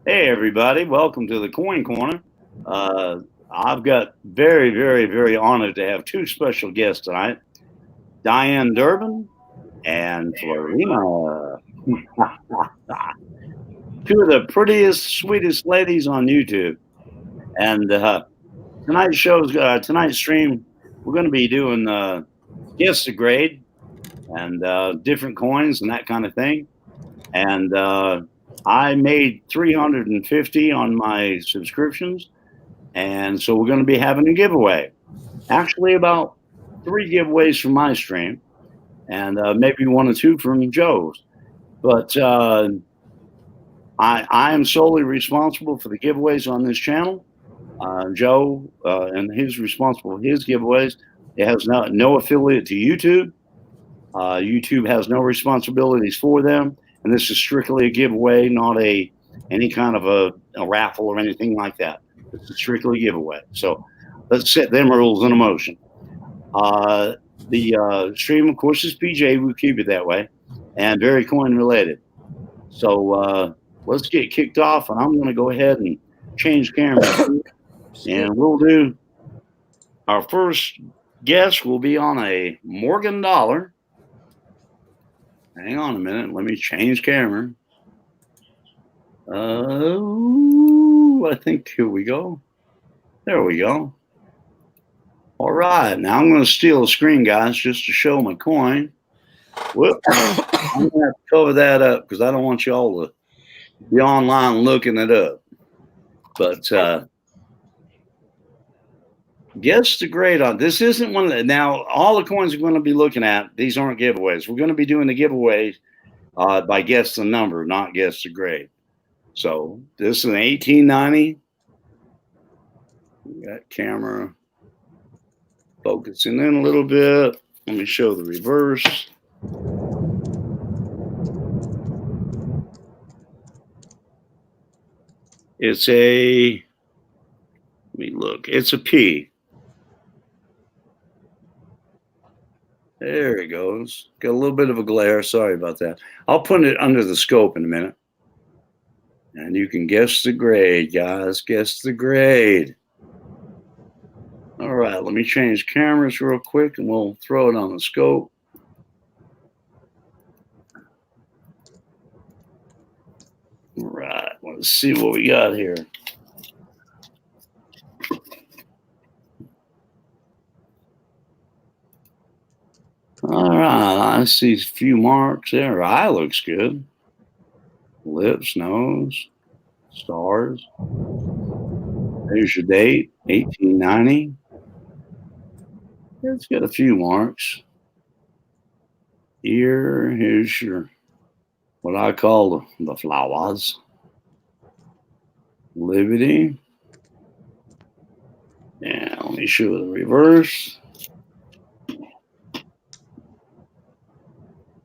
Hey, everybody. Welcome to the Coin Corner. Uh, I've got very, very, very honored to have two special guests tonight, Diane Durbin and Florina. Two of the prettiest, sweetest ladies on YouTube. And tonight's stream, we're going to be doing guess the grade and different coins and that kind of thing. And I made 350 on my subscriptions. And so we're going to be having a giveaway. Actually, about 3 giveaways from my stream, and maybe 1 or 2 from Joe's. But I am solely responsible for the giveaways on this channel. Joe and he's responsible for his giveaways. It has no affiliate to YouTube. YouTube has no responsibilities for them, and this is strictly a giveaway, not any kind of a raffle or anything like that. It's a strictly giveaway. So let's set them rules in motion. The stream, of course, is PJ. We keep it that way, and very coin related. So let's get kicked off, and I'm going to go ahead and change cameras, and we'll do our first guess. Will be on a Morgan dollar. Hang on a minute. Let me change camera. I think here we go. There we go. All right. Now I'm going to steal a screen, guys, just to show my coin. Whoop. I'm going to have to cover that up because I don't want you all to be online looking it up. But guess the grade on this isn't one that now all the coins we're going to be looking at. These aren't giveaways. We're going to be doing the giveaways by guess the number, not guess the grade. So this is an 1890. We got camera focusing in a little bit. Let me show the reverse. It's let me look. It's a P. There it goes. Got a little bit of a glare. Sorry about that. I'll put it under the scope in a minute. And you can guess the grade, guys. Guess the grade. All right, let me change cameras real quick and we'll throw it on the scope. All right, let's see what we got here. All right, I see a few marks there. Eye looks good. Lips, nose, stars. There's your date, 1890. It's got a few marks. Ear, here's your, what I call the flowers. Liberty. Yeah, let me show the reverse.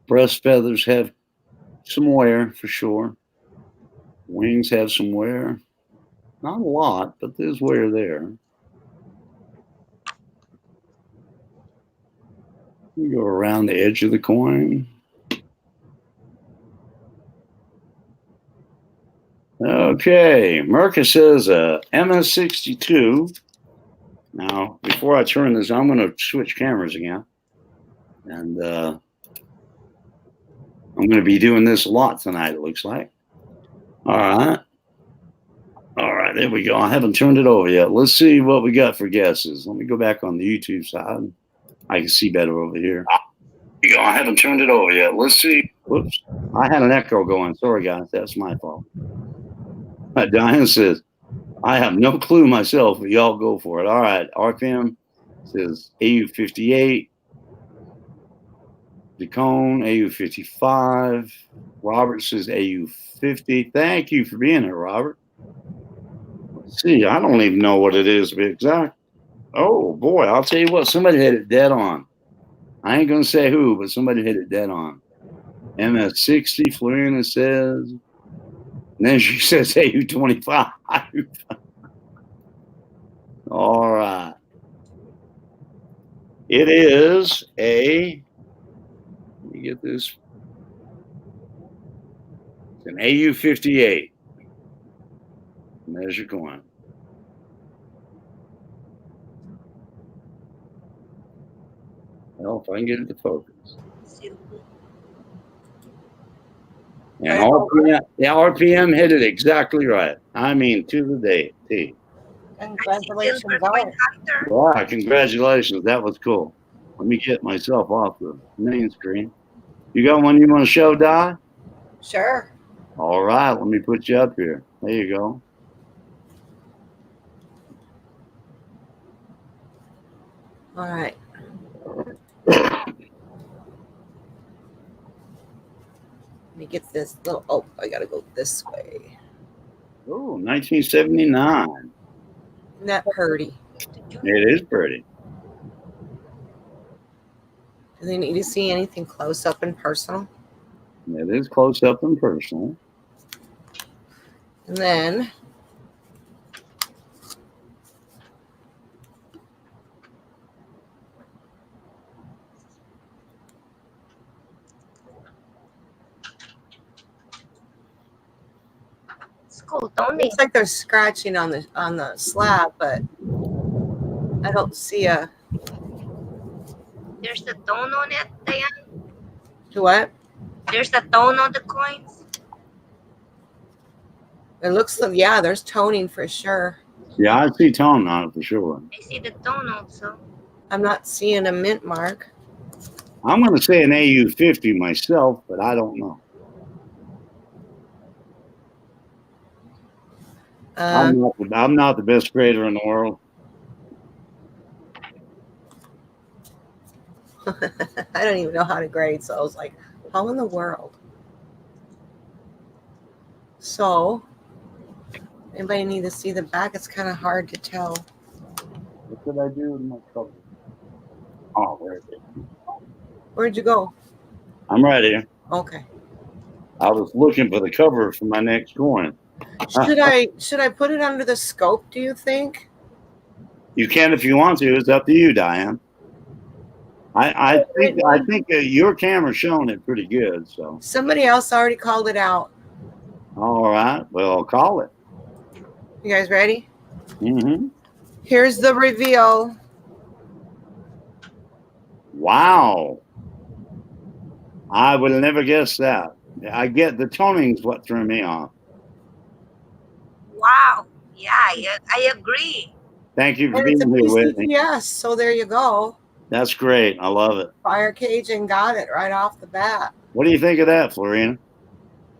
Breast feathers have some wear for sure. Wings have some wear. Not a lot, but there's wear there. We go around the edge of the coin. Okay, Merca says MS62. Now, before I turn this, I'm going to switch cameras again. And I'm going to be doing this a lot tonight, it looks like. All right. All right, there we go. I haven't turned it over yet. Let's see what we got for guesses. Let me go back on the YouTube side. I can see better over here. I haven't turned it over yet. Let's see. Whoops. I had an echo going. Sorry, guys. That's my fault. Diane says, I have no clue myself, but y'all go for it. All right. RPM says AU58. DeCone, AU55. Robert says AU50. Thank you for being here, Robert. Let's see. I don't even know what it is to be exact. Oh, boy. I'll tell you what. Somebody hit it dead on. I ain't going to say who, but somebody hit it dead on. MS60, Florina says. And then she says AU25. All right. It is a, let me get this. It's an AU58. And there's your coin. Well, if I can get it to focus. And RPM hit it exactly right. I mean, to the day. T. Congratulations. Wow, congratulations. That was cool. Let me get myself off the main screen. You got one you want to show, Di? Sure. All right, let me put you up here. There you go. All right. Let me get this little. Oh, I got to go this way. Oh, 1979. Isn't that pretty? It is pretty. Do they need to see anything close up and personal? It is close up and personal. And then looks like they're scratching on the slab, but I don't see a. There's a tone on it, Diane. Do what? There's a tone on the coins. It looks like, yeah, there's toning for sure. Yeah, I see tone on it for sure. I see the tone also. I'm not seeing a mint mark. I'm going to say an AU50 myself, but I don't know. I'm not the best grader in the world. I don't even know how to grade, so I was like, how in the world? So, anybody need to see the back? It's kind of hard to tell. What did I do with my cover? Oh, there it is. Where'd you go? I'm right here. Okay. I was looking for the cover for my next coin. Should I put it under the scope, do you think? You can if you want to. It's up to you, Diane. I think your camera's showing it pretty good. So somebody else already called it out. All right. Well, I'll call it. You guys ready? Mm-hmm. Here's the reveal. Wow. I would have never guessed that. I get the toning's what threw me off. Wow. Yeah, I agree. Thank you for being here with me. Yes, so there you go. That's great. I love it. Fire Cajun got it right off the bat. What do you think of that, Florina?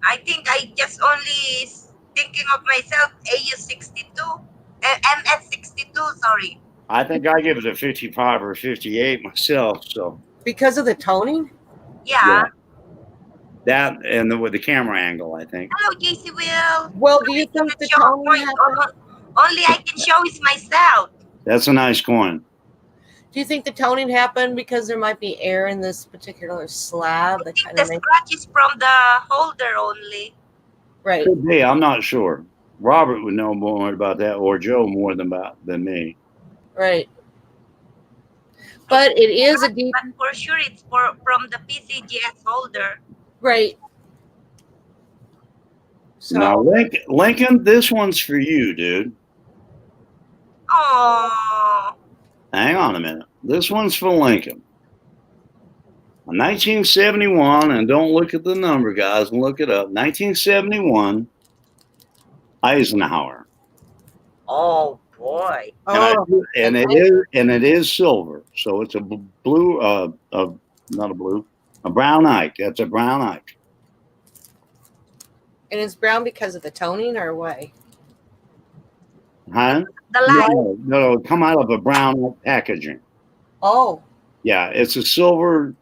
I think I just only thinking of myself, AU62, MS62, sorry. I think I give it a 55 or 58 myself. So because of the toning? Yeah. That and with the camera angle, I think. Hello, JC Will. Well, do you think the toning happened? Only I can show is myself. That's a nice coin. Do you think the toning happened because there might be air in this particular slab? I think the scratch is from the holder only. Right. Could be. I'm not sure. Robert would know more about that, or Joe more than me. Right. But it is a deep. But for sure, it's from the PCGS holder. Right. So now, Lincoln, this one's for you, dude. Oh. Hang on a minute. This one's for Lincoln. 1971, and don't look at the number, guys, and look it up. 1971, Eisenhower. Oh boy! And it is silver, so it's a blue, not a blue, a brown Ike. That's a brown Ike. And it's brown because of the toning, or what? Huh? The light. No, come out of a brown packaging. Oh. Yeah, it's a silver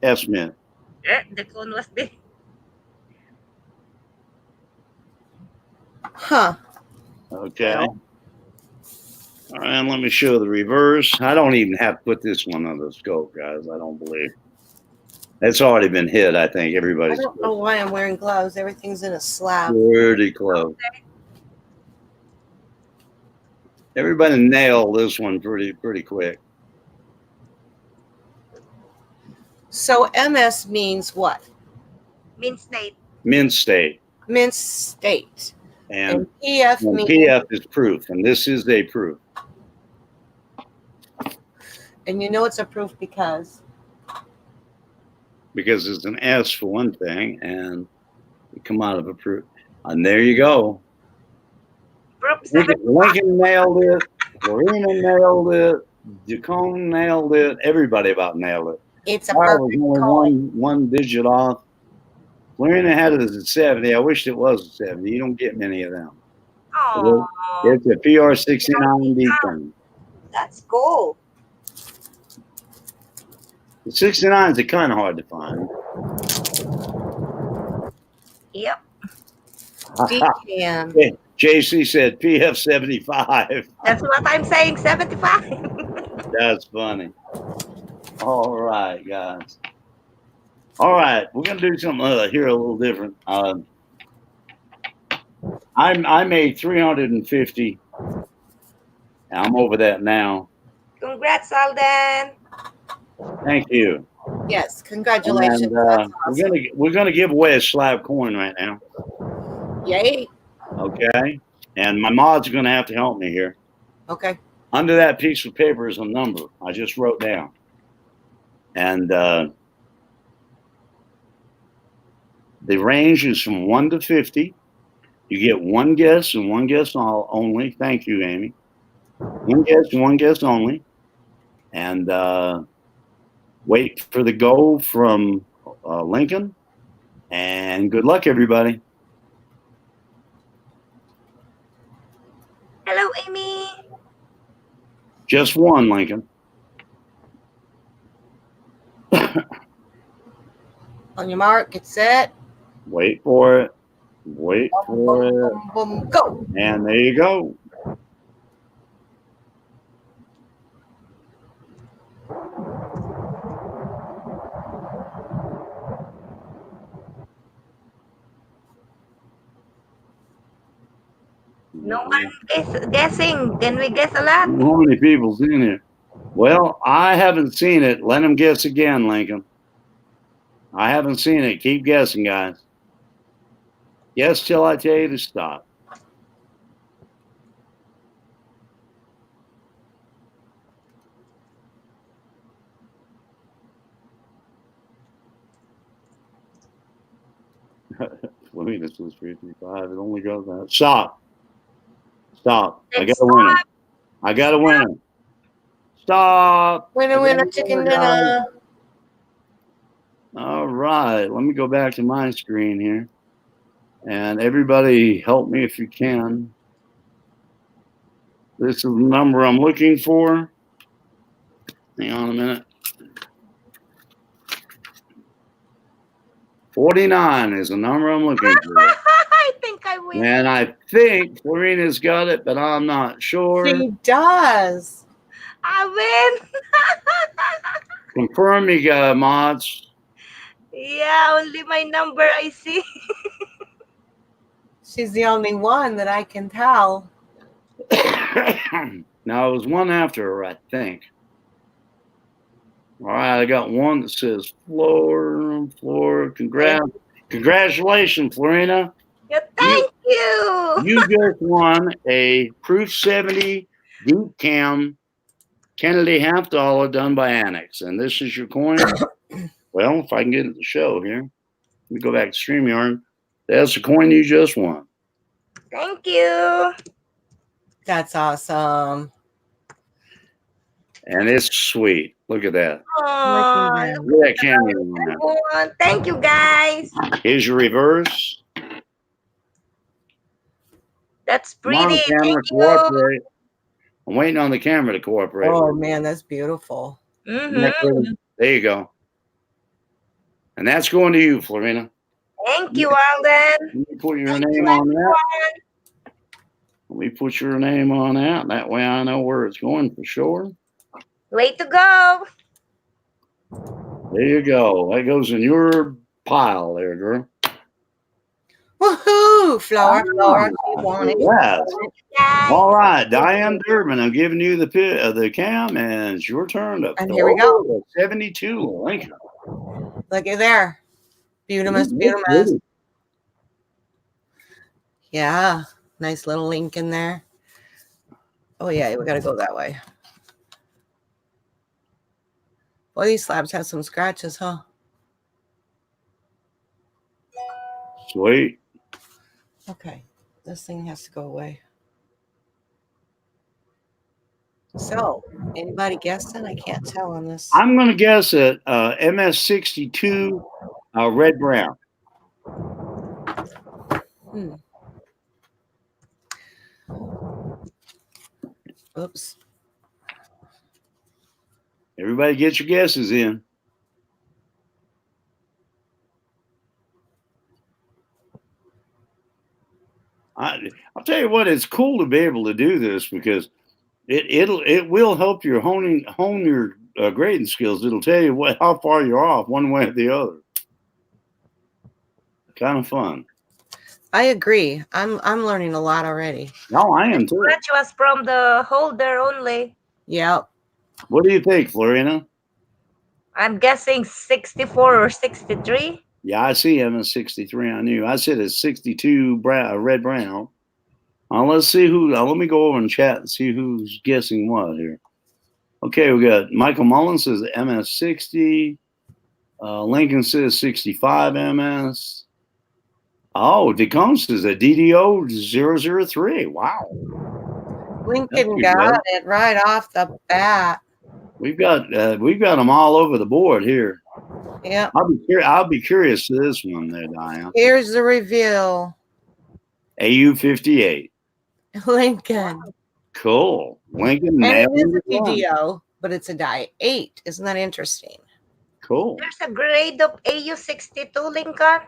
S mint. The cone was big. Huh. Okay. All right, let me show the reverse. I don't even have to put this one on the scope, guys. I don't believe. It's already been hit, I think. Everybody's. I don't know why I'm wearing gloves. Everything's in a slab. Pretty close. Okay. Everybody nailed this one pretty quick. So MS means what? Mint state. Mint state. Mint state. And PF and means, PF is proof, and this is a proof. and you know it's a proof because It's an S for one thing, and it come out of a proof. And there you go. Proof 75. Lincoln nailed it. Florina nailed it. Jacone nailed it. Everybody about nailed it. it's a I was perfect only coin. one digit off. Florina had it as a 70. I wished it was a 70. You don't get many of them. Oh, It's a PR69 decon. that's cool. The 69s are kind of hard to find. Yep. Decam. JC said PF75. That's what I'm saying. 75. That's funny. All right, guys. All right, we're gonna do something here a little different. I made 350. I'm over that now. Congrats, Alden. Thank you. Yes, congratulations. And, That's awesome. we're gonna give away a slab coin right now. Yay. Okay. And my mods are gonna have to help me here. Okay. Under that piece of paper is a number I just wrote down. And the range is from 1 to 50. You get one guess and one guess only. Thank you, Amy. One guess and one guess only. And wait for the go from Lincoln. And good luck, everybody. Hello, Amy. Just one, Lincoln. On your mark, get set. Wait for it. Wait for it. Boom, boom, go. And there you go. No one guessing. Can we guess a lot? How many people's in here? Well, I haven't seen it. Let them guess again, Lincoln. I haven't seen it. Keep guessing, guys. Guess till I tell you to stop. This was 55. It only goes that. Stop. Stop. I got a winner. I got a winner. Stop. Winner, winner, chicken dinner. All right. Let me go back to my screen here. And everybody help me if you can. This is the number I'm looking for. Hang on a minute. 49 is the number I'm looking for. I think I win. And I think Florina's got it, but I'm not sure. She does. I win. Confirm me, mods. Yeah, only my number I see. She's the only one that I can tell. Now, it was one after her, I think. All right, I got one that says floor. Congratulations, Florina. Yeah, thank you. You just won a Proof 70 Deep Cam Kennedy $50 done by Annex. And this is your coin. Well, if I can get it to show here. Let me go back to StreamYard. That's the coin you just won. Thank you. That's awesome. And it's sweet. Look at that. Aww, Look at that camera on that. everyone. Thank you, guys. Here's your reverse. That's Come on, pretty. camera, Thank you. cooperate. I'm waiting on the camera to cooperate. Oh man, that's beautiful. Mhm. There you go. And that's going to you, Florina. Thank you, Alden. Let me put your Thank name you, on that. everyone. Let me put your name on that. That way I know where it's going for sure. Way to go. There you go. That goes in your pile there, girl. Woohoo! Flower, flower. You want it. Yes. Guys. All right, Diane Durbin, I'm giving you the cam, and it's your turn to And here we go. throw 72. Lincoln. Look at there. Beautimus, beautimus. Yeah. Nice little link in there. Oh yeah, we got to go that way. Well, these slabs have some scratches, huh? Sweet. Okay, this thing has to go away. So, anybody guessing? I can't tell on this. I'm going to guess at MS62 red brown. Oops. Everybody get your guesses in. I'll tell you what, it's cool to be able to do this because it will help you hone your grading skills. It'll tell you how far you're off one way or the other. Kind of fun. I agree. I'm learning a lot already. No, I am too. Scratch was from the holder only. Yep. What do you think, Florina? I'm guessing 64 or 63. Yeah, I see MS63 on you. I said it's 62 red brown. Let's see who. Let me go over and chat and see who's guessing what here. Okay, we got Michael Mullins says MS60. Lincoln says 65 MS. Oh, DeCombe says a DDO 003. Wow. Lincoln got it right off the bat. We've got them all over the board here. Yeah. I'll be curious to this one there, Diane. Here's the reveal. AU 58. Lincoln. Cool. Lincoln. And it is a DDO, but it's a die 8. Isn't that interesting? Cool. There's a grade of AU 62, Lincoln.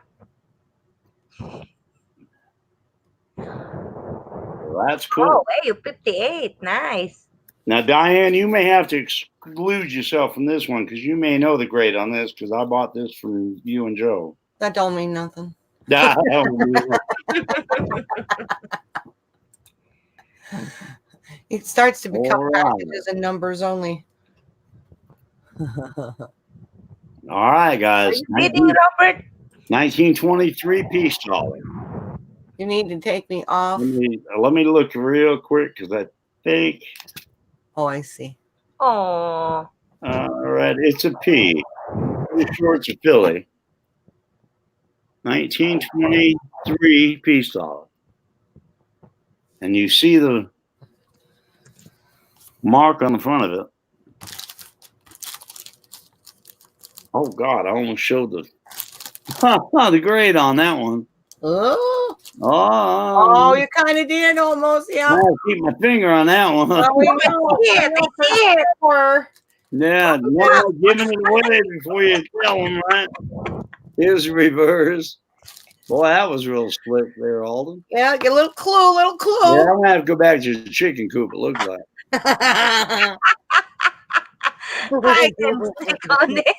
Well, that's cool. Oh, AU 58. Nice. Now, Diane, you may have to exclude yourself from this one because you may know the grade on this because I bought this from you and Joe. That don't mean nothing. It starts to become packages and numbers only. All right, guys. Are you kidding, Robert? 1923 peace dollar. You need to take me off. Let me look real quick because I think. Oh, I see. Oh. All right, it's a P. Pretty sure it's a Philly. 1923 peace dollar. And you see the mark on the front of it. Oh God, I almost showed the grade on that one. Oh, Oh, you kind of did almost, yeah. I'll keep my finger on that one. We know. Yeah, not giving it away before you tell them, right? Here's the reverse. Boy, that was real slick there, Alden. Yeah, get a little clue, Yeah, I'm gonna have to go back to the chicken coop. It looks like. I can stick on it.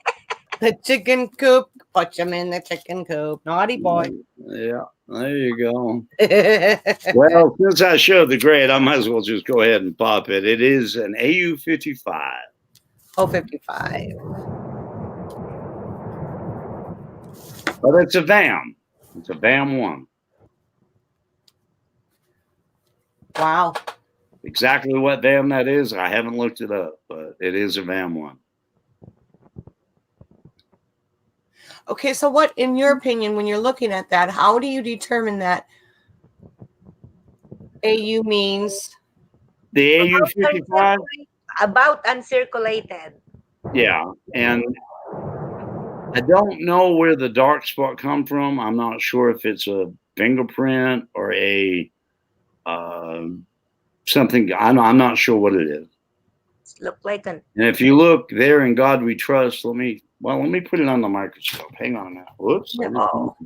The chicken coop. Put them in the chicken coop. Naughty boy. Yeah, there you go. Well, since I showed the grade, I might as well just go ahead and pop it. It is an AU 55. Oh, 55. But it's a VAM. It's a VAM 1. Wow. Exactly what VAM that is, I haven't looked it up, but it is a VAM 1. Okay, so what, in your opinion, when you're looking at that, how do you determine that AU means? The AU 55? About uncirculated. Yeah, and I don't know where the dark spot come from. I'm not sure if it's a fingerprint or a something. I'm not sure what it is. Look like an. And if you look there, in God We Trust. Let me put it on the microscope. Hang on a minute. Whoops! No.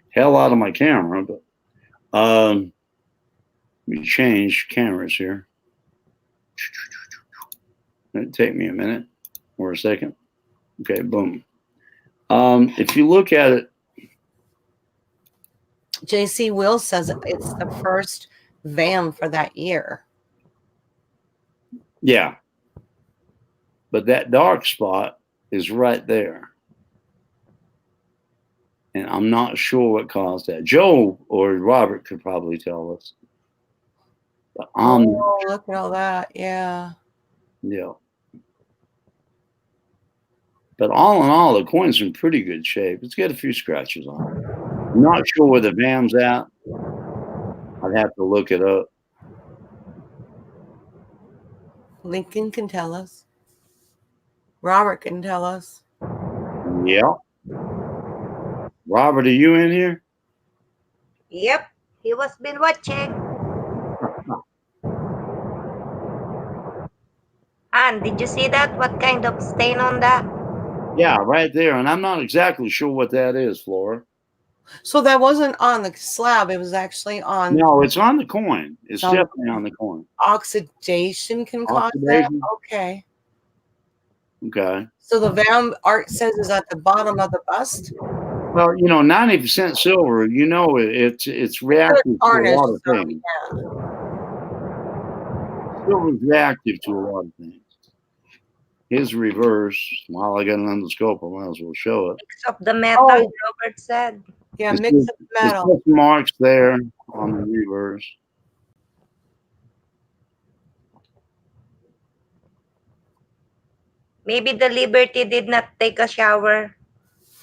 Hell out of my camera, but let me change cameras here. It'll take me a minute or a second. Okay, boom. If you look at it, JC Will says it's the first VAM for that year. yeah. But that dark spot is right there. And I'm not sure what caused that. Joe or Robert could probably tell us. Oh, look at all that. Yeah. Yeah. But all in all, the coin's in pretty good shape. It's got a few scratches on it. I'm not sure where the VAM's at. I'd have to look it up. Lincoln can tell us. Robert can tell us. Yeah. Robert, are you in here? Yep, he was been watching. And did you see that? What kind of stain on that? Yeah, right there. And I'm not exactly sure what that is, Flora. So that wasn't on the slab. It was actually on No, it's on the coin. It's on the definitely on the coin. oxidation can cause that. Oxidation? Okay. Okay. So the VAM art says is at the bottom of the bust. Well, 90% silver, it's reactive to a Tarnished, lot of so, things. yeah. Silver's reactive to a lot of things. Here's reverse. While I got an endoscope, I might as well show it. Mix of the metal, Oh. Robert said. Yeah, It's mix just- of metal. There's marks there on the reverse. Maybe the Liberty did not take a shower.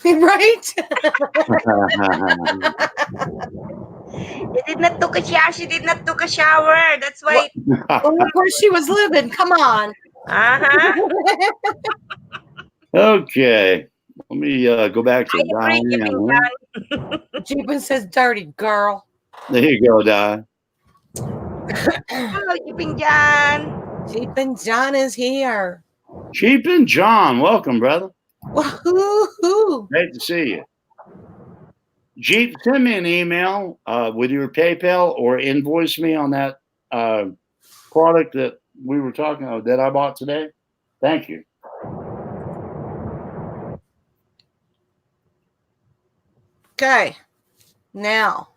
Right? He did not took a shower. She did not took a shower. That's why. Well, look where she was living. Come on. Uh-huh. Okay. Let me go back to I agree, Jipping Diane. John. Jeepin says dirty girl. There you go, Di. Hello, Jipping John. Jeepin John is here. Cheap and John, welcome, brother. Woohoo! Great to see you. Jeep, send me an email with your PayPal or invoice me on that product that we were talking about that I bought today. Thank you. Okay. Now,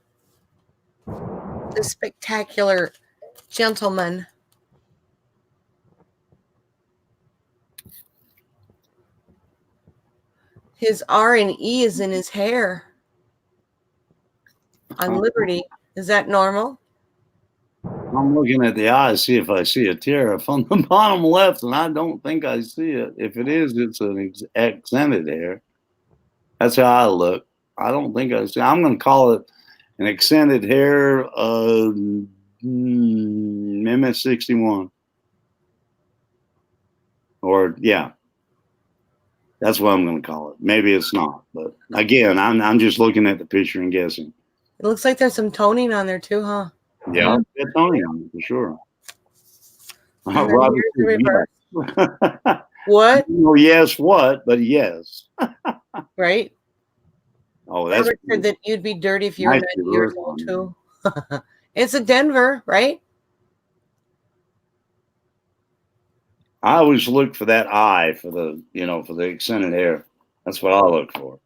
the spectacular gentleman. His R and E is in his hair. On Liberty. Is that normal? I'm looking at the eye, see if I see a tariff on the bottom left, and I don't think I see it. If it is, it's an accented hair. That's how I look. I don't think I see. I'm going to call it an accented hair MS61. Or yeah, that's what I'm going to call it. Maybe it's not, but again, I'm just looking at the picture and guessing. It looks like there's some toning on there too, huh? Yeah, it's Tony on it for sure. And then Robert, here's the reverse. yes. What? No, yes, what? But yes. Right? Oh, that's Robert said that you'd be dirty if you were Nice 90 years reverse old on too. It's a Denver, right? I always look for that eye for the accented hair. That's what I look for.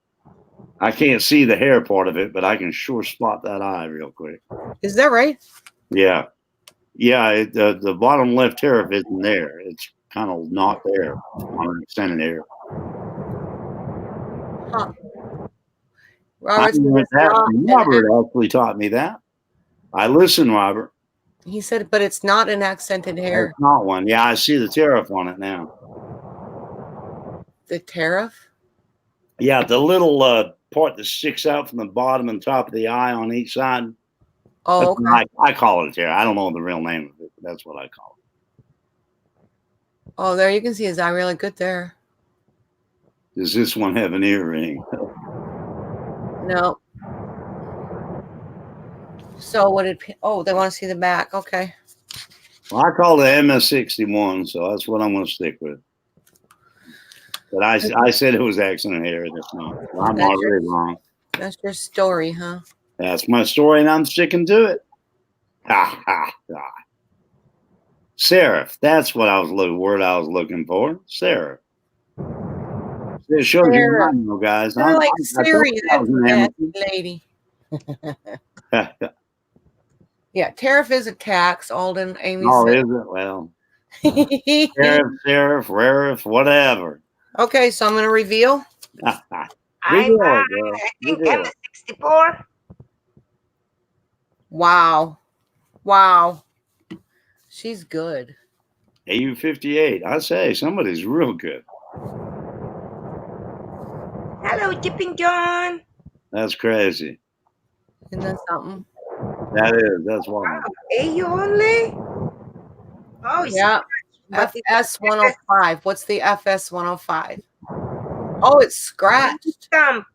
I can't see the hair part of it, but I can sure spot that eye real quick. Is that right? Yeah. Yeah, the bottom left hair isn't there. It's kind of not there on an extended hair. Huh. Robert, Robert actually taught me that. I listen, Robert. he said, but it's not an accented hair. It's not one. Yeah, I see the tariff on it now. The tariff? Yeah, the little part that sticks out from the bottom and top of the eye on each side. Oh, okay. I call it a tear. I don't know the real name of it, but that's what I call it. Oh, there you can see his eye really good there. Does this one have an earring? No. So what did? Oh, they want to see the back. Okay. Well, I call it MS61, so that's what I'm going to stick with. But I said it was accident hair. That's not. I'm That's already wrong. That's your story, huh? That's my story, and I'm sticking to it. Ha ha ha. Serif. That's what word I was looking for. Serif. It shows you I know, guys. They're like Siri, that lady. amateur. Yeah, tariff is a tax, Alden. Amy Oh, said. is it? Well, Serif, Rarif, whatever. Okay, so I'm going to reveal. I Reveal think Reveal it. MS64. Wow. Wow. She's good. AU58. I say somebody's real good. Hello, Chipping John. That's crazy. Isn't that something? That is. That's wonderful. AU only? Oh, it's Yeah. but it's FS 105. What's the FS 105? Oh, it's scratched. stamp.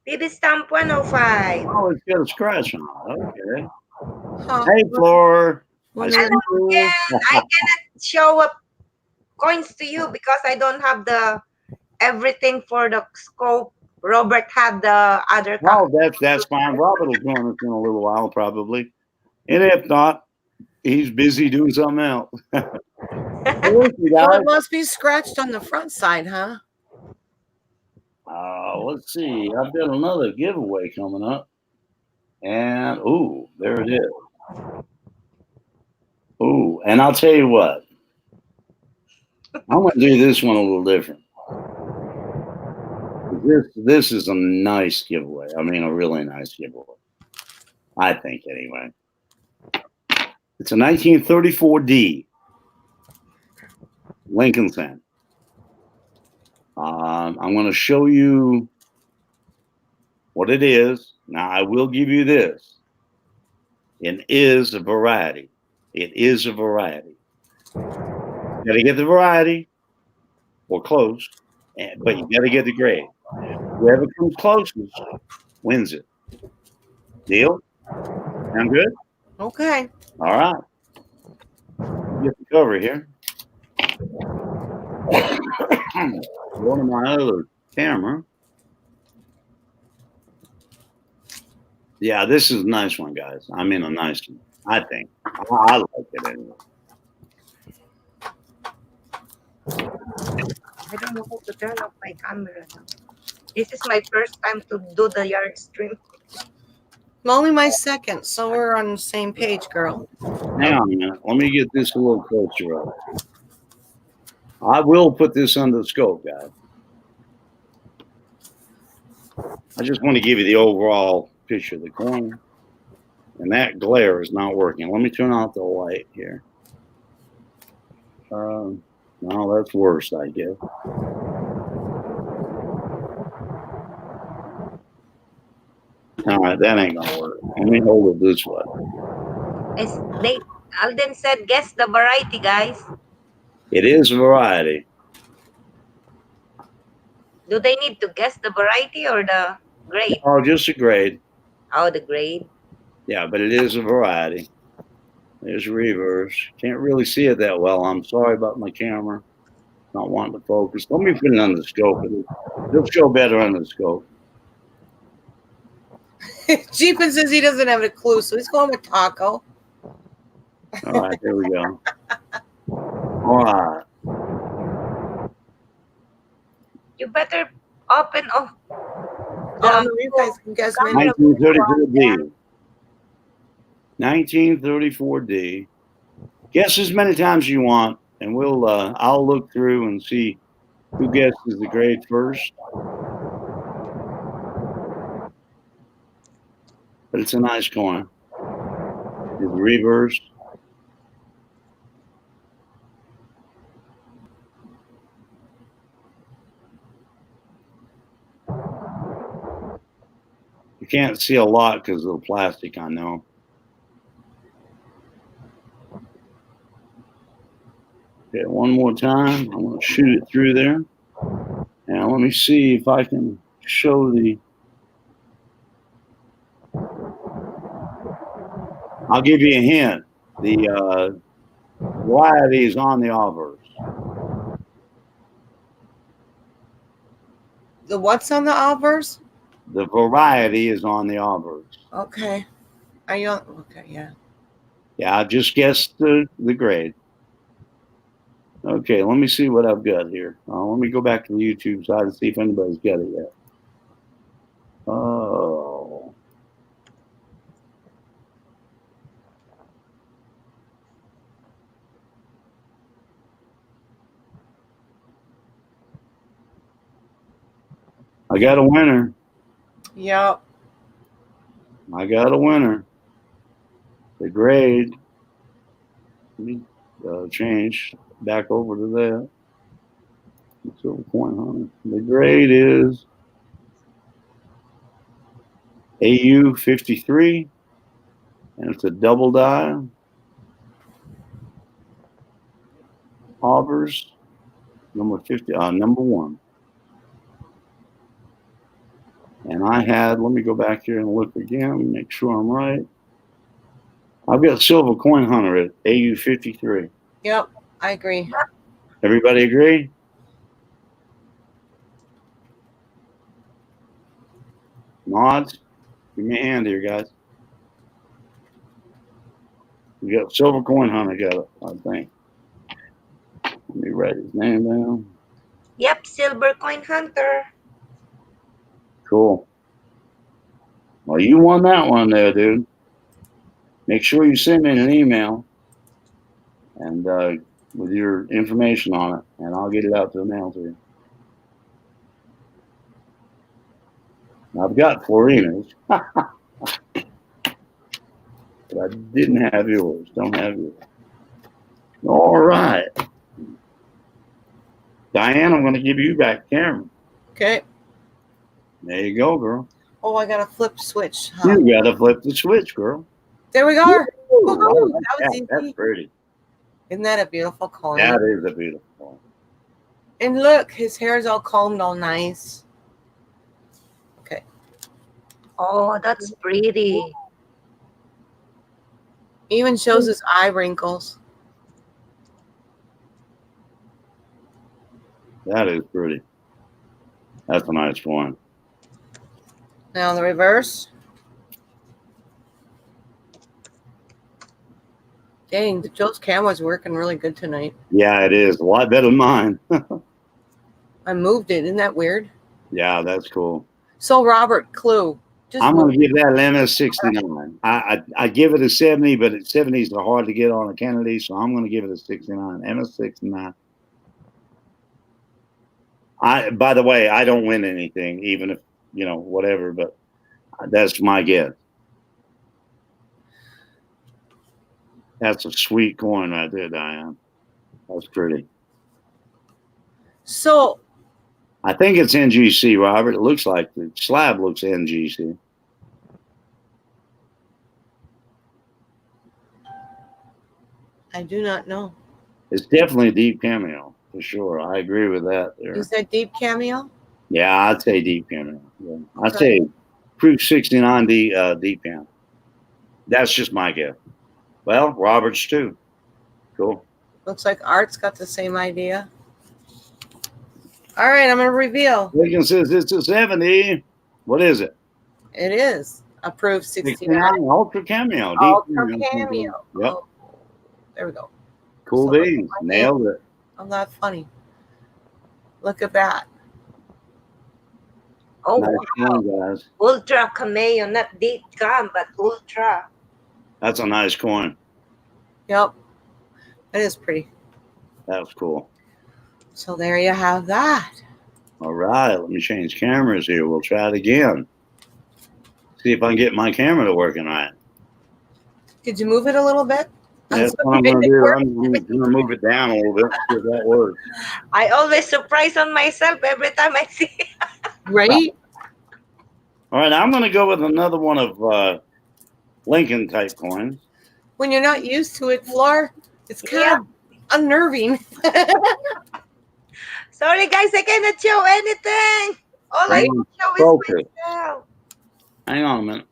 BB stamp 105. Oh, it's got a scratch on it. Okay. Huh. Hey, Floor. Well, I there- see you. Yeah, I cannot show up coins to you because I don't have the everything for the scope. Robert had the other Oh, that's fine. Robert will join us in a little while, probably. And if not, he's busy doing something else. Thank you, So guys. it must be scratched on the front side, huh? Let's see. I've got another giveaway coming up. And, ooh, there it is. Ooh, and I'll tell you what. I'm going to do this one a little different. This is a nice giveaway. I mean, a really nice giveaway. I think, anyway. It's a 1934D Lincoln cent. I'm going to show you what it is. Now, I will give you this. It is a variety. It is a variety. You got to get the variety or close, but you got to get the grade. Whoever comes closest wins it. Deal? Sound good? Okay. All right. Get the cover here. Go to my other camera. Yeah, this is a nice one, guys. I mean, a nice one. I think. I like it anyway. I don't know how to turn off my camera now. This is my first time to do the yard stream. Only my second, so we're on the same page, girl. Hang on a minute. Let me get this a little closer up. I will put this under the scope, guys. I just want to give you the overall picture of the coin. And that glare is not working. Let me turn off the light here. No, that's worse, I guess. All right, that ain't gonna work. Let me hold it this way. Alden said, guess the variety, guys. It is a variety. Do they need to guess the variety or the grade? Oh, just a grade. Oh, the grade. Yeah, but it is a variety. There's reverse. Can't really see it that well. I'm sorry about my camera. Not wanting to focus. Let me put it on the scope. It'll show better on the scope. Jeepin says he doesn't have a clue, so he's going with Taco. All right, there we go. All right. You better open. Oh, You guys can guess many. 1934D. 1934D. Guess as many times as you want, and I'll look through and see who guesses the grade first. But it's a nice coin. It's reverse. You can't see a lot because of the plastic, I know. Okay, one more time. I'm going to shoot it through there. Now, let me see if I can show the... I'll give you a hint. The variety is on the obverse. The what's on the obverse? The variety is on the obverse. Okay. Are you on? Okay, yeah. Yeah, I just guessed the grade. Okay, let me see what I've got here. Let me go back to the YouTube side and see if anybody's got it yet. Oh. I got a winner. Yep. I got a winner. The grade Let me change back over to that. Silver coin hunter. The grade is AU 53, and it's a double die. Aubers, number 50, number 1. And I had, let me go back here and look again, make sure I'm right. I've got silver coin hunter at AU 53. Yep, I agree. Everybody agree? Nods? Give me a hand here, guys. We got silver coin hunter, got it, I think. Let me write his name down. Yep, silver coin hunter. Cool. Well, you won that one there, dude. Make sure you send me an email and with your information on it, and I'll get it out to the mail to you. I've got Florina's, but I didn't have yours. Don't have yours. All right. Diane, I'm going to give you back camera. Okay. There you go, girl. Oh, I got a flip switch. Huh? You got to flip the switch, girl. There we go. Ooh, Woohoo, like that was easy. That's pretty. Isn't that a beautiful coin? That is a beautiful one. And look, his hair is all combed all nice. Okay. Oh, that's pretty. Even shows his eye wrinkles. That is pretty. That's a nice one. Now the reverse. Dang, Joe's camera's working really good tonight. Yeah, it is. A lot better than mine. I moved it. Isn't that weird? Yeah, that's cool. So, Robert, clue. Just I'm going move. to give that an MS69. I give it a 70, but 70s are hard to get on a Kennedy, so I'm going to give it a 69. MS69. By the way, I don't win anything, even if, whatever, but that's my guess. That's a sweet coin right there, Diane. That's pretty. So, I think it's NGC, Robert. It looks like the slab looks NGC. I do not know. It's definitely a deep cameo, for sure. I agree with that there. You said deep cameo? Yeah, I'd say deep cameo. Yeah. I'd say Proof 69 deep cameo. That's just my guess. Well, Robert's too. Cool. Looks like Art's got the same idea. All right, I'm going to reveal. Lincoln says it's a 70. What is it? It is approved 69. Ultra cameo. Deep Ultra cameo. Yep. Oh, there we go. Cool So beans. Nailed it. I'm not funny. Look at that. Oh, Nice wow. coin, guys. Ultra cameo, not deep cam, but ultra. That's a nice coin. Yep. That is pretty. That was cool. So there you have that. All right, let me change cameras here. We'll try it again. See if I can get my camera to working right. Did you move it a little bit? That's what I'm going to do. I'm going to move it down a little bit. See if that works. I always surprise on myself every time I see it. Right? All right, I'm going to go with another one of Lincoln type coins. When you're not used to it, Flor, it's kind of unnerving. Sorry, guys, I cannot show anything. All I can show is myself. Hang on a minute.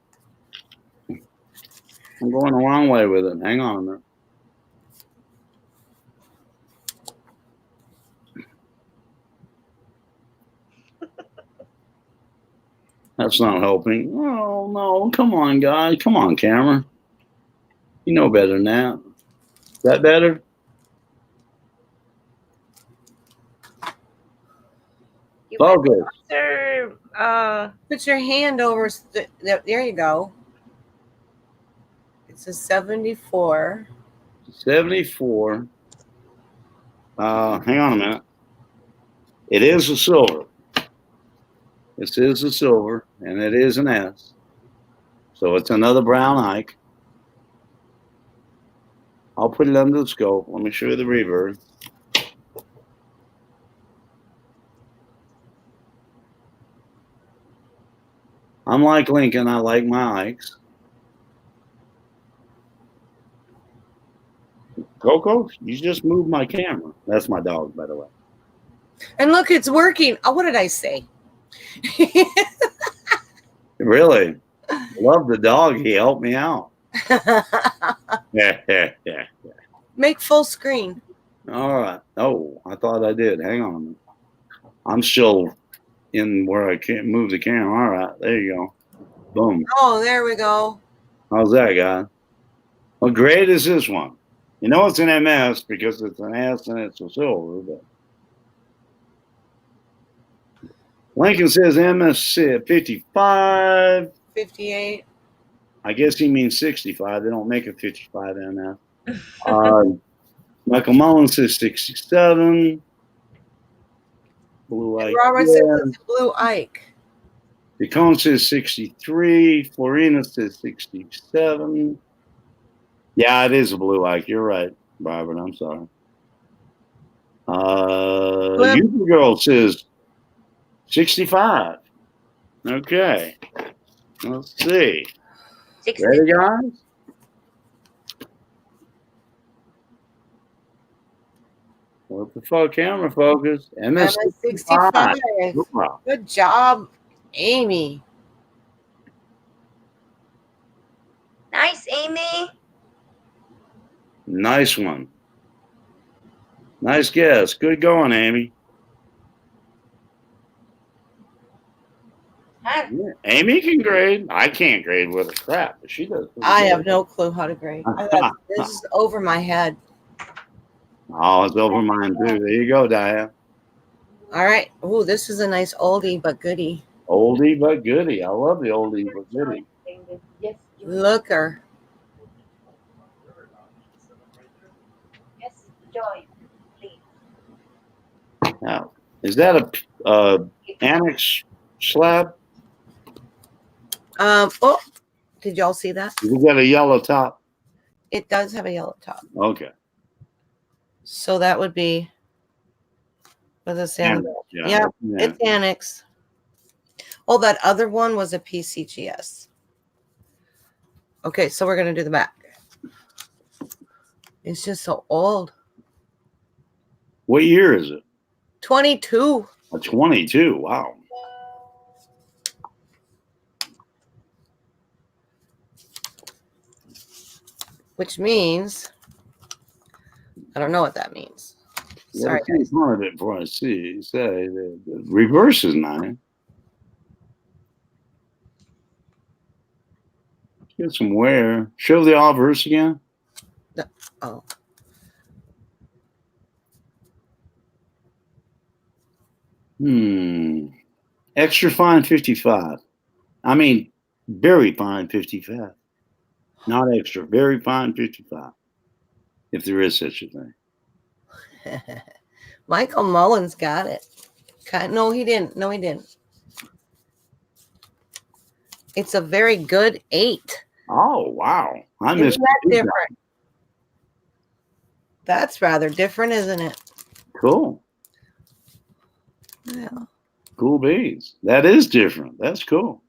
I'm going the wrong way with it. Hang on a minute. That's not helping. Oh, no. Come on, guys. Come on, camera. You know better than that. Is that better? Focus. Put your hand over. There you go. It's a 74. 74. Hang on a minute. It is a silver. This is a silver, and it is an S. So it's another brown Ike. I'll put it under the scope. Let me show you the reverb. I'm like Lincoln. I like my Ikes. Coco, you just moved my camera. That's my dog, by the way. And look, it's working. Oh, what did I say? Really? Love the dog. He helped me out. Yeah. Make full screen. All right. Oh, I thought I did. Hang on a minute. I'm still in where I can't move the camera. All right. There you go. Boom. Oh, there we go. How's that, guy? What grade is this one? You know it's an MS because it's an S and it's a silver. But Lincoln says MS 55. 58. I guess he means 65. They don't make a 55 MS. Michael Mullins says 67. Blue Ike. Robert says it's a blue Ike. DeCone says 63. Florina says 67. Yeah, it is a blue Ike. You're right, Robert. I'm sorry. You girl says 65. Okay. Let's see. 60. Ready, guys? What the fuck? Camera focus. MS 65. Wow. Good job, Amy. Nice, Amy. Nice one. Nice guess. Good going, Amy. Huh? Yeah, Amy can grade. I can't grade with a crap, but she does. I have no clue how to grade. This is over my head. Oh, it's over mine too. There you go, Dia. All right. Oh, this is a nice oldie but goodie. Oldie but goodie. I love the oldie but goodie. Yes, Looker. yes, Joy, please. Now, is that a annex slab? Oh, did y'all see that? Is it got a yellow top? It does have a yellow top. Okay. So that would be, what does it say? Annex, Yeah, it's annex. Oh, that other one was a PCGS. Okay, so we're going to do the back. It's just so old. What year is it? 22. A 22. Wow. Which means, I don't know what that means. Sorry. Yeah, it's part of it before I see it. You say the reverse is nice. Get some wear. Show the obverse again. Oh. Extra fine 55. I mean, very fine 55. Not extra, very fine 55. If there is such a thing. Michael Mullins got it. No, he didn't. No, he didn't. It's a very good 8. Oh, wow. I Isn't missed that it. different? That's rather different, isn't it? Cool. Yeah. Cool beans. That is different. That's cool.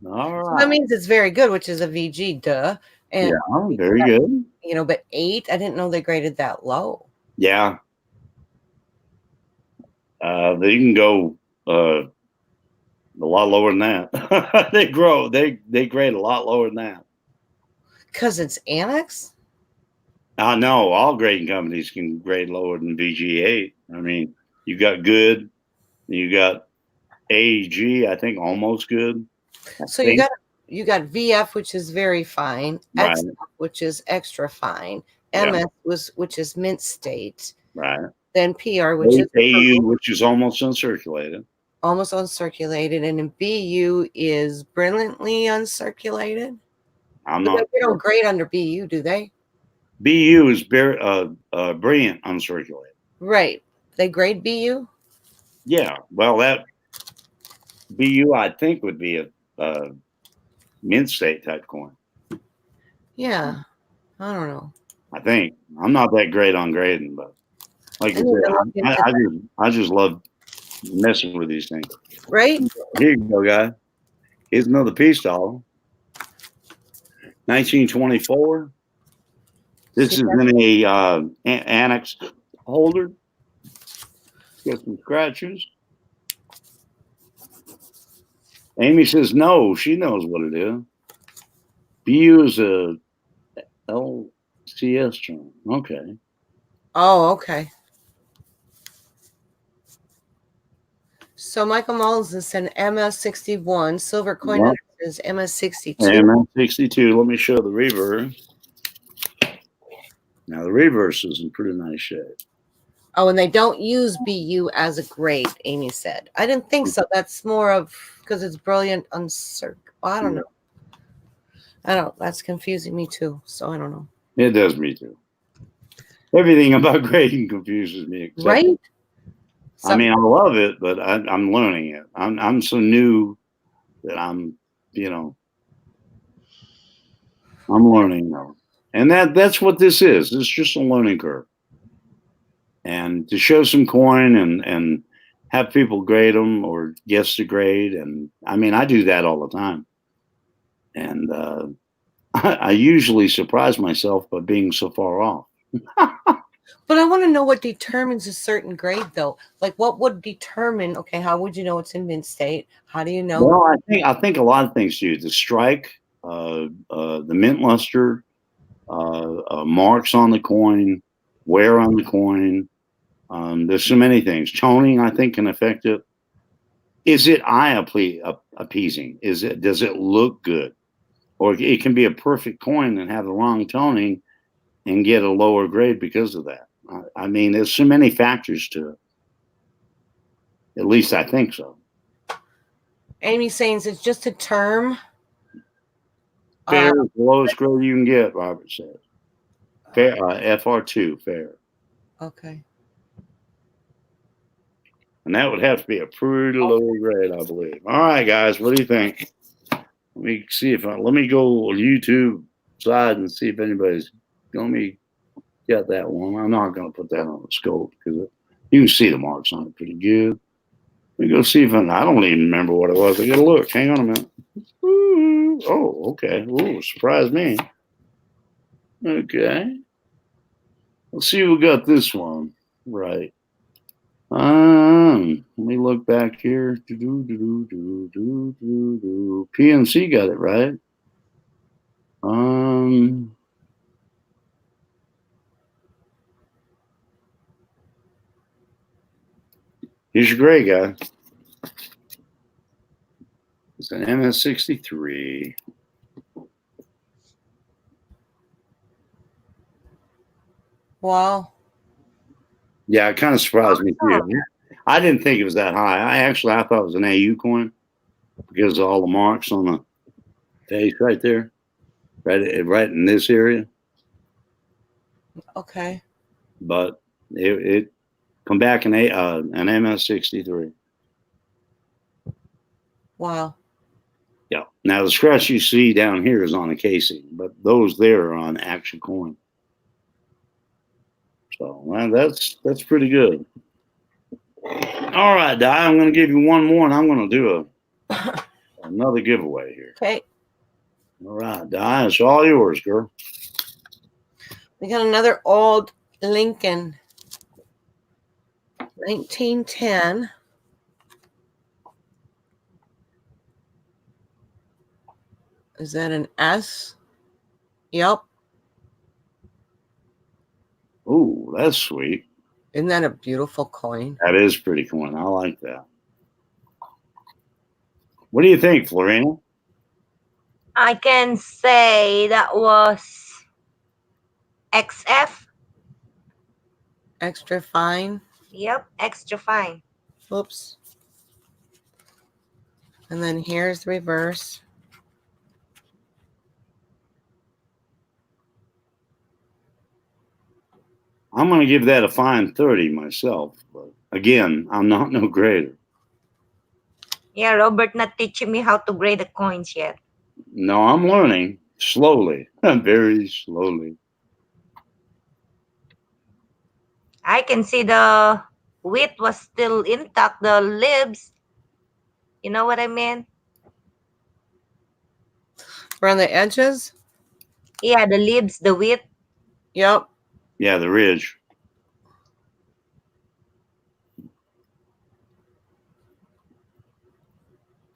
All So right. that means it's very good, which is a VG, duh. And Yeah, very good. you know, but 8, I didn't know they graded that low. Yeah. They can go a lot lower than that. They grade a lot lower than that. Because it's annex? I know all grading companies can grade lower than VG8. I mean, you got good, you got AG, I think almost good. So you got VF, which is very fine, Right. XF, which is extra fine, Yeah. MS which is mint state, Right. then PR, which is AU, which is almost uncirculated. almost uncirculated, and then BU is brilliantly uncirculated. I'm But not. they don't grade under BU, do they? BU is brilliant uncirculated. Right. They grade BU? Yeah. Well, that BU I think would be a mint state type coin. Yeah. I don't know. I think I'm not that great on grading, but like I I need to look said, into that. I just love messing with these things. Right? Here you go, guy. Here's another peace dollar. 1924. This See is that? in a annex holder. Got some scratches. Amy says no. She knows what it is. BU is a LCS term. Okay. Oh, okay. So Michael Mullins is an MS61. Silver coin Well, is MS62. MS62. Let me show the reverse. Now the reverse is in pretty nice shape. Oh, and they don't use BU as a grade, Amy said. I didn't think so. That's more of because it's brilliant uncirc. I don't know. I don't. That's confusing me too. So I don't know. It does me too. Everything about grading confuses me. Except, Right? I mean, I love it, but I'm learning it. I'm so new that I'm learning now. And that's what this is. It's just a learning curve. And to show some coin and have people grade them or guess the grade. And I mean, I do that all the time. And I usually surprise myself by being so far off. But I want to know what determines a certain grade, though. Like, what would determine? Okay, how would you know it's in mint state? How do you know? Well, I think a lot of things do. The strike, the mint luster, marks on the coin, wear on the coin. There's so many things. Toning, I think, can affect it. Is it eye appeasing? Does it look good? Or it can be a perfect coin and have the wrong toning and get a lower grade because of that. I mean, there's so many factors to it. At least I think so. Amy's saying it's just a term. Fair is the lowest grade you can get, Robert says. Fair, FR2, fair. Okay. And that would have to be a pretty low grade, I believe. All right, guys, what do you think? Let me see let me go on YouTube side and see if anybody's going to get that one. I'm not going to put that on the scope because you can see the marks on it pretty good. Let me go see if I don't even remember what it was. I got to look. Hang on a minute. Ooh, oh, okay. Ooh, surprised me. Okay. Let's see who got this one right. Let me look back here. PNC got it right. Here's your gray guy. It's an MS63. Wow. Yeah, it kind of surprised me too. I didn't think it was that high. I thought it was an AU coin because of all the marks on the face right there, right in this area. Okay. But it come back an MS63. Wow. Yeah. Now the scratch you see down here is on a casing, but those there are on actual coin. So well, that's pretty good. All right, Di, I'm going to give you one more, and I'm going to do another giveaway here. Okay. All right, Di, it's all yours, girl. We got another old Lincoln, 1910. Is that an S? Yep. Ooh, that's sweet. Isn't that a beautiful coin? That is pretty cool. I like that. What do you think, Florina? I can say that was XF. Extra fine. Yep, extra fine. Oops. And then here's the reverse. I'm going to give that a fine 30 myself. But again, I'm not no grader. Yeah, Robert not teaching me how to grade the coins yet. No, I'm learning slowly, very slowly. I can see the wheat was still intact, the leaves. You know what I mean? Around the edges. Yeah, the leaves, the wheat. Yep. Yeah, the ridge.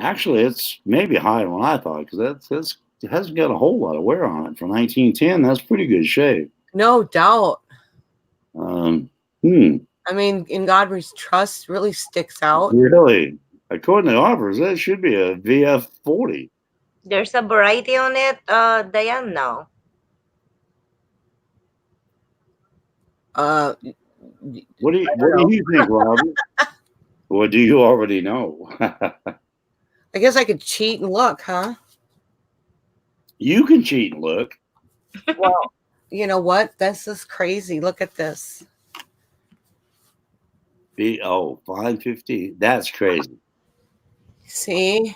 Actually, it's maybe higher than I thought because it hasn't got a whole lot of wear on it. For 1910, that's pretty good shape. No doubt. Um, I mean, In God We Trust really sticks out. Really? According to offers, that should be a VF40. There's a variety on it, Diane, now. Uh, What do you think, Robert? Or do you already know? I guess I could cheat and look, huh? You can cheat and look. Well, you know what? This is crazy. Look at this. 550. That's crazy. See?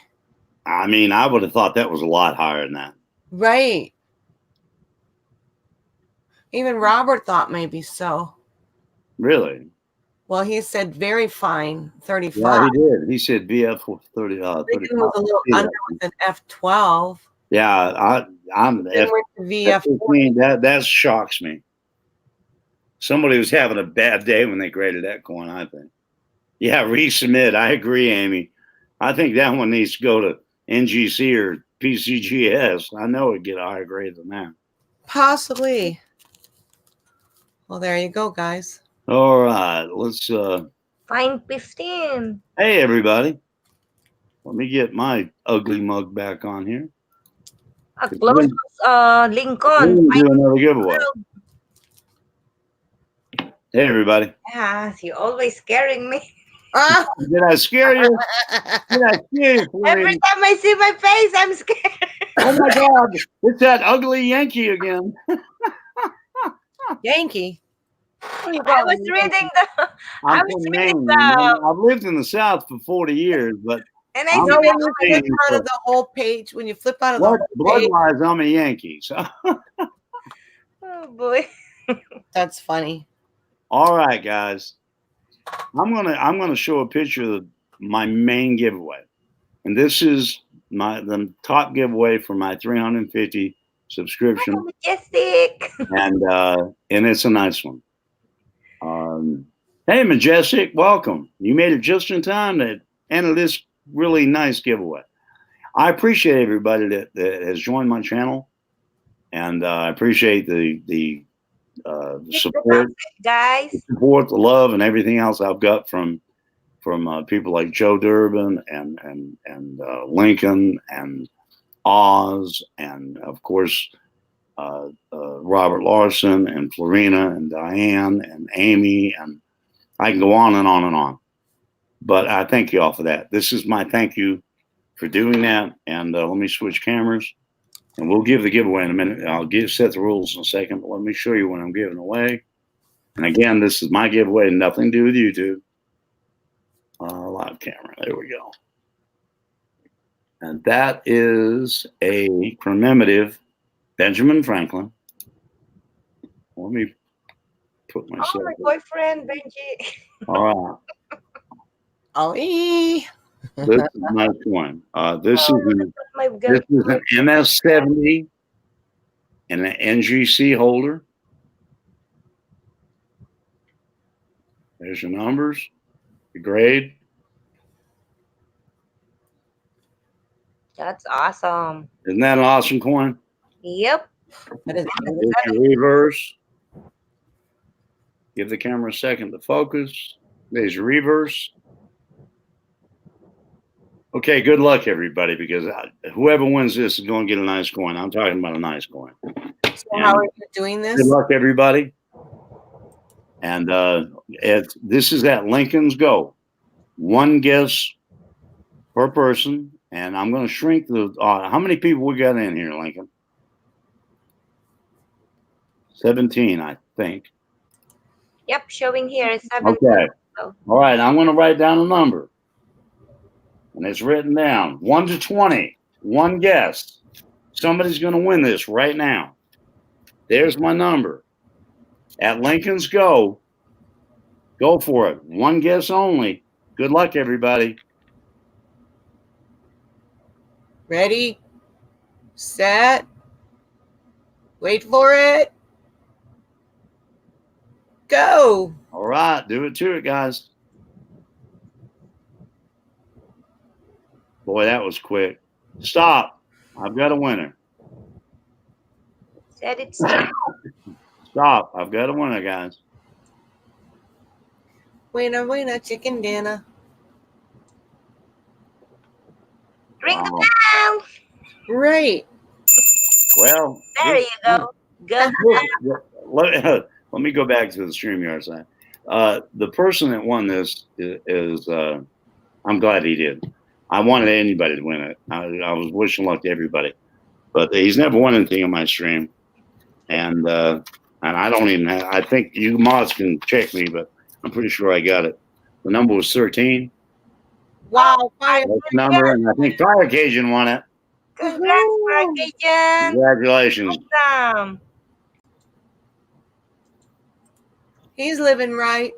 I mean, I would have thought that was a lot higher than that. Right. Even Robert thought maybe so. Really? Well, he said very fine, 35. Yeah, he did. He said VF 30. I think it was a little under with an F12. Yeah, I'm Then went to VF14. That shocks me. Somebody was having a bad day when they graded that coin, I think. Yeah, resubmit. I agree, Amy. I think that one needs to go to NGC or PCGS. I know it'd get a higher grade than that. Possibly. Well, there you go, guys. All right, let's Fine 15. hey everybody. Let me get my ugly mug back on here. Close, Lincoln. We'll do another giveaway. Hey everybody. Yes, you're always scaring me. Did I scare you? Did I scare you? Every time I see my face, I'm scared. Oh my God! It's that ugly Yankee again. Yankee. I was reading the. I I'm was from reading Maine. the. I've lived in the South for 40 years, but And I I'm see No, when the. you flip out of the whole page, when you flip out of the whole page, blood-wise, I'm a Yankee. So, Oh boy. that's funny. all right, guys. I'm gonna show a picture of my main giveaway, and this is the top giveaway for my 350 subscription, Majestic. and it's a nice one. Hey, Majestic, welcome. You made it just in time to enter this really nice giveaway. I appreciate everybody that has joined my channel, and I appreciate the support, Guys. the love, and everything else I've got from people like Joe Durbin and Lincoln and Oz, and of course Robert Larson and Florina and Diane and Amy, and I can go on and on and on. But I thank you all for that. This is my thank you for doing that. And let me switch cameras, and we'll give the giveaway in a minute. I'll set the rules in a second, but let me show you what I'm giving away. And again, this is my giveaway, nothing to do with YouTube. Live camera. There we go. And that is a commemorative Benjamin Franklin. Let me put myself. Oh, my boyfriend, Benji. All right. Oh, This is my coin. This is an MS70 and an NGC holder. There's your numbers, the grade. That's awesome. Isn't that an awesome coin? Yep. There's your reverse. Give the camera a second to focus. There's your reverse. Okay, good luck, everybody, because whoever wins this is going to get a nice coin. I'm talking about a nice coin. So how are you doing this? Good luck, everybody. And this is at Lincoln's Go. One guess per person. And I'm going to shrink the. How many people we got in here, Lincoln? 17, I think. Yep, showing here is 7. Okay. All right, I'm going to write down a number. And it's written down. 1 to 20. One guess. Somebody's going to win this right now. There's my number. At Lincoln's Go, Go for it. One guess only. Good luck, everybody. Ready, set, wait for it, go. All right, do it to it, guys. Boy, that was quick. Stop. I've got a winner. Said it's time. Stop. I've got a winner, guys. Winner, winner, chicken dinner. Ring the Wow. bell. Right. Well, There you go. Go. let me go back to the StreamYard side. The person that won this is I'm glad he did. I wanted anybody to win it. I was wishing luck to everybody, but he's never won anything on my stream, and I don't even have. I think you mods can check me, but I'm pretty sure I got it. The number was 13. Wow. Fire. That's the number, and I think Fire Cajun won it. Congrats, Cajun. Congratulations. Awesome. He's living right.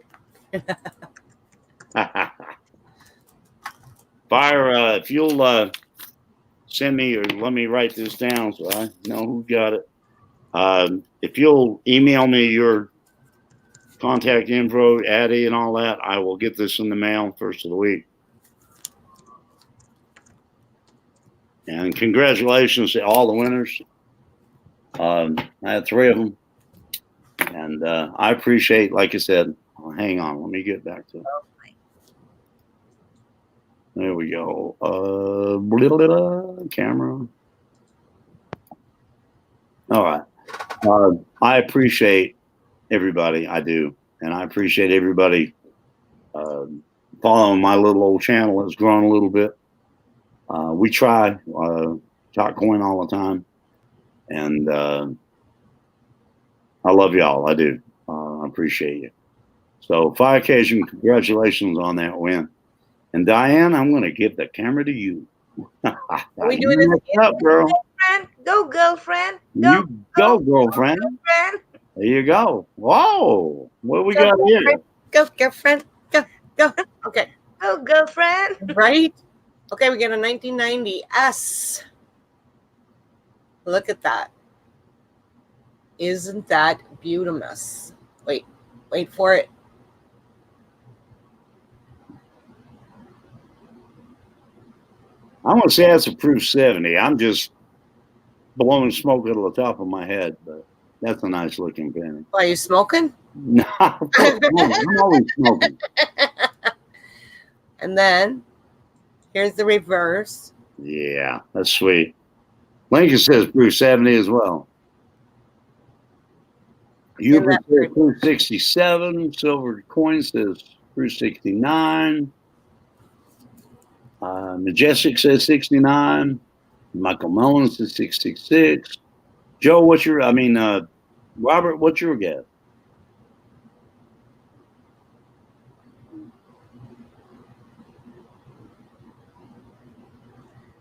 Fire, if you'll send me or let me write this down so I know who got it. If you'll email me your contact info, Addie, and all that, I will get this in the mail first of the week. And congratulations to all the winners. I had 3 of them. And I appreciate, like I said, hang on, let me get back to it. There we go. Camera. All right. I appreciate everybody. I do. And I appreciate everybody following my little old channel. It's grown a little bit. We try talk coin all the time. And I love y'all. I do. I appreciate you. So, Fire Cajun, congratulations on that win. And Diane, I'm going to give the camera to you. Are we doing this again? Up, girl? Go, girlfriend. You go, girlfriend. Girlfriend. There you go. Whoa. What we Go, got here? girlfriend. Go, girlfriend. Go, go. Okay. Go, girlfriend. Right? Okay, we get a 1990 S. Look at that. Isn't that beautimous? Wait for it. I'm going to say that's a proof 70. I'm just blowing smoke out of the top of my head, but that's a nice looking penny. Are you smoking? No, I'm always smoking. And then here's the reverse. Yeah, that's sweet. Lincoln says proof 70 as well. Hubert says proof 67. Silver Coin says proof 69. Majestic says 69. Michael Mullen says 666. Joe, Robert, what's your guess?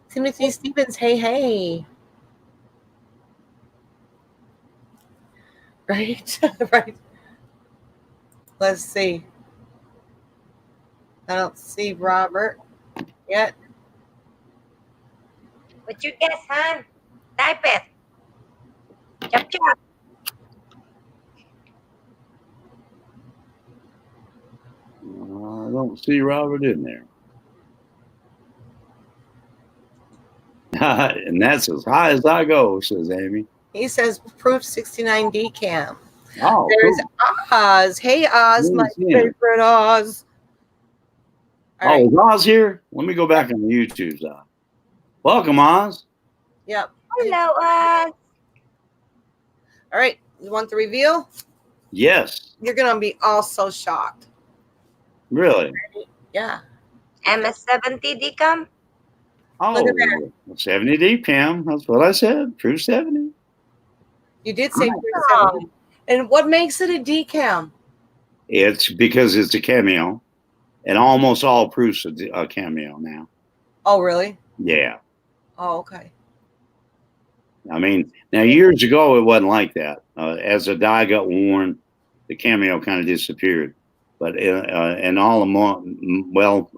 Timothy Stevens, hey. Right? Right. Let's see. I don't see Robert yet. What's your guess, hon? Type it. Chop, chop. I don't see Robert in there. And that's as high as I go, says Amy. He says proof 69 decam. Oh, There's cool. Oz. Hey, Oz, my favorite Oz. All right. Is Oz here? Let me go back on the YouTube side. Welcome, Oz. Yep. Hello, Oz. All right. You want the reveal? Yes. You're going to be all so shocked. Really? Yeah. MS70 decam. Oh, Look at that. 70 deep cam. That's what I said. Proof 70. You did say Wow. proof 70. And what makes it a decam? It's because it's a cameo, and almost all proofs are a cameo now. Oh, really? Yeah. Oh, okay. I mean, now years ago it wasn't like that. As the die got worn, the cameo kind of disappeared. But in all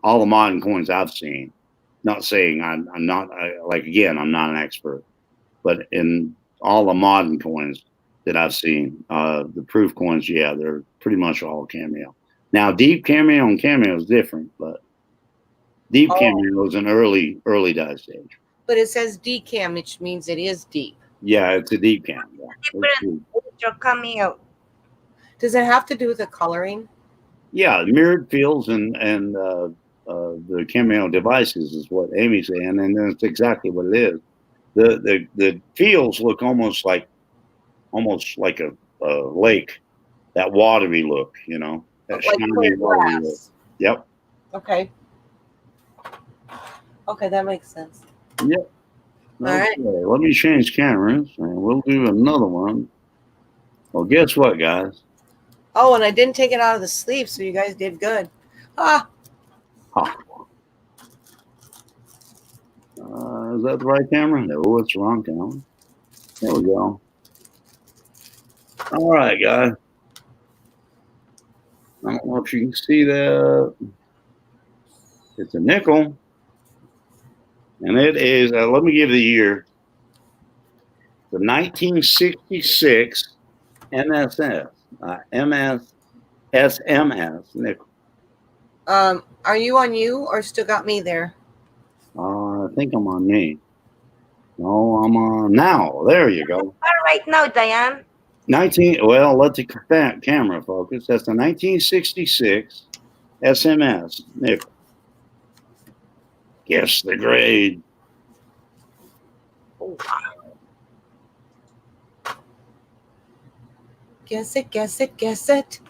all the modern coins I've seen, not saying I'm not I'm not an expert, but in all the modern coins that I've seen, the proof coins, yeah, they're pretty much all cameo. Now, deep cameo and cameo is different, but deep cameo is an early die stage. But it says decam, which means it is deep. Yeah, it's a deep cam. Yeah. Different with your cameo. Does it have to do with the coloring? Yeah, mirrored fields and the cameo devices is what Amy's saying, and that's exactly what it is. The fields look almost like a lake, that watery look, you know, that Like shiny clear watery look. glass. Yep. Okay. Okay, that makes sense. Yep. All right. Okay, let me change cameras, and we'll do another one. Well, guess what, guys? Oh, and I didn't take it out of the sleeve, so you guys did good. Ah, Is that the right camera? No, it's the wrong camera. There we go. All right, guys. I don't know if you can see that. It's a nickel. And it is, let me give the year. The 1966 MSS. SMS nickel. are you on you or still got me there? I think I'm on me. No, I'm on now. There you go. All right now, Diane. Well, let the camera focus. That's the 1966 SMS nickel. Guess the grade. Oh, Guess it, guess it, guess it.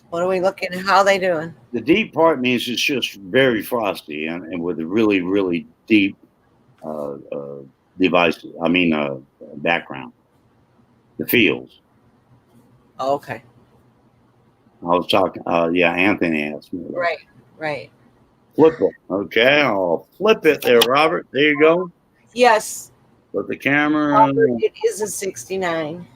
What are we looking at? How are they doing? The deep part means it's just very frosty and with a really, really deep devices. I mean, background. The fields. Oh, okay. I was talking. Yeah, Anthony asked me. Right, right. Flip it. Okay, I'll flip it there, Robert. There you go. Yes. Put the camera. It is a 69.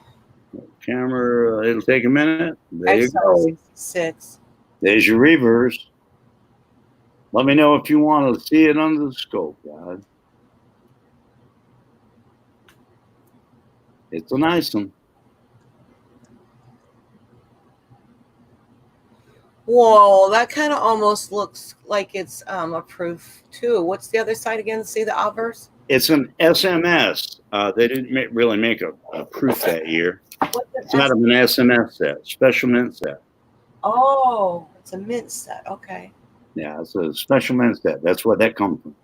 Camera. It'll take a minute. There I you saw go. 66. There's your reverse. Let me know if you want to see it under the scope, guys. It's a nice one. Whoa, that kind of almost looks like it's a proof too. What's the other side again? See the obverse? It's an SMS. They didn't really make a proof that year. What's It's out of an SMS set, special mint set. Oh, it's a mint set. Okay. Yeah, it's a special mint set. That's where that comes from.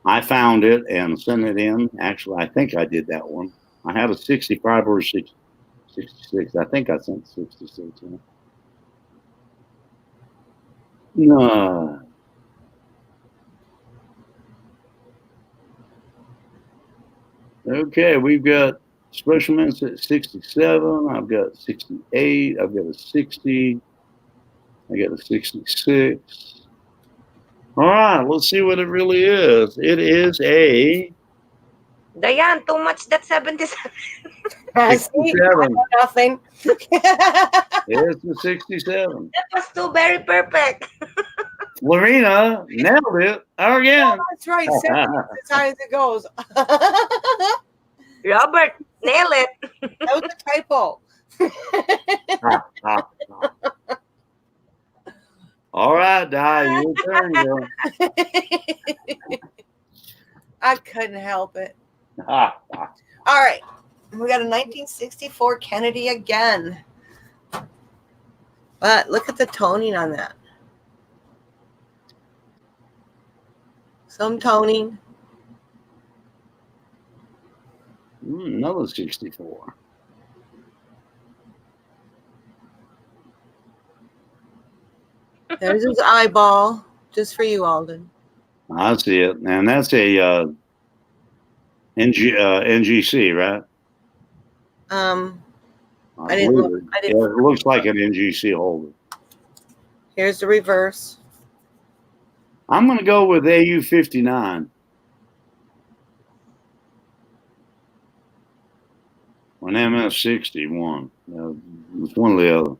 I found it and sent it in. Actually, I think I did that one. I have a 65 or 66. I think I sent 66 in. No. Okay, we've got special mints at 67. I've got 68. I've got a 60. I got a 66. All right, let's see what it really is. It is a Diane, too much that 77. See, 67. nothing. It's a 67. That was too very perfect. Lorena nailed it again. That's right. 70 is as high as it goes. Robert, nail it. That was a typo. All right, Di, your turn, girl. I couldn't help it. All right. We got a 1964 Kennedy again. But look at the toning on that. Some toning. Another 64. There's his eyeball. Just for you, Alden. I see it. And that's a NGC, right? I didn't look. Yeah, it looks like an NGC holder. Here's the reverse. I'm going to go with AU59. an MS-61. It's one of the other.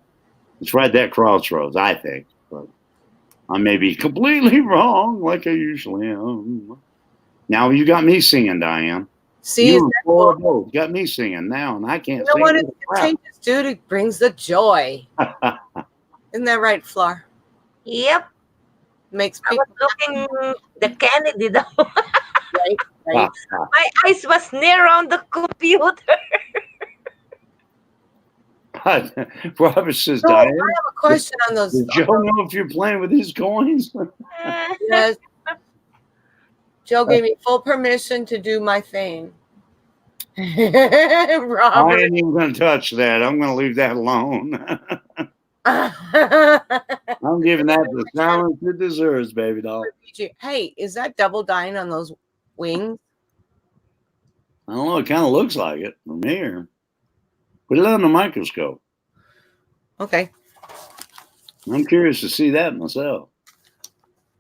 It's right at crossroads, I think. But I may be completely wrong, like I usually am. Now you got me singing, Diane. See, You is and that Flora cool? both got me singing now, and I can't You know sing. what? It's contagious, dude. It brings the joy. Isn't that right, Flor? Yep. Makes I people was looking the Kennedy though. right, right. My eyes was near on the computer. Robert says, So, I Diane, have a question on those. does Joe know if you're playing with his coins? Yes. Joe gave me full permission to do my thing. I Robert. ain't even going to touch that. I'm going to leave that alone. I'm giving that the silence it deserves, baby doll. Hey, is that double dying on those wings? I don't know. It kind of looks like it from here. Put it on the microscope. Okay. I'm curious to see that myself.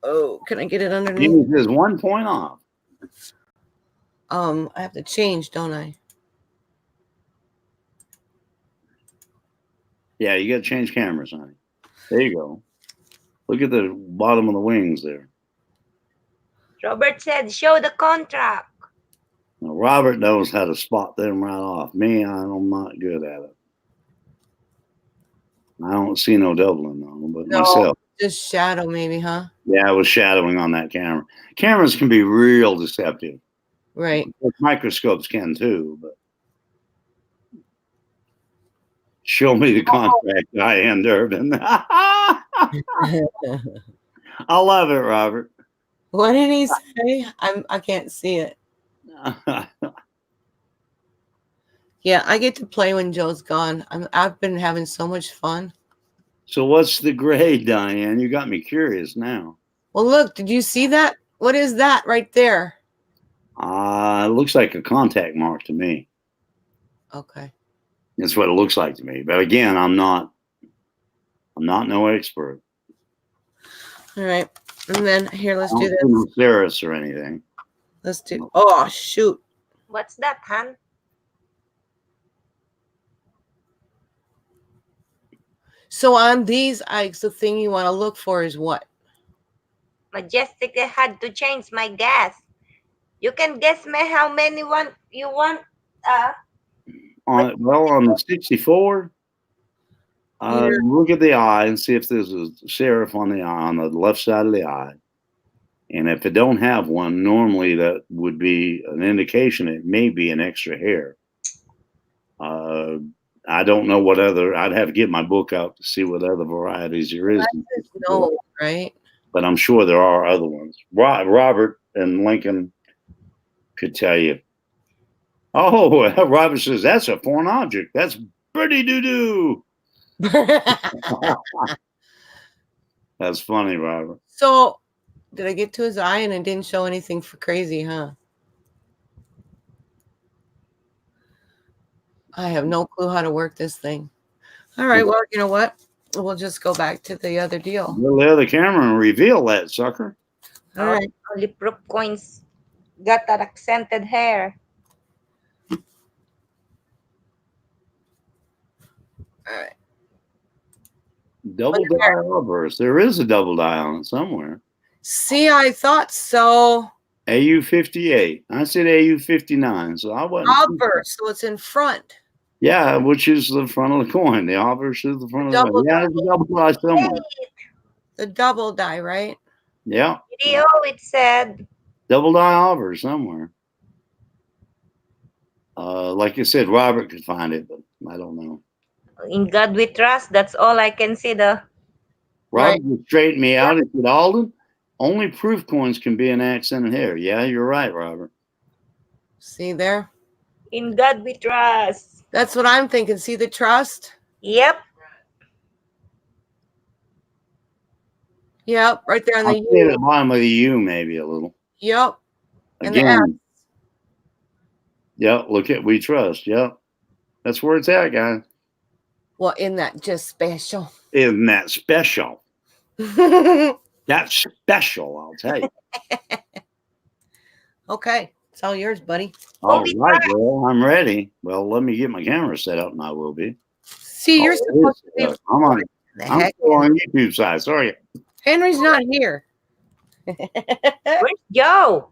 Oh, can I get it underneath? Amy says 1 point off. I have to change, don't I? Yeah, you got to change cameras, honey. There you go. Look at the bottom of the wings there. Robert said, show the contract. Now, Robert knows how to spot them right off. Me, I'm not good at it. I don't see no doubling though, but No. myself. Just shadow, maybe, huh? Yeah, I was shadowing on that camera. Cameras can be real deceptive. Right. Microscopes can too, but show me the contract, Diane Durbin. I love it, Robert. What did he say? I can't see it. Yeah, I get to play when Joe's gone. I've been having so much fun. So what's the grade, Diane? You got me curious now. Well, look, did you see that? What is that right there? It looks like a contact mark to me. Okay. That's what it looks like to me. But again, I'm not no expert. All right. And then here, let's do this. No Ceres or anything. Let's do. Oh, shoot. What's that, Han? So on these Ikes, the thing you want to look for is what? Majestic, I had to change my guess. You can guess me how many you want. On the 64, look at the eye and see if there's a serif on the eye on the left side of the eye. And if it don't have one, normally that would be an indication it may be an extra hair. I don't know what other. I'd have to get my book out to see what other varieties there is. No, right? But I'm sure there are other ones. Robert and Lincoln could tell you. Oh, Robert says that's a foreign object. That's pretty doo-doo. That's funny, Robert. So, did I get to his eye and it didn't show anything for crazy, huh? I have no clue how to work this thing. All right, well, you know what? We'll just go back to the other deal. Go to the other camera and reveal that sucker. All right. Only proof coins got that accented hair. All right. Double dial outburst. There is a double dial on it somewhere. See, I thought so. AU58. I said AU59, so I wasn't. Outburst, so it's in front. Yeah, which is the front of the coin. The obverse is the front of the coin. Yeah, there's a double die somewhere. The double die, right? Yeah. Video, it said. Double die obverse somewhere. Like I said, Robert could find it, but I don't know. In God we trust. That's all I can see. Robert would straighten me out. He said, Alden, only proof coins can be an accented hair. Yeah, you're right, Robert. See there? In God we trust. That's what I'm thinking. See the trust? Yep. Yep, right there on I'll the see it U. at the bottom of the U, maybe a little. Yep. And the Again. Yep, look at We Trust. Yep. That's where it's at, guys. Well, isn't that just special? Isn't that special? That's special, I'll tell you. Okay. It's all yours, buddy. All Holy right, crap. well, I'm ready. Well, let me get my camera set up, and I will be. See, you're Oh, it supposed to is. be. I'm on. The I'm heck? still on YouTube side. Sorry. Henry's not here. Where's Joe?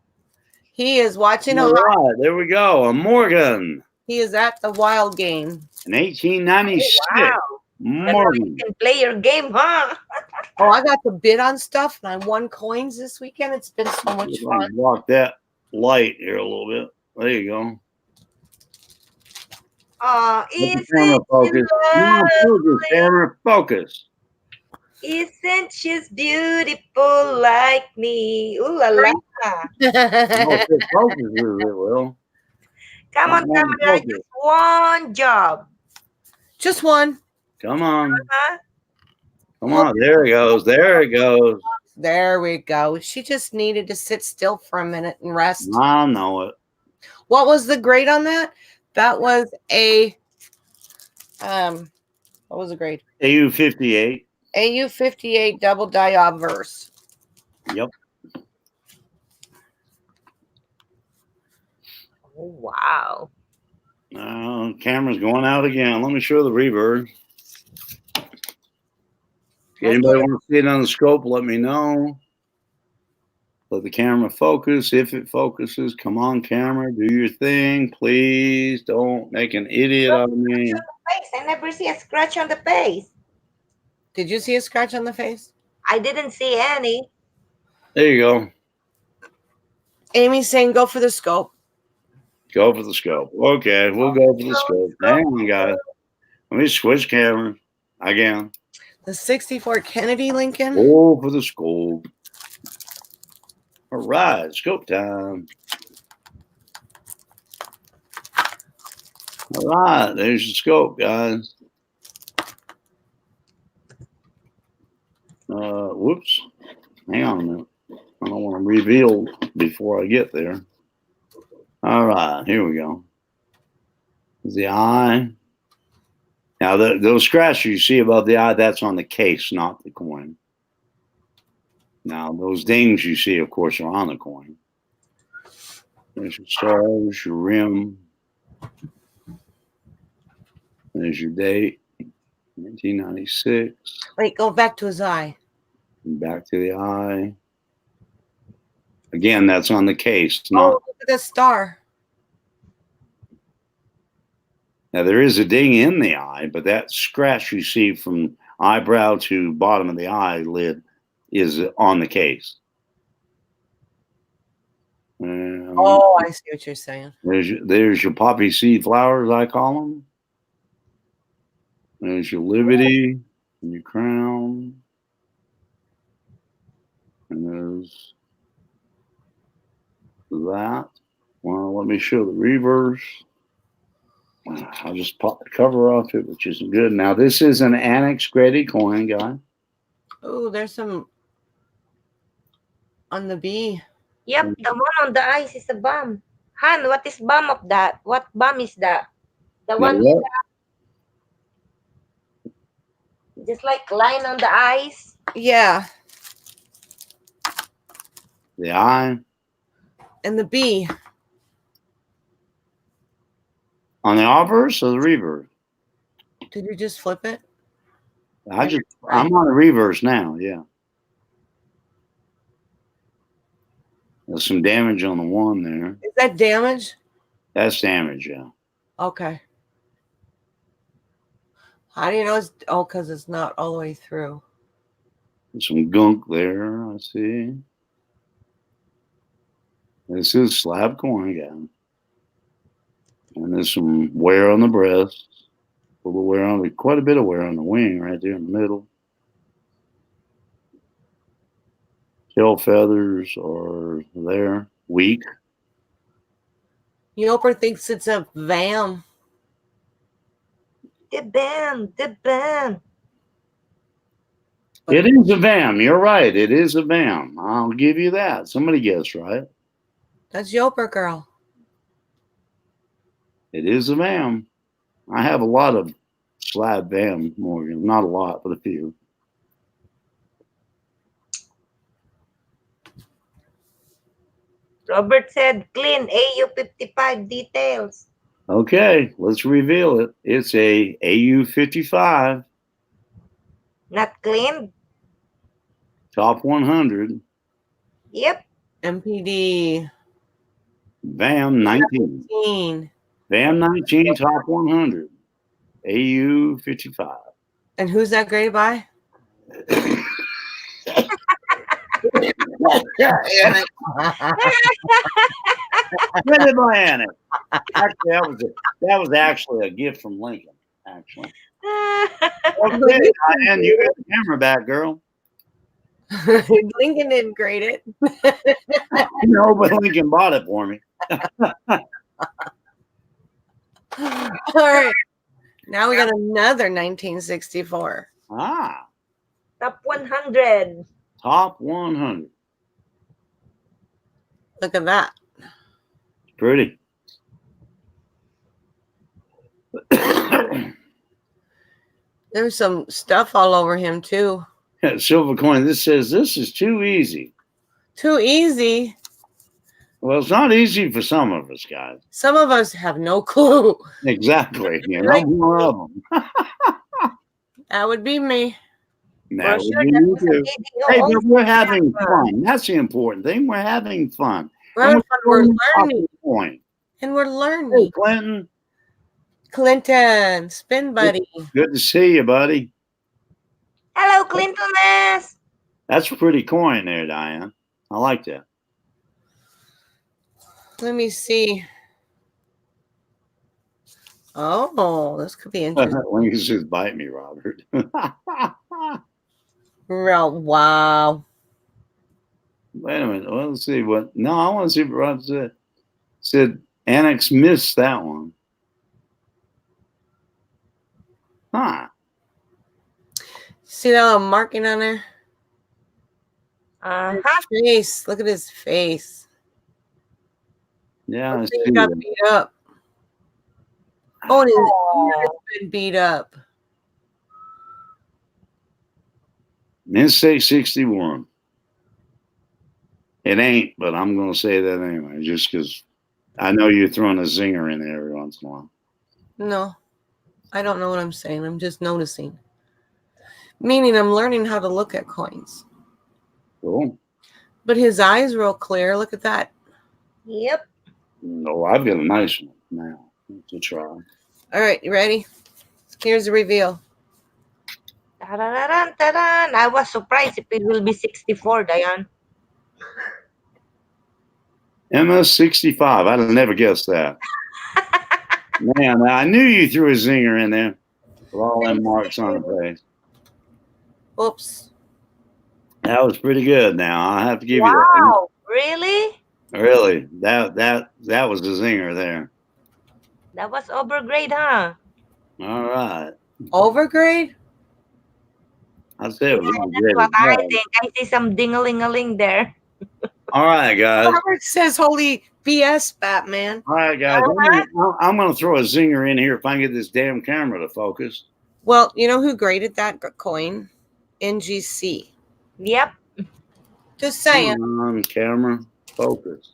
He is watching a. All right, there we go. A Morgan He is at the wild game. in 1896. Wow. That's how you Morgan. can play your game, huh? Oh, I got to bid on stuff and I won coins this weekend. It's been so much We're gonna fun. block that light here a little bit. There you go. Let the Isn't camera focus. Come on, focus, lovely? camera focus. Isn't she's beautiful like me? Ooh la la. Oh, if it focuses, it will. Come on, Come on, camera. focus. Just one job. Just one. Come on. Huh? Come on. There it goes. There it goes. There we go. She just needed to sit still for a minute and rest. I know it. What was the grade on that? That was a what was the grade? AU 58. AU 58 double die obverse. Yep. Oh, wow. Camera's going out again. Let me show the reverb. If anybody wants to see it on the scope, let me know. Let the camera focus. If it focuses, come on, camera, do your thing. Please don't make an idiot out of me. Face. I never see a scratch on the face. Did you see a scratch on the face? I didn't see any. There you go. Amy's saying go for the scope. Go for the scope. Okay, we'll go for the scope. Hang on, guys. Let me switch cameras again. The 64 Kennedy Lincoln. Go for the scope. All right, scope time. All right, there's the scope, guys. Whoops. Hang on a minute. I don't want to reveal before I get there. All right, here we go. The eye. Now, those scratches you see above the eye, that's on the case, not the coin. Now, those dings you see, of course, are on the coin. There's your stars, your rim. There's your date, 1996. Wait, go back to his eye. And back to the eye. Again, that's on the case. Oh, Not, look at the star. now, there is a ding in the eye, but that scratch you see from eyebrow to bottom of the eyelid is on the case. Oh, I see what you're saying. There's your poppy seed flowers, I call them. There's your liberty and your crown. And there's that. Well, let me show the reverse. I'll just pop the cover off it, which isn't good. Now, this is an Annex graded coin, guy. Oh, there's some on the B. Yep, the one on the eyes is a bum. Han, what is bum of that? What bum is that? The Now, one what? just like line on the eyes. Yeah, The eye. and the B. On the obverse or the reverse? Did you just flip it? I'm on the reverse now, yeah. There's some damage on the one there. Is that damage? That's damage, yeah. Okay. How do you know it's because it's not all the way through. There's some gunk there, I see. This is slab coin again. And there's some wear on the breast. A little wear on quite a bit of wear on the wing right there in the middle. Tail feathers are there, weak. Yoper thinks it's a VAM. The bam, the bam. It is a VAM. You're right. It is a VAM. I'll give you that. Somebody guessed right. That's Yoper girl. It is a VAM. I have a lot of slab VAM, Morgan. Not a lot, but a few. Robert said clean AU55 details. Okay, let's reveal it. It's a AU55 Not cleaned? top 100 Yep. MPD VAM 19. 15. VAM 19 top 100 AU55. And who's that graded by? Graded by Annick. Actually, that was actually a gift from Lincoln. Actually, okay, Diane, you got the camera back, girl. Lincoln didn't grade it. No, but Lincoln bought it for me. All right. Now we got another 1964. Ah, Top 100. top 100. Look at that. Pretty. There's some stuff all over him too. Silver coin. This says this is too easy. Too easy. Well, it's not easy for some of us, guys. Some of us have no clue. Exactly. You know, one of them. That would be me. That For would sure, be that you was too. a Hey, video. but we're having fun. That's the important thing. We're having fun. We're having fun. We're learning. Point. And we're Hey, learning. Clinton. Clinton, spin buddy. Good to see you, buddy. Hello, Clintoness. That's a pretty coin there, Diane. I like that. Let me see. Oh, this could be interesting. Lincoln says, bite me, Robert. Wow. Wait a minute. Well, let's see what. No, I want to see what Rob said. Said Annex missed that one. Huh. See that little marking on there? Uh-huh. His face. Look at his face. Yeah, I Looks see like he got that. beat up. Oh, and his ear has been beat up. Mistake 61. It ain't, but I'm going to say that anyway, just because I know you're throwing a zinger in there every once in a while. No, I don't know what I'm saying. I'm just noticing. Meaning I'm learning how to look at coins. Cool. But his eyes real clear. Look at that. Yep. No, I've got a nice one now to try. All right, you ready? Here's the reveal. Ta-da-da-dun, ta-dun. I was surprised if it will be 64, Diane. MS65. I'd have never guessed that. Man, I knew you threw a zinger in there with all them marks on the face. Oops. That was pretty good. Now I have to give you Wow. Really? that. Really, that was a zinger there. That was overgrade, huh? All right, Overgrade? I said it was Yeah, really that's good. what I think. I see some ding-a-ling-a-ling there. All right, guys. Robert says, holy BS, Batman. All right, guys. I'm going to throw a zinger in here if I can get this damn camera to focus. Well, you know who graded that coin? NGC. Yep. Just saying. Come on, camera, focus.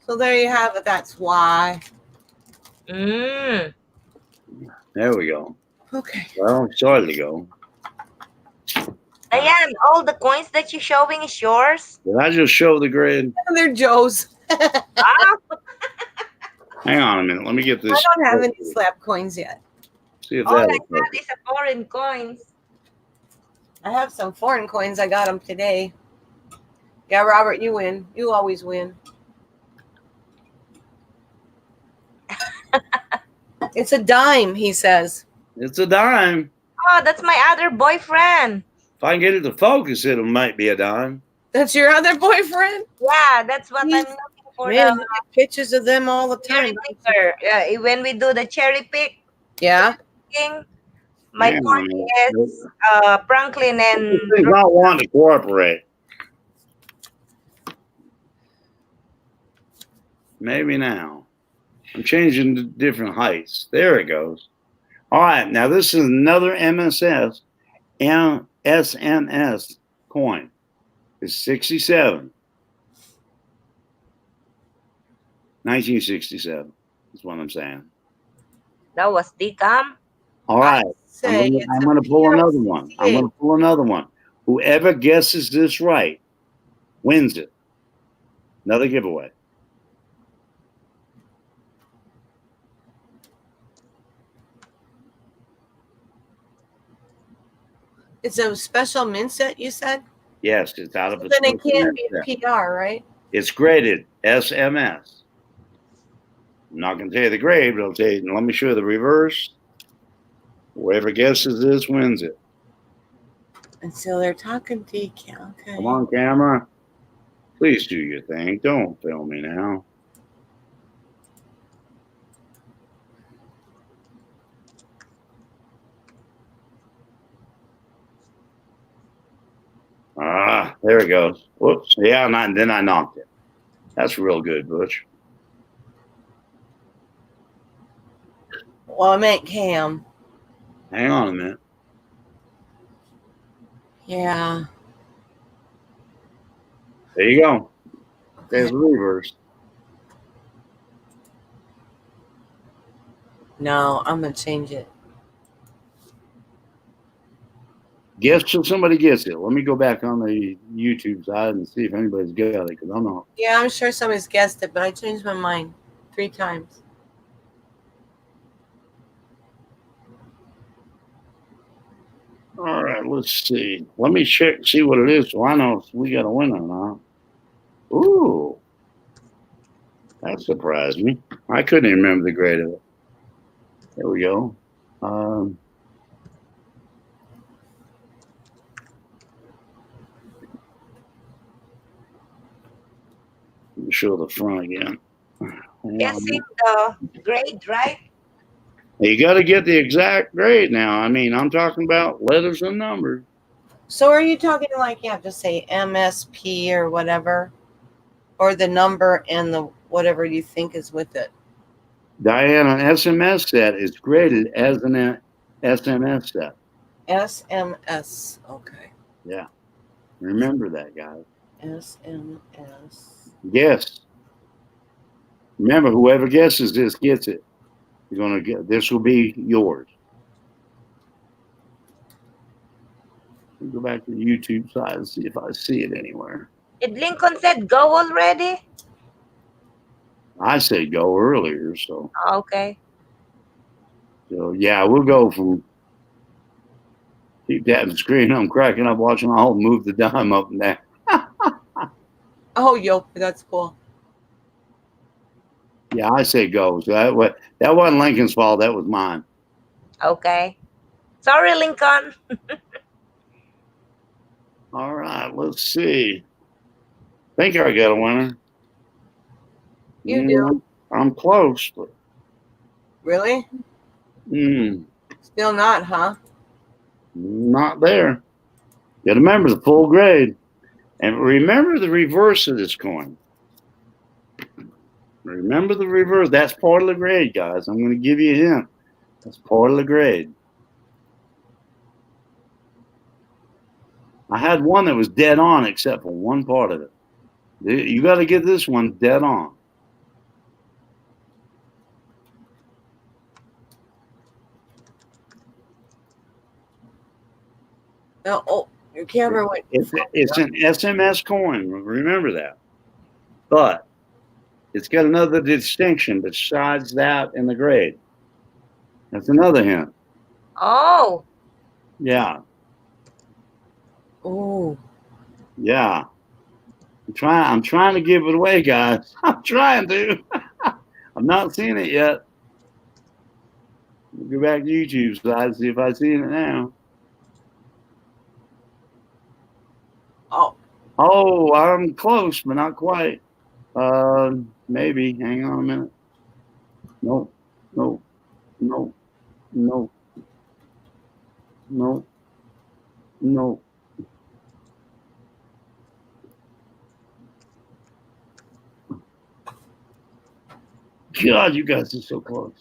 So there you have it. That's why. Mm. There we go. Okay. Well, it started to go. Diane, all the coins that you're showing is yours? Did I just show the grid? They're Joe's. Ah, Hang on a minute. Let me get this. I don't have any slab coins yet. See if all I that. got is a foreign coins. I have some foreign coins. I got them today. Yeah, Robert, you win. You always win. It's a dime, he says. It's a dime. Oh, that's my other boyfriend. If I can get it to focus, it might be a dime. That's your other boyfriend? Yeah, that's what He's- I'm looking for. Man, The I get pictures of them all the cherry time. picker. When we do the cherry Yeah. picking, my Yeah, point is Franklin and He's not wanting to cooperate. Maybe now. I'm changing to different heights. There it goes. All right, now this is another SMS coin. is 67. 1967 is what I'm saying. That was DCOM. All right. Say I'm it's going a to pull another one. I'm PRCA. going to pull another one. Whoever guesses this right wins it. Another giveaway. It's a special mint set, you said? Yes, it's out of So a then it special can't mint be set. a PR, right? It's graded SMS. I'm not going to tell you the grade, but I'll tell you. Let me show you the reverse. Whoever guesses this wins it. And so they're talking decal. Okay. Come on, camera. Please do your thing. Don't film me now. Ah, there it goes. Whoops. Yeah, then I knocked it. That's real good, Butch. Well, I meant Cam. Hang on a minute. Yeah. There you go. There's the reverse. No, I'm gonna change it. Guess till somebody gets it. Let me go back on the YouTube side and see if anybody's got it, because I'm not. Yeah, I'm sure somebody's guessed it, but I changed my mind 3 times. All right, let's see. Let me check, see what it is, so I know if we got a winner or not. Ooh, that surprised me. I couldn't even remember the grade of it. There we go. Let me show the front again. Guessing the grade, right? You got to get the exact grade now. I mean, I'm talking about letters and numbers. So are you talking like you have to say MSP or whatever? Or the number and the whatever you think is with it? Diane, an SMS set is graded as an SMS set. SMS. Okay. Yeah. Remember that, guys. SMS. Guess. Remember, whoever guesses this gets it. You're gonna get this will be yours. Let me go back to the YouTube side and see if I see it anywhere. Did Lincoln said go already? I said go earlier, so Okay. Yeah, we'll go from keep tapping the screen. I'm cracking up watching all move the dime up and down. Oh, yo, that's cool. Yeah, I say go. So that wasn't Lincoln's fault. That was mine. Okay. Sorry, Lincoln. All right, let's see. Think I got a winner. You do. I'm close, but Really? Still not, huh? not there. Got to remember the full grade. And remember the reverse of this coin. Remember the reverse. That's part of the grade, guys. I'm going to give you a hint. That's part of the grade. I had one that was dead on except for one part of it. You got to get this one dead on. Oh, your camera went. It's an SMS coin. Remember that. But it's got another distinction besides that in the grade. That's another hint. Oh. Yeah. Oh. Yeah. I'm trying to give it away, guys. I'm trying to. I'm not seeing it yet. Go back to YouTube side and see if I see it now. Oh, I'm close, but not quite. Maybe. Hang on a minute. Nope. Nope. Nope. Nope. Nope. Nope. God, you guys are so close.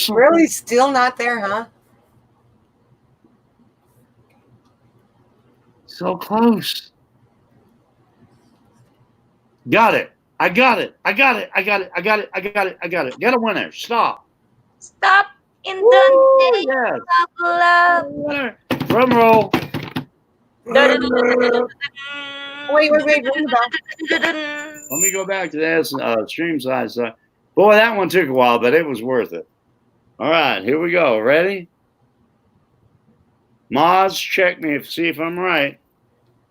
Really? Still not there, huh? So close. Got it. I got it. I got it. I got it. I got it. I got it. I got it. Get a winner. Stop. Stop in Woo, the name yes. of love. Winner. Drum roll. Let Wait, ring the bell. me go back to that stream size. Boy, that one took a while, but it was worth it. All right, here we go. Ready? Moz, check me see if I'm right.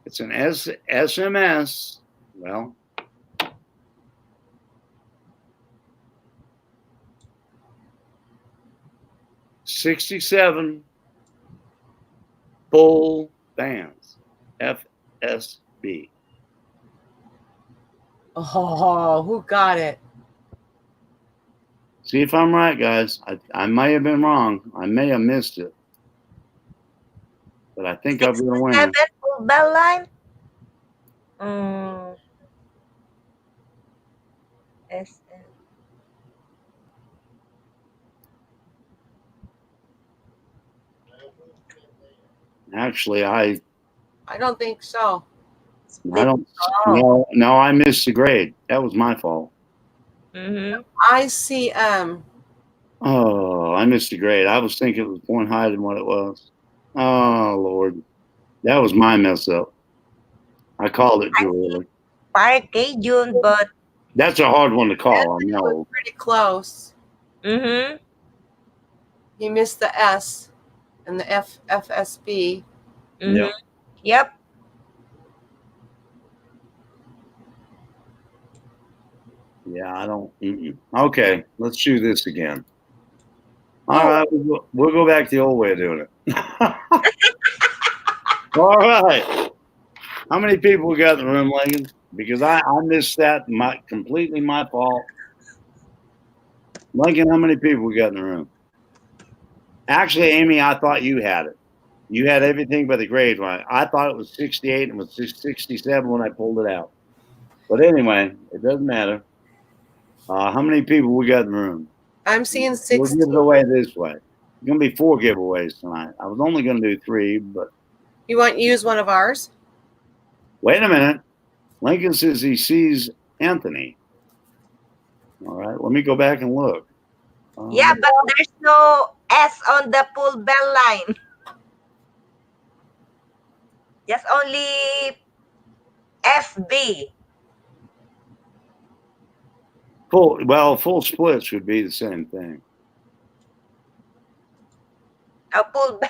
It's an SMS. Well, $67 full bands. FSB. Oh, who got it? See if I'm right, guys. I may have been wrong. I may have missed it. But I think I've been a winner. 67 full bell line. Mm. SM. Actually, I don't think so. don't. Oh. No, I missed the grade. That was my fault. Mm-hmm. I see. Oh, I missed the grade. I was thinking it was point higher than what it was. Oh Lord, that was my mess up. I called it too early. Parquet June, but That's a hard one to call. I It was know. pretty close. mm-hmm. He missed the S and the FSB. Mm-hmm. Yeah. Yep. Yeah, I don't. Okay, let's do this again. All right, we'll go back to the old way of doing it. All right. How many people we got in the room, Lincoln? Because I missed that. Completely my fault. Lincoln, how many people we got in the room? Actually, Amy, I thought you had it. You had everything but the grade right. I thought it was 68 and it was 67 when I pulled it out. But anyway, it doesn't matter. How many people we got in the room? I'm seeing We'll 16. give it away this way. It's going to be 4 giveaways tonight. I was only going to do 3, but You want to use one of ours? wait a minute. Lincoln says he sees Anthony. All right, let me go back and look. Yeah, but there's no S on the full bell line. Just only FB. Full splits would be the same thing. A full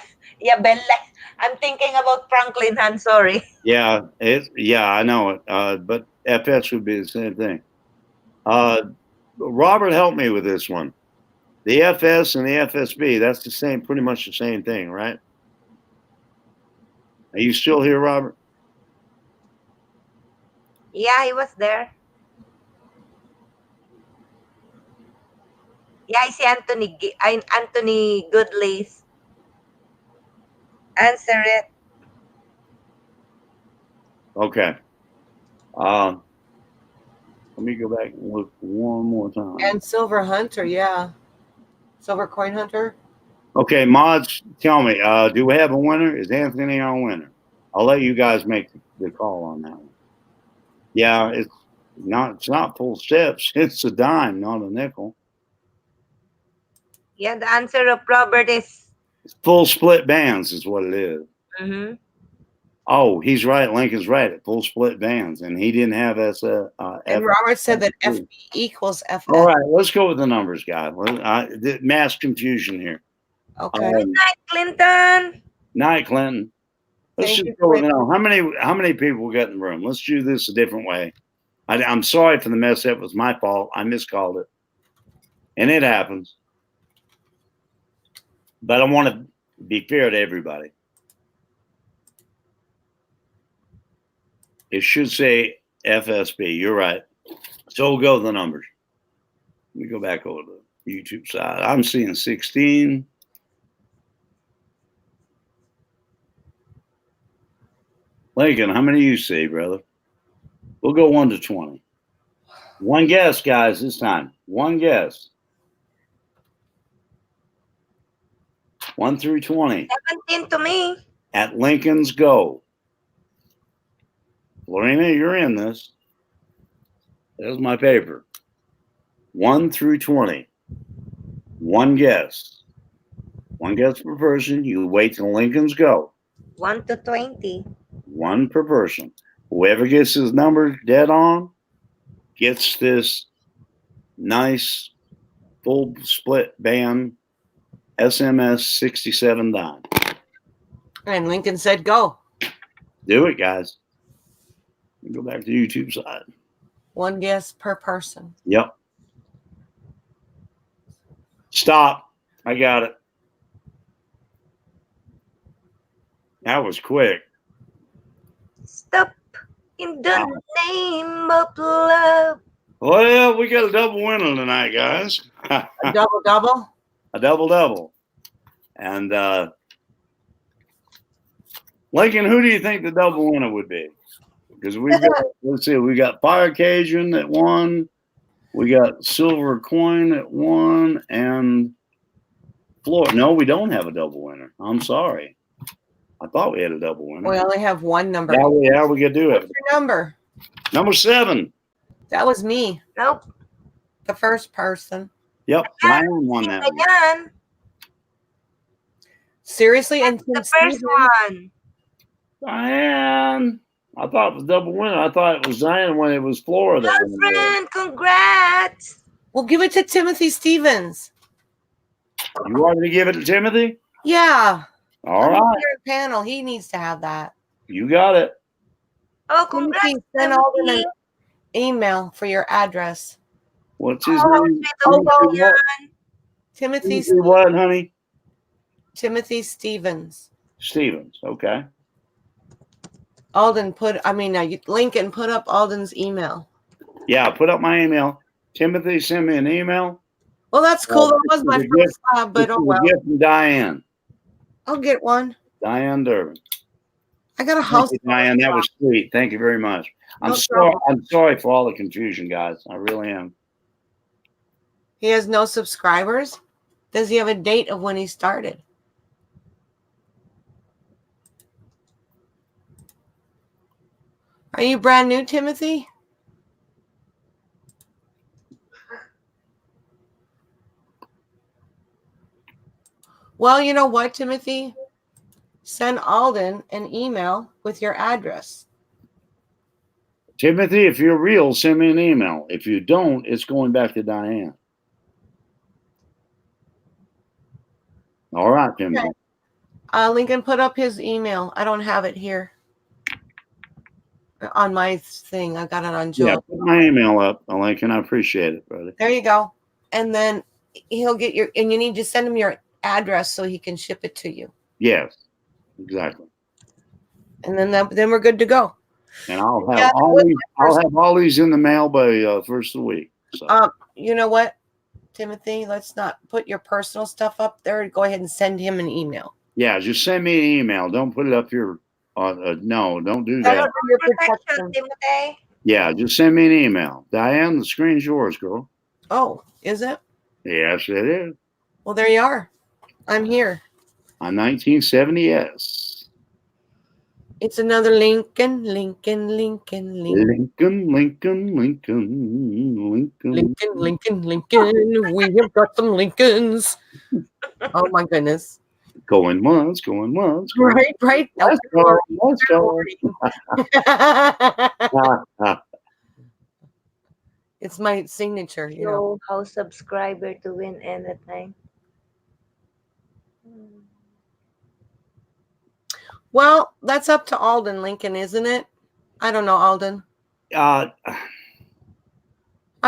yeah, bell line. I'm thinking about Franklin Han, sorry. Yeah, I know it. But FS would be the same thing. Robert, help me with this one. The FS and the FSB, that's the same, pretty much the same thing, right? Are you still here, Robert? Yeah, he was there. Yeah, I see Anthony Goodley's answer it. Okay. Let me go back and look one more time. And Silver Hunter, yeah. Silver Coin Hunter. Okay, mods, tell me, do we have a winner? Is Anthony our winner? I'll let you guys make the call on that one. Yeah, it's not full steps. It's a dime, not a nickel. Yeah, the answer of Robert is Full split bands is what it is. mm-hmm. Oh, he's right. Lincoln's right. Full split bands, and he didn't have And Robert said that FB equals FS. All right, let's go with the numbers, guys. Mass confusion here. Okay. Good night, Clinton. Night, Clinton. Let's Thank just you, go with Clinton. how many people we got in the room. Let's do this a different way. I'm sorry for the mess up. It was my fault. I miscalled it, and it happens. But I want to be fair to everybody. It should say FSB. You're right. So we'll go with the numbers. Let me go back over to the YouTube side. I'm seeing 16. Lincoln, how many you see, brother? We'll go 1 to 20. One guess, guys, this time. One guess. 1 through 20. 17 to me. At Lincoln's go. Lorena, you're in this. There's my paper. 1 through 20. One guess. One guess per person. You wait till Lincoln's go. 1 to 20. One per person. Whoever gets his number dead on gets this nice full split band SMS 67 dime. And Lincoln said, "Go." Do it, guys. Go back to the YouTube side. One guess per person. Yep. Stop. I got it. That was quick. Stop in the name of love. Well, we got a double winner tonight, guys. A double. A double. And Lincoln, who do you think the double winner would be? Because we got, let's see, we got Fire Cajun at 1, we got Silver Coin at 1, and Florida. No, we don't have a double winner. I'm sorry. I thought we had a double winner. We only have one number. Yeah, we could do it. What's your number? Number 7. That was me, Nope. the first person. Yep, Diane won that one. Ayan. Seriously, and The since first Steven- one. Diane. I thought it was double winner. I thought it was Diane when it was Florida. Girlfriend, congrats. We'll give it to Timothy Stevens. You want me to give it to Timothy? Yeah. All right. Third panel. He needs to have that. You got it. Oh, congrats. Timothy, send all the Timothy. email for your address. What's his Oh, name? sweet Timothy what? Timothy Timothy what, honey? Timothy Stevens. Stevens. Okay. Lincoln put up Alden's email. Yeah, put up my email. Timothy, send me an email. Well, that's cool. That was my It's a first lab, but This oh is a well. gift from Diane. I'll get one. Diane Durbin. I got a Thank house. you, Diane. That was sweet. Thank you very much. No problem. I'm sorry for all the confusion, guys. I really am. He has no subscribers. Does he have a date of when he started? Are you brand new, Timothy? Well, you know what, Timothy? Send Alden an email with your address. Timothy, if you're real, send me an email. If you don't, it's going back to Diane. All right, Timothy. Okay. Lincoln put up his email. I don't have it here on my thing. I got it on Joe. Yeah, put my email up, Lincoln. I appreciate it, brother. There you go. And then he'll get and you need to send him your address so he can ship it to you. Yes, exactly. And then we're good to go. And I'll have Yeah, I'll have all these in the mail by first of the week. So You know what, Timothy? Let's not put your personal stuff up there. Go ahead and send him an email. yeah, just send me an email. Don't put it up here. No, don't do Send it that. for your Protection, protection. Timothy. Yeah, just send me an email. Diane, the screen's yours, girl. Oh, is it? Yes, it is. Well, there you are. I'm here. On 1970S. It's another Lincoln. We have got some Lincolns. Oh my goodness. Going once, going once. Right. Let's go. It's my signature, you know. Show house subscriber to win anything. Well, that's up to Alden Lincoln, isn't it? I don't know, Alden. I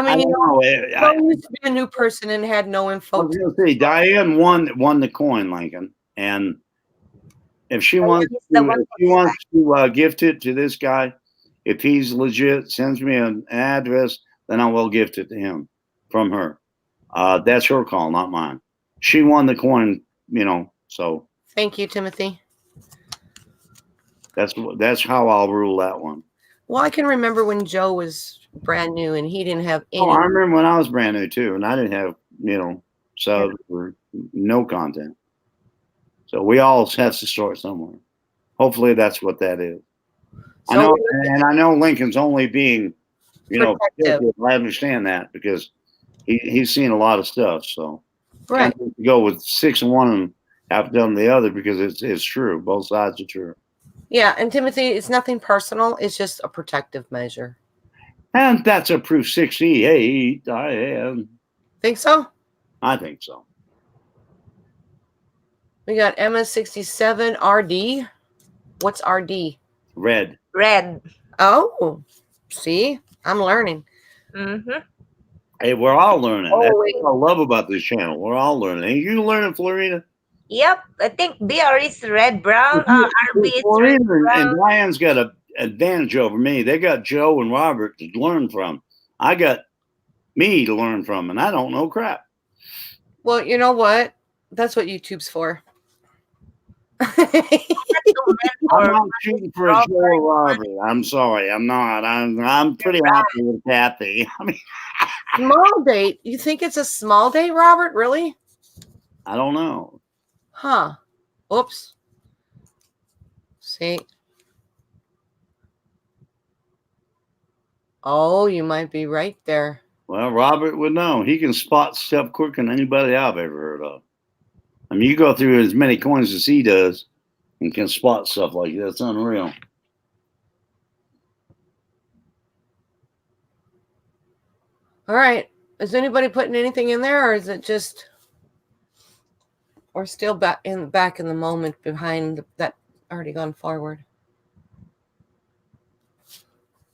mean, you know, I used to be a new person and had no I info. was gonna say Diane won the coin, Lincoln, and if she wants to gift it to this guy, if he's legit, sends me an address, then I will gift it to him from her. That's her call, not mine. She won the coin, you know. So Thank you, Timothy. that's how I'll rule that one. Well, I can remember when Joe was brand new and he didn't have any. Oh, I remember when I was brand new too, and I didn't have, you know, subs or no content. So we all have to start somewhere. Hopefully that's what that is. I know Lincoln's only being You know, Protective. I understand that because he's seen a lot of stuff. So Right. kind of go with 6 and 1 and half done the other because it's true. Both sides are true. Yeah, and Timothy, it's nothing personal. It's just a protective measure. And that's a proof 68. Think so? I think so. We got MS67 RD. What's RD? Red. Red. Oh, see, I'm learning. Mm-hmm. Hey, we're all learning. Oh, That's wait. what I love about this channel. We're all learning. Hey, you learning, Florina? Yep. I think BR is red brown. RB is red Florina and brown. Diane's got an advantage over me. They got Joe and Robert to learn from. I got me to learn from, and I don't know crap. Well, you know what? That's what YouTube's for. I'm not shooting for a Joe or Robert. I'm sorry. I'm not. I'm pretty happy with Kathy. I mean, Small date. You think it's a small date, Robert? Really? I don't know. Huh. Oops. See. Oh, you might be right there. Well, Robert would know. He can spot stuff quicker than anybody I've ever heard of. I mean, you go through as many coins as he does and can spot stuff like that. It's unreal. All right. Is anybody putting anything in there, or is it just, or still back in the moment behind that already gone forward?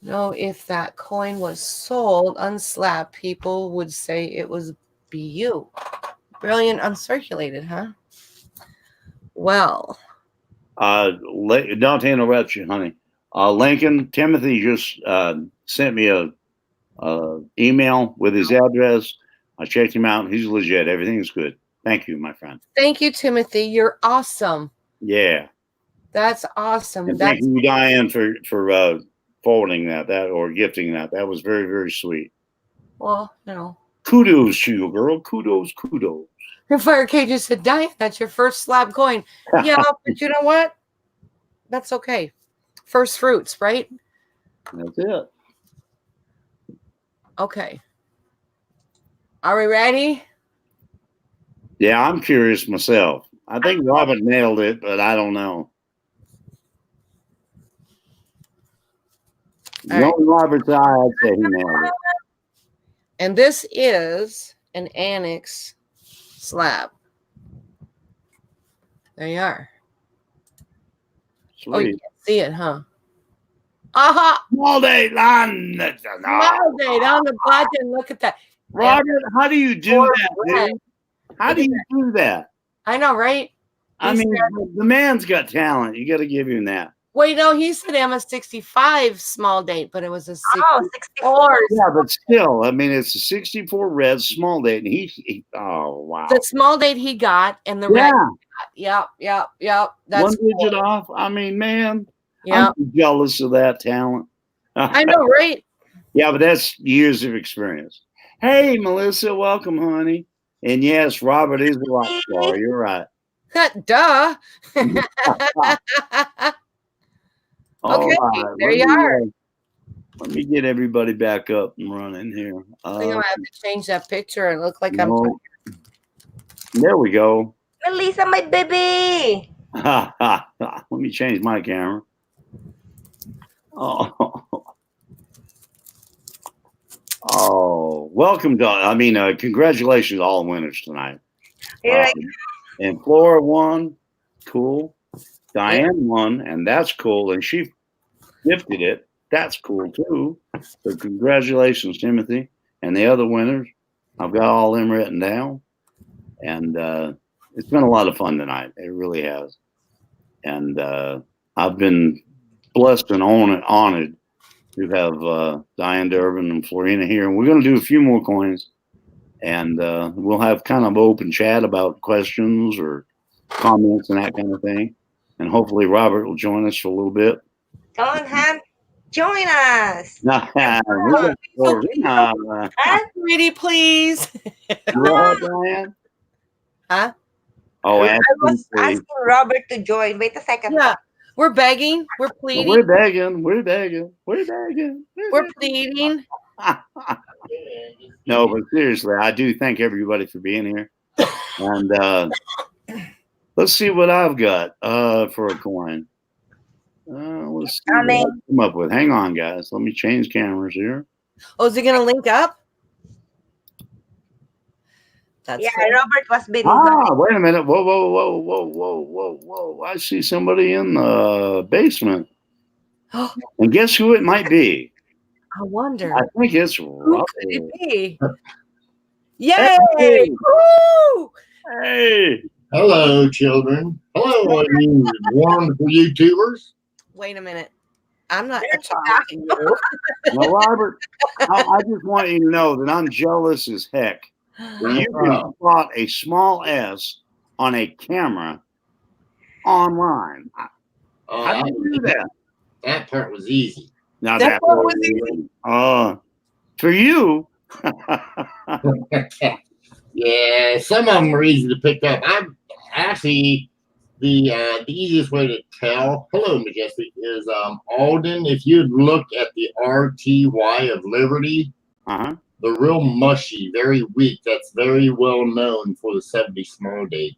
No, if that coin was sold unslapped, people would say it was BU. Brilliant uncirculated, huh? Well, Don't interrupt you, honey. Lincoln Timothy just sent me a email with his address. I checked him out. He's legit. Everything's good. Thank you, my friend. thank you, Timothy. You're awesome. Yeah. That's awesome. And That's thank you, Diane, for forwarding that or gifting that. That was very, very sweet. well, you know. Kudos to you, girl. Kudos. Fire Cage just said, Diane, that's your first slab coin. Yeah, but you know what? That's okay. First fruits, right? That's it. Okay. Are we ready? Yeah, I'm curious myself. I think Robert nailed it, but I don't know. All right. Knowing Robert's eye, I'd say he nailed it. And this is an annex slab. There you are. Oh, you Sweet. can't see it, huh? Aha! Small date line. Small date on the button. Look at that. Robert, how do you do Or that, red. dude? How do you do that? I know, right? I He mean, said- the man's got talent. You got to give him that. Wait, no, he said MS65 small date, but it was a 64. Oh, 64. Yeah, but still, I mean, it's a 64 red small date, and he oh wow, The small date he got and the yeah, red. Yep. That's one digit off. I mean, man, yeah. I'm jealous of that talent. I know, right? Yeah, but that's years of experience. Hey, Melissa, welcome, honey. And yes, Robert is a rock star. You're right. Duh. All Okay, right, there you are. Let me get everybody back up and running here. I think I have to change that picture and look like I'm. No. There we go. Melissa, my baby. Let me change my camera. Oh, welcome to, congratulations to all winners tonight. Here I And Flora won, cool. Diane won, and that's cool. And she gifted it. That's cool too. So congratulations, Timothy, and the other winners. I've got all them written down, and it's been a lot of fun tonight. It really has. And I've been blessed and honored to have Diane Durbin and Florina here. And we're going to do a few more coins, and we'll have kind of open chat about questions or comments and that kind of thing. And hopefully Robert will join us for a little bit. Come on, Han. Join us. Florina. Pretty, please. Diane? Huh? Oh, I was asking Robert to join. Wait a second. Yeah. We're begging. We're pleading. we're begging. We're pleading. No, but seriously, I do thank everybody for being here. And let's see what I've got for a coin. Let's see what I come up with. Hang on, guys. Let me change cameras here. Oh, is it going to link up? That's Yeah, cool. Robert was been. Wait a minute. Whoa. I see somebody in the basement. And guess who it might be? I wonder. I think it's Who could it Russell. be? Yay! Hey! Woo! Hey! Hello, children. Hello, you wonderful YouTubers. Wait a minute. I'm not There's talking to you. Well, Robert, I just want you to know that I'm jealous as heck. You can spot a small S on a camera online. How do you do that? That part was easy. Now That part was easy. For you. Yeah, some of them are easy to pick up. I'm actually the easiest way to tell. Hello, Majestic, is Alden. If you look at the RTY of Liberty, the real mushy, very weak. That's very well known for the 70 small date.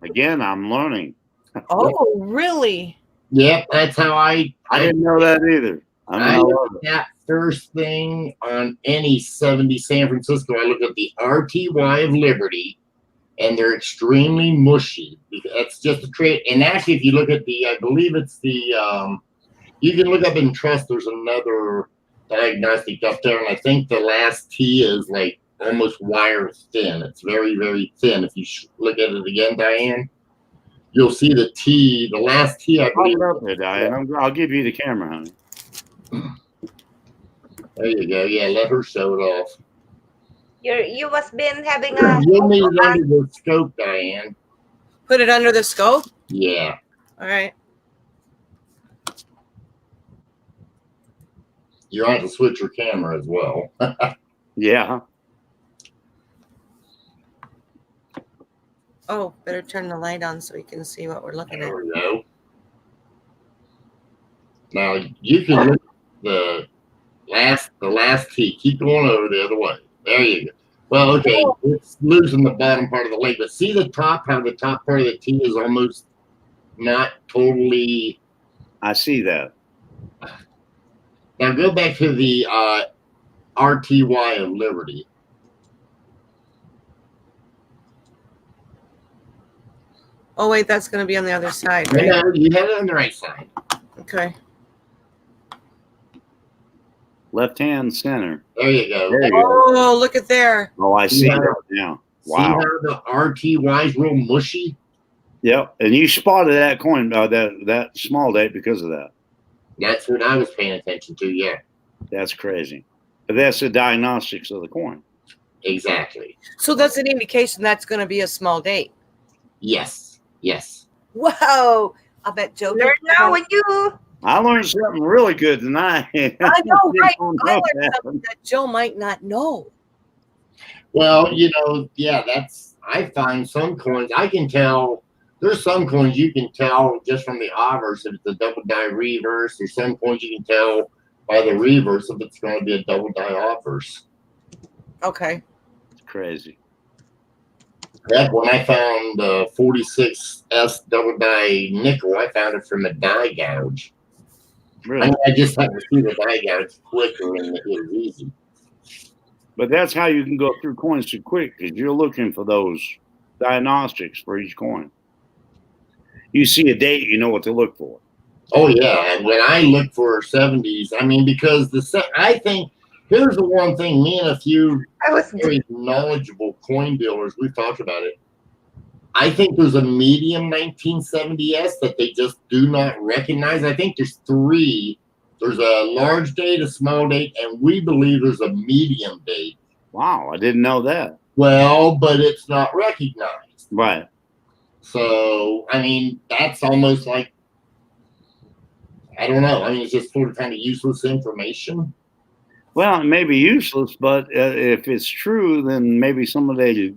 Again, I'm learning. Oh, really? Yep, that's how I didn't know that either. I look at that first thing on any 70 San Francisco. I look at the RTY of Liberty, and they're extremely mushy. That's just a trait. And actually, if you look at the, I believe it's the, you can look up in Trust. There's another diagnostic up there, and I think the last T is like almost wire thin. It's very, very thin. If you look at it again, Diane, you'll see the T. The last T, I believe. Up there, Diane. I'll give you the camera, honey. There you go. Yeah, let her show it off. You must been having a. You'll need it under the scope, Diane. Put it under the scope? Yeah. All right. You have to switch your camera as well. Yeah. Oh, better turn the light on so we can see what we're looking at. There we go. Now you can look at the last T. Keep going over the other way. There you go. Well, okay, it's losing the bottom part of the leg, but see the top, how the top part of the T is almost not totally. I see that. Now go back to the RTY of Liberty. Oh, wait, that's going to be on the other side, right? No, you have it on the right side. Okay. Left hand center. There you go. There you go. Oh, look at there. Oh, I see that now. See Wow. how the RTY is real mushy? Yep. And you spotted that coin, that small date because of that. That's what I was paying attention to, yeah. That's crazy. But that's the diagnostics of the coin. Exactly. So that's an indication that's going to be a small date. Yes. Yes. Wow. I bet Joe. Learn now when you. I learned something really good tonight. I know, right? Don't I know learned that. something that Joe might not know. Well, yeah, I find some coins, I can tell, there's some coins you can tell just from the obverse if it's a double die reverse. There's some coins you can tell by the reverse if it's going to be a double die obverse. Okay. It's crazy. Heck, when I found the 46S double die nickel, I found it from a die gouge. Really. I just had to see the die gouge quicker and it was easy. But that's how you can go through coins so quick, because you're looking for those diagnostics for each coin. You see a date, you know what to look for. Oh yeah, and when I look for 70s, I mean, because I think here's the one thing. Me and a few very knowledgeable coin dealers, we've talked about it. I think there's a medium 1970s that they just do not recognize. I think there's three. There's a large date, a small date, and we believe there's a medium date. Wow, I didn't know that. Well, but it's not recognized. Right. So, I mean, that's almost like, I don't know. I mean, it's just sort of kind of useless information. Well, it may be useless, but if it's true, then maybe someday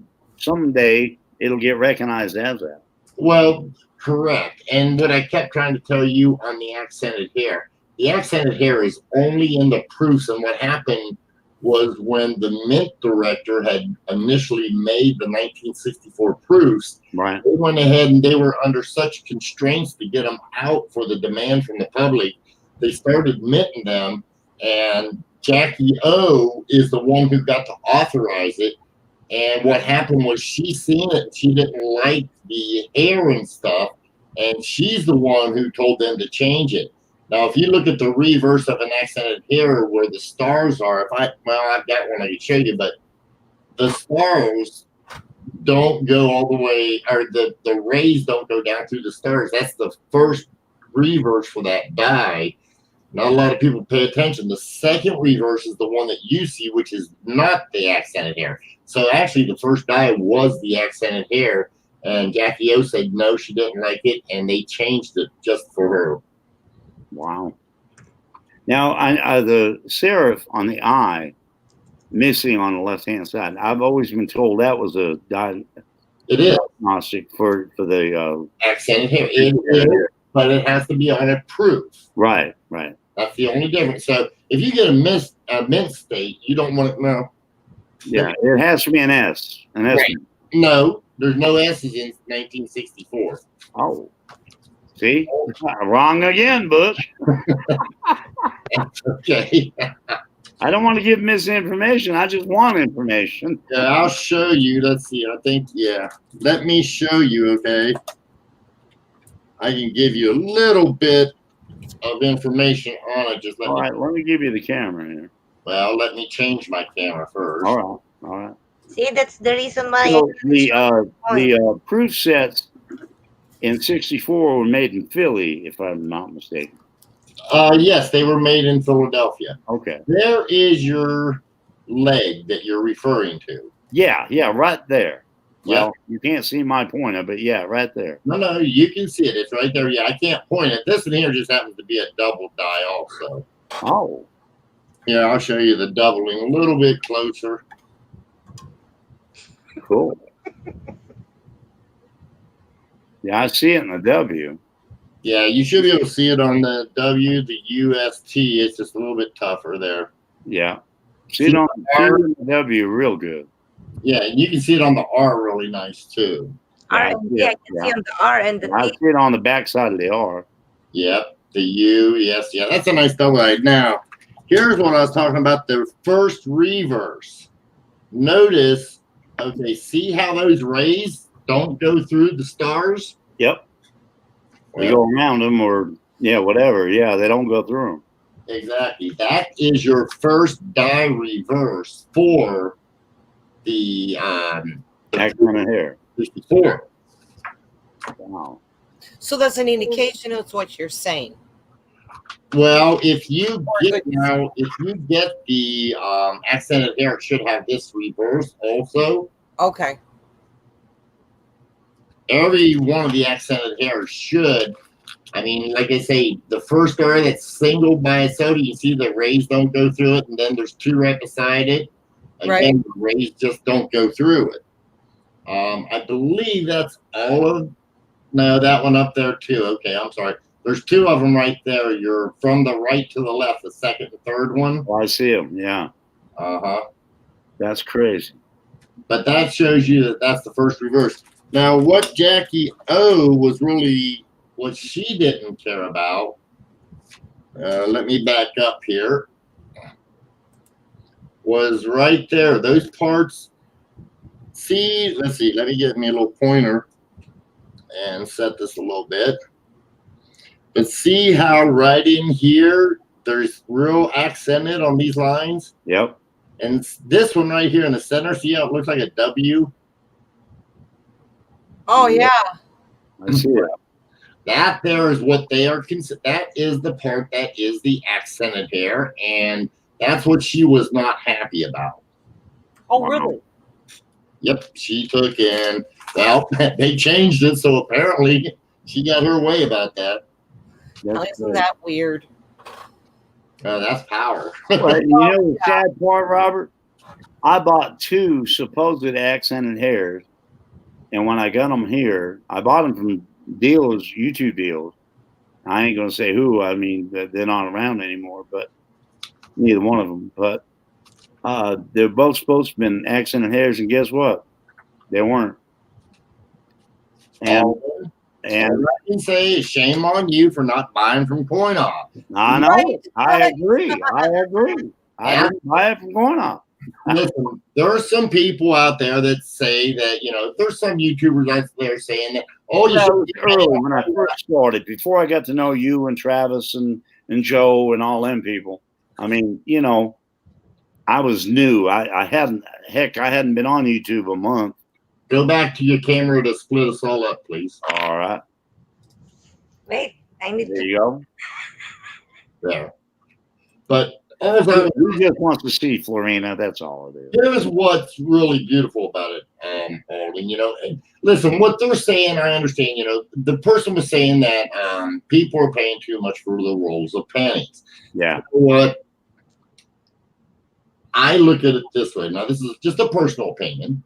it'll get recognized as that. Well, correct. And what I kept trying to tell you on the accented hair, the accented hair is only in the proofs. And what happened was when the mint director had initially made the 1964 proofs. Right. They went ahead and they were under such constraints to get them out for the demand from the public. They started minting them, and Jackie O is the one who got to authorize it. And what happened was she seen it and she didn't like the hair and stuff, and she's the one who told them to change it. Now, if you look at the reverse of an accented hair where the stars are, I've got one I can show you, but the stars don't go all the way, or the rays don't go down through the stars. That's the first reverse for that dye. Not a lot of people pay attention. The second reverse is the one that you see, which is not the accented hair. So actually, the first dye was the accented hair, and Jackie O said no, she didn't like it, and they changed it just for her. Wow. Now, the serif on the eye missing on the left-hand side, I've always been told that was a It is diagnostic for the accented hair. It is, but it has to be on a proof. right. That's the only difference. So if you get a mint state, you don't want to know. Yeah, it has to be an S. An S. Right. No, there's no S's in 1964. Oh, see, wrong again, Butch. Okay. I don't want to give misinformation. I just want information. Yeah, I'll show you. Let's see. I think, yeah. Let me show you, okay? I can give you a little bit of information on it. Just All right, let me give you the camera here. Well, let me change my camera first. All right. See, that's the reason why. So the proof sets in '64 were made in Philly, if I'm not mistaken. Yes, they were made in Philadelphia. Okay. There is your leg that you're referring to. Yeah, right there. Yeah. Well, you can't see my pointer, but yeah, right there. No, you can see it. It's right there. Yeah, I can't point it. This one here just happens to be a double die also. Oh. Yeah, I'll show you the doubling a little bit closer. Cool. Yeah, I see it in the W. Yeah, you should be able to see it on the W, the UST. It's just a little bit tougher there. Yeah. See it on the W real good. Yeah, and you can see it on the R really nice too. R, I can see on the R and the I T. see it on the back side of the R. Yep, the U, yes, yeah. That's a nice double eye. Now, here's what I was talking about, the first reverse. Notice, okay, see how those rays don't go through the stars? Yep. They go around them or, whatever. Yeah, they don't go through them. Exactly. That is your first dye reverse for the Accented hair. 64. Wow. So that's an indication of what you're saying. Well, if you get the accented hair, it should have this reverse also. Okay. Every one of the accented hairs should. I mean, like I say, the first R that's single by itself, you can see the rays don't go through it, and then there's two right beside it. Again, the rays just don't go through it. I believe that's all of. No, that one up there too. Okay, I'm sorry. There's two of them right there. You're from the right to the left, the second and third one. Oh, I see them. Yeah. That's crazy. But that shows you that that's the first reverse. Now, what Jackie O was really, what she didn't care about, let me back up here, was right there. Those parts, see, let's see, let me get me a little pointer and set this a little bit. But see how right in here, there's real accented on these lines? Yep. And this one right here in the center, see how it looks like a W? Oh, yeah. I see it. That there is what they are that is the part that is the accented hair, and that's what she was not happy about. Oh, really? Yep, she took in. Well, they changed it, so apparently she got her way about that. Isn't that weird? That's power. But you know the sad part, Robert? I bought two supposed accented hairs, and when I got them here, I bought them from dealers, YouTube deals. I ain't gonna say who. I mean, they're not around anymore, but neither one of them. But They're both supposed to have been accident hairs, and guess what? They weren't. And All and I can say is shame on you for not buying from Coin Op. I know. Right, I right. agree. I agree. I Yeah. didn't buy it from going up. Listen, there are some people out there that say that, there's some YouTubers out there saying that, oh, you That should was early when I first started, before I got to know you and Travis and Joe and all them people. I mean, I was new. I hadn't been on YouTube a month. go back to your camera to split us all up, please. All right. Wait, I need There to. you go. There. But also, He just wants to see Florina. That's all it is. here's what's really beautiful about it, Alden. And listen, what they're saying, I understand. The person was saying that people are paying too much for the rolls of pennies. Yeah. What I look at it this way. Now, this is just a personal opinion.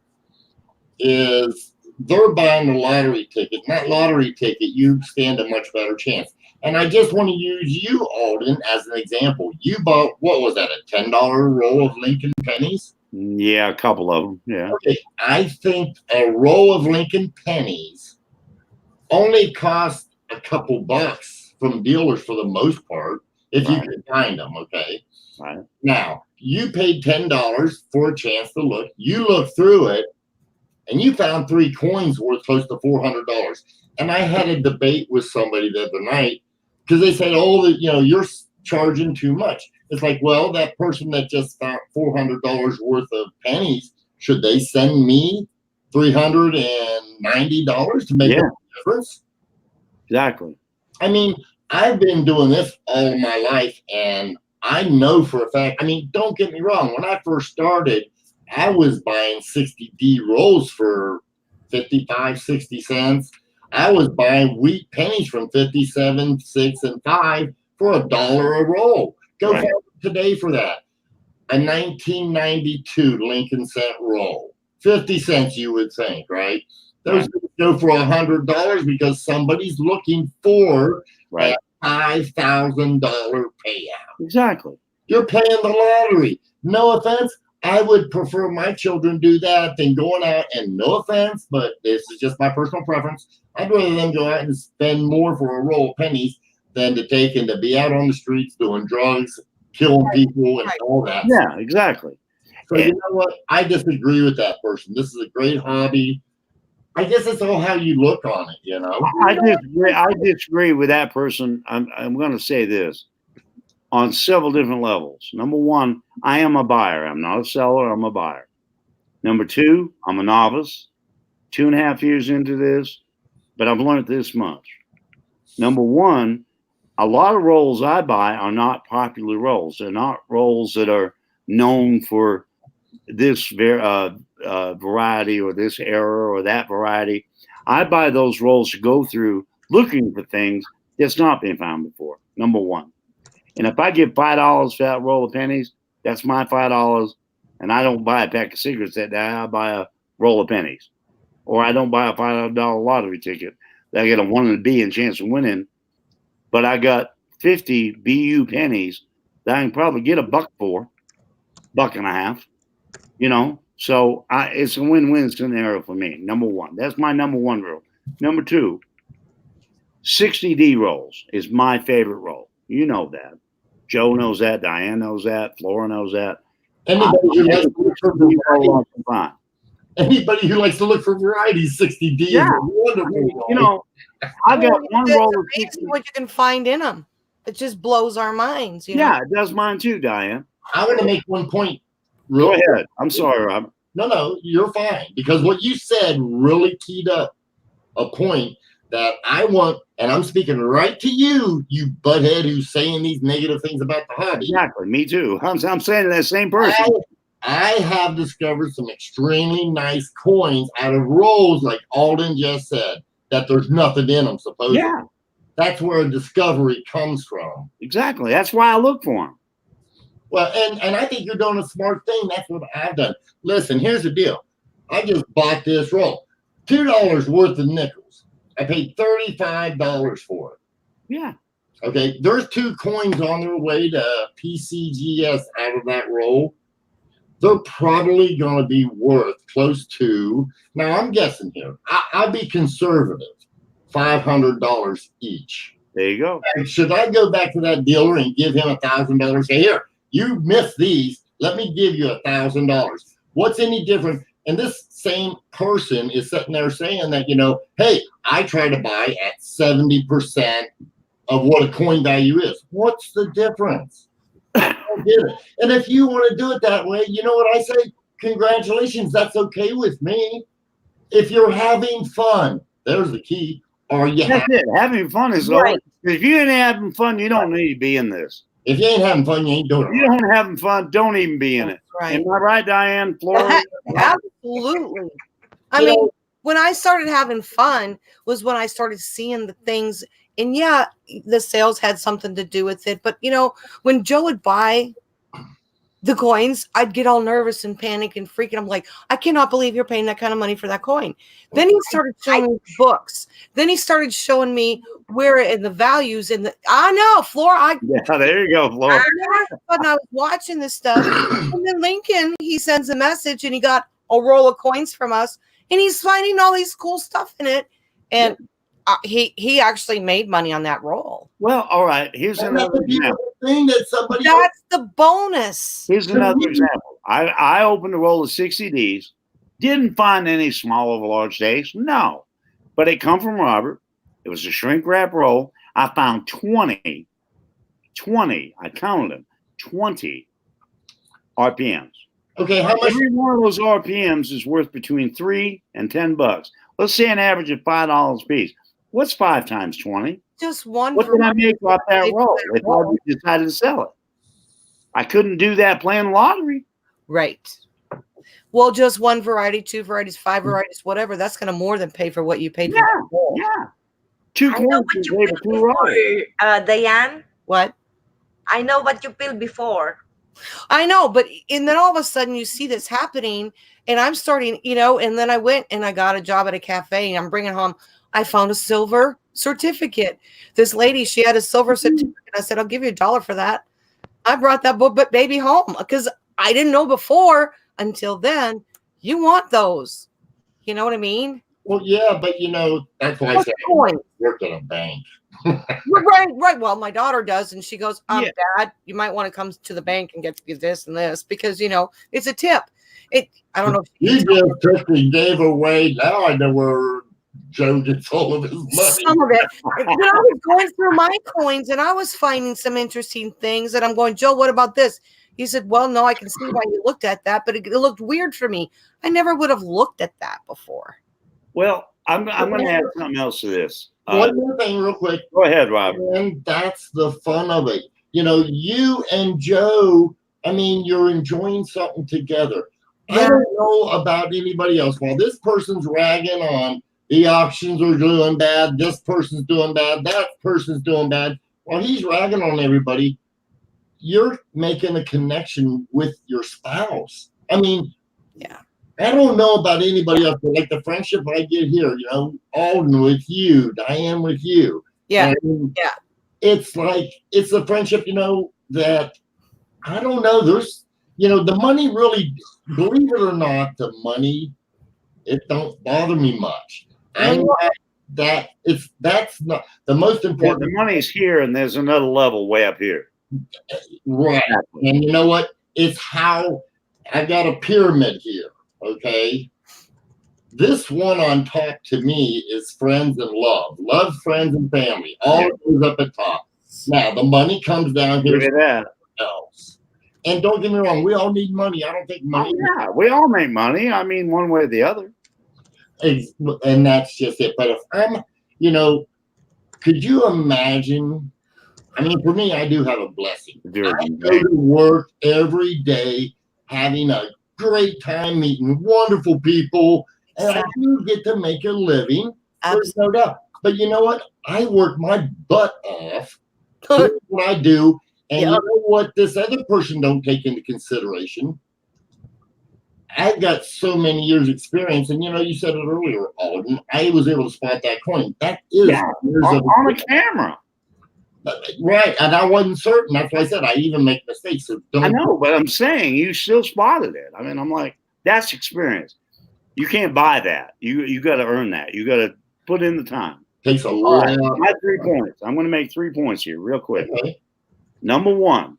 Is they're buying the lottery ticket. And that lottery ticket, you stand a much better chance. And I just want to use you, Alden, as an example. You bought, what was that, a $10 roll of Lincoln pennies? Yeah, a couple of them. Yeah. Okay, I think a roll of Lincoln pennies only cost a couple bucks from dealers for the most part, if you Right. can find them, okay? Right. Now, you paid $10 for a chance to look. You looked through it, and you found 3 coins worth close to $400. And I had a debate with somebody the other night because they said, "Oh, you're charging too much." It's like, well, that person that just found $400 worth of pennies, should they send me $390 to make Yeah. a difference? Exactly. I mean, I've been doing this all of my life, and I know for a fact. I mean, don't get me wrong. When I first started, I was buying 60D rolls for 55, 60 cents. I was buying wheat pennies from 57, 6, and 5 for $1 a roll. Go Right. find them today for that. A 1992 Lincoln cent roll. 50 cents, you would think, right? Those go for $100 because somebody's looking for Right. that $5,000 payout. Exactly. You're paying the lottery. No offense. I would prefer my children do that than going out, and no offense, but this is just my personal preference. I'd rather them go out and spend more for a roll of pennies than to take and to be out on the streets doing drugs, killing people, and all that. Yeah. Exactly. So you know what? I disagree with that person. This is a great hobby. I guess it's all how you look on it, I disagree. I disagree with that person. I'm going to say this on several different levels. Number one, I am a buyer. I'm not a seller. I'm a buyer. Number two, I'm a novice. 2.5 years into this, but I've learned this much. Number one, a lot of rolls I buy are not popular rolls. They're not rolls that are known for this variety or this era or that variety. I buy those rolls to go through looking for things that's not been found before. Number one. And if I give $5 for that roll of pennies, that's my $5. And I don't buy a pack of cigarettes that day. I buy a roll of pennies. Or I don't buy a $5 lottery ticket. I get a 1 in a B and chance of winning. But I got 50 BU pennies that I can probably get $1 for, $1.50. So it's a win-win scenario for me. Number one. That's my number one rule. Number two, 60D rolls is my favorite roll. You know that. Joe knows that. Diane knows that. Flora knows that. Anybody who likes to look for variety, anybody who likes to look for variety, 60D is Yeah. a wonderful roll. I got one roll of It's 60. amazing what you can find in them. It just blows our minds. Yeah, it does mine too, Diane. I want to make one point. Go ahead. I'm sorry, Robert. No, you're fine. Because what you said really keyed up a point that I want, and I'm speaking right to you, you butthead who's saying these negative things about the hobby. Exactly. Me too. I'm saying that same person. I have discovered some extremely nice coins out of rolls, like Alden just said, that there's nothing in them, supposedly. Yeah, That's where a discovery comes from. exactly. That's why I look for them. Well, and I think you're doing a smart thing. That's what I've done. Listen, here's the deal. I just bought this roll. $2 worth of nickels. I paid $35 for it. Yeah. Okay, there's 2 coins on their way to PCGS out of that roll. they're probably going to be worth close to, now I'm guessing here, I'll be conservative, $500 each. There you go. And should I go back to that dealer and give him $1,000? Say, here, you missed these. Let me give you $1,000. What's any different? And this same person is sitting there saying that, hey, I try to buy at 70% of what a coin value is. What's the difference? I don't get it. And if you want to do it that way, you know what I say? Congratulations. That's okay with me. If you're having fun, there's the key. Are you That's it. Having fun is Right. all. If you ain't having fun, you don't need to be in this. If you ain't having fun, you ain't doing If you it. don't having fun, don't even be in it. Right. Am I right, Diane? Florida? Absolutely. I You mean, know- when I started having fun was when I started seeing the things, and yeah, the sales had something to do with it. But when Joe would buy the coins, I'd get all nervous and panic and freaking. I'm like, I cannot believe you're paying that kind of money for that coin. Then he started showing me books. Then he started showing me where in the values and I know, Flora. Yeah, there you go, Florida. But I was watching this stuff, and then Lincoln, he sends a message, and he got a roll of coins from us, and he's finding all these cool stuff in it, and he actually made money on that roll. Well, all right. Here's That's another the example. beautiful thing that somebody That's the bonus. Here's another example. I opened a roll of 60 Ds. Didn't find any small over large days. No. But it come from Robert. It was a shrink wrap roll. I found 20. I counted them. 20 RPMs. Okay, how much? Every one of those RPMs is worth between $3 and $10. Let's say an average of $5 a piece. What's 5 times 20? Just one. What did I make off that Make roll that if roll. I decided to sell it? I couldn't do that playing lottery. Right. Well, just one variety, 2 varieties, 5 varieties, whatever. That's going to more than pay for what you paid for. Yeah, the roll. yeah. 2 I know coins what is you able feel 2 before, rolls. Diane. What? I know what you feel before. I know, but and then all of a sudden you see this happening, and I'm starting, and then I went and I got a job at a cafe, and I'm bringing home. I found a silver certificate. This lady, she had a silver certificate. I said, I'll give you $1 for that. I brought that baby home because I didn't know before until then. You want those. You know what I mean? Well, yeah, but that's why I What's said the point? I worked at a bank. Right. Well, my daughter does, and she goes, Yeah. Dad, you might want to come to the bank and get this and this because it's a tip. I don't know. You just took and gave away. Now I know where Joe gets all of his money. Some of it. But I was going through my coins and I was finding some interesting things. And I'm going, Joe, what about this? He said, well, no, I can see why you looked at that, but it looked weird for me. I never would have looked at that before. Well, I'm going to add something else to this. One more thing, real quick. Go ahead, Robert. And that's the fun of it. You and Joe, you're enjoying something together. I Yeah. don't know about anybody else. While this person's ragging on the auctions are doing bad, this person's doing bad, that person's doing bad. While he's ragging on everybody, you're making a connection with your spouse. Yeah. I don't know about anybody else, but like the friendship I get here, Alden with you, Diane with you. Yeah. Yeah. It's like, it's a friendship, that I don't know. There's, the money really, believe it or not, the money, it don't bother me much. I'm not that's not the most Yeah, important. the money's here, and there's another level way up here. Right. And you know what? It's how I got a pyramid here. Okay. This one on top to me is friends and love. Love, friends, and family. All goes up at top. Now the money comes down here Look at that. else. And don't get me wrong, we all need money. I don't think money Yeah, we all make money. One way or the other. and that's just it. But if I'm, could you imagine? For me, I do have a blessing. I go to work every day having a great time meeting wonderful people, and I do get to make a living. There's no doubt. But you know what? I work my butt off. That's what I do. And you know what this other person don't take into consideration? I've got so many years experience, and you said it earlier, Alden. I was able to spot that coin. That is years of on a camera. Right, and I wasn't certain. That's why I said I even make mistakes. So don't. I know, but I'm saying you still spotted it. I mean, I'm like, that's experience. You can't buy that. You got to earn that. You got to put in the time. Takes a All lot. right, my 3 points. I'm going to make 3 points here, real quick. Okay. Number one,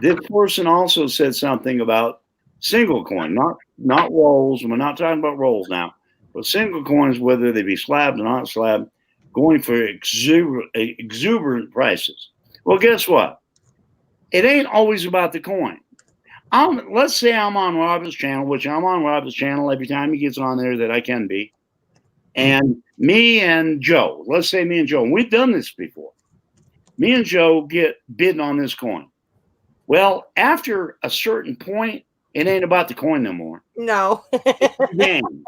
this person also said something about single coin, not rolls. We're not talking about rolls now, but single coins, whether they be slabbed or not slabbed, going for exuberant prices. Well, guess what? It ain't always about the coin. Let's say I'm on Robert's channel, which I'm on Robert's channel every time he gets on there that I can be. And me and Joe, let's say me and Joe, and we've done this before. Me and Joe get bidding on this coin. Well, after a certain point, it ain't about the coin no more. No. It's the game.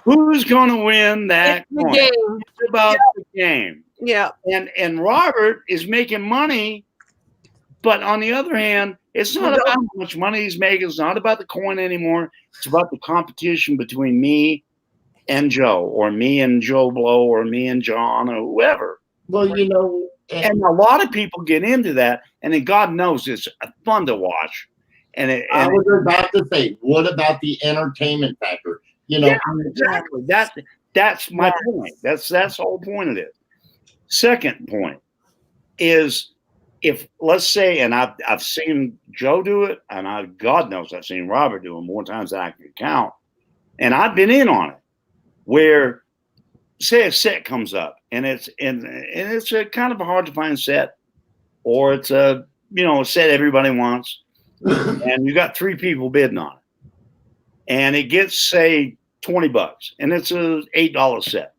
Who's going to win that It's the coin? game. It's about the game. Yeah. And Robert is making money, but on the other hand, it's not about how much money he's making. It's not about the coin anymore. It's about the competition between me and Joe, or me and Joe Blow, or me and John, or whoever. Well, you know, And a lot of people get into that, and then God knows it's fun to watch. I was about to say, what about the entertainment factor? You know, yeah, exactly. That's my point. That's the whole point of it. Second point is, if let's say, and I've seen Joe do it, and God knows I've seen Robert do it more times than I can count, and I've been in on it, where say a set comes up and it's a kind of a hard to find set, or it's a set everybody wants, and you got 3 people bidding on it, and it gets say $20, and it's a $8 set,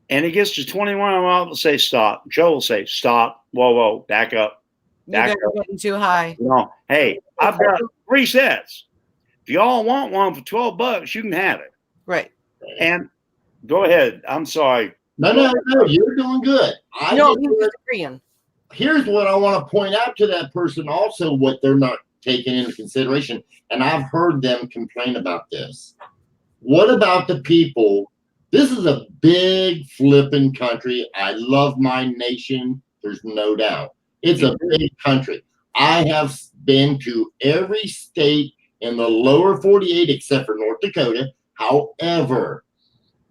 and it gets to 21. I'll say stop. Joe will say stop. Whoa, back up. You guys are getting too high. Hey, I've got 3 sets. If y'all want one for $12, you can have it. Right. And go ahead. I'm sorry. No, you're doing good. No, he's disagreeing. Here's what I want to point out to that person also, what they're not taking into consideration. And I've heard them complain about this. What about the people? This is a big flipping country. I love my nation. There's no doubt. It's a big country. I have been to every state in the lower 48 except for North Dakota. However,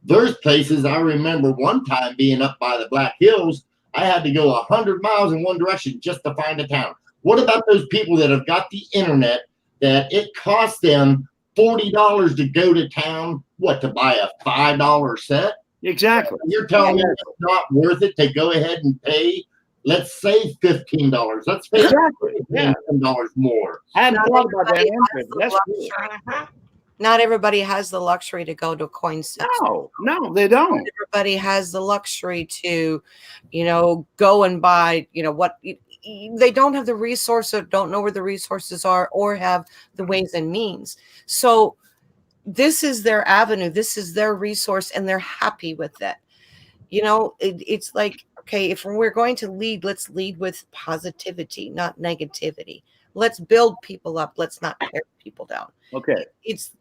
there's places I remember one time being up by the Black Hills. I had to go 100 miles in one direction just to find a town. What about those people that have got the internet that it costs them $40 to go to town, to buy a $5 set? Exactly. You're telling me it's not worth it to go ahead and pay, let's say $15. Let's pay $10 more. I hadn't thought about that. That's cool. Not everybody has the luxury to go to a coin set. No, they don't. Not everybody has the luxury to, go and buy, what they don't have the resources, don't know where the resources are, or have the ways and means. So this is their avenue. This is their resource, and they're happy with it. It's like, okay, if we're going to lead, let's lead with positivity, not negativity. Let's build people up. Let's not tear people down. Okay. It's,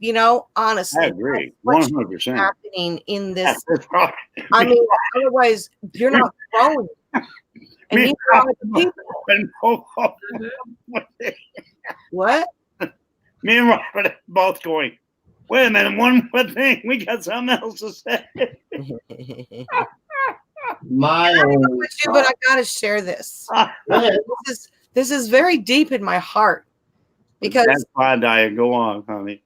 honestly, I agree. 100%. happening in this. That's right. I mean, otherwise you're not growing. And Me these are all the people. What? Me and Robert are both going, wait a minute, one more thing. We got something else to say. But I gotta share this. This is very deep in my heart, because that's fine, Diane. Go on, honey.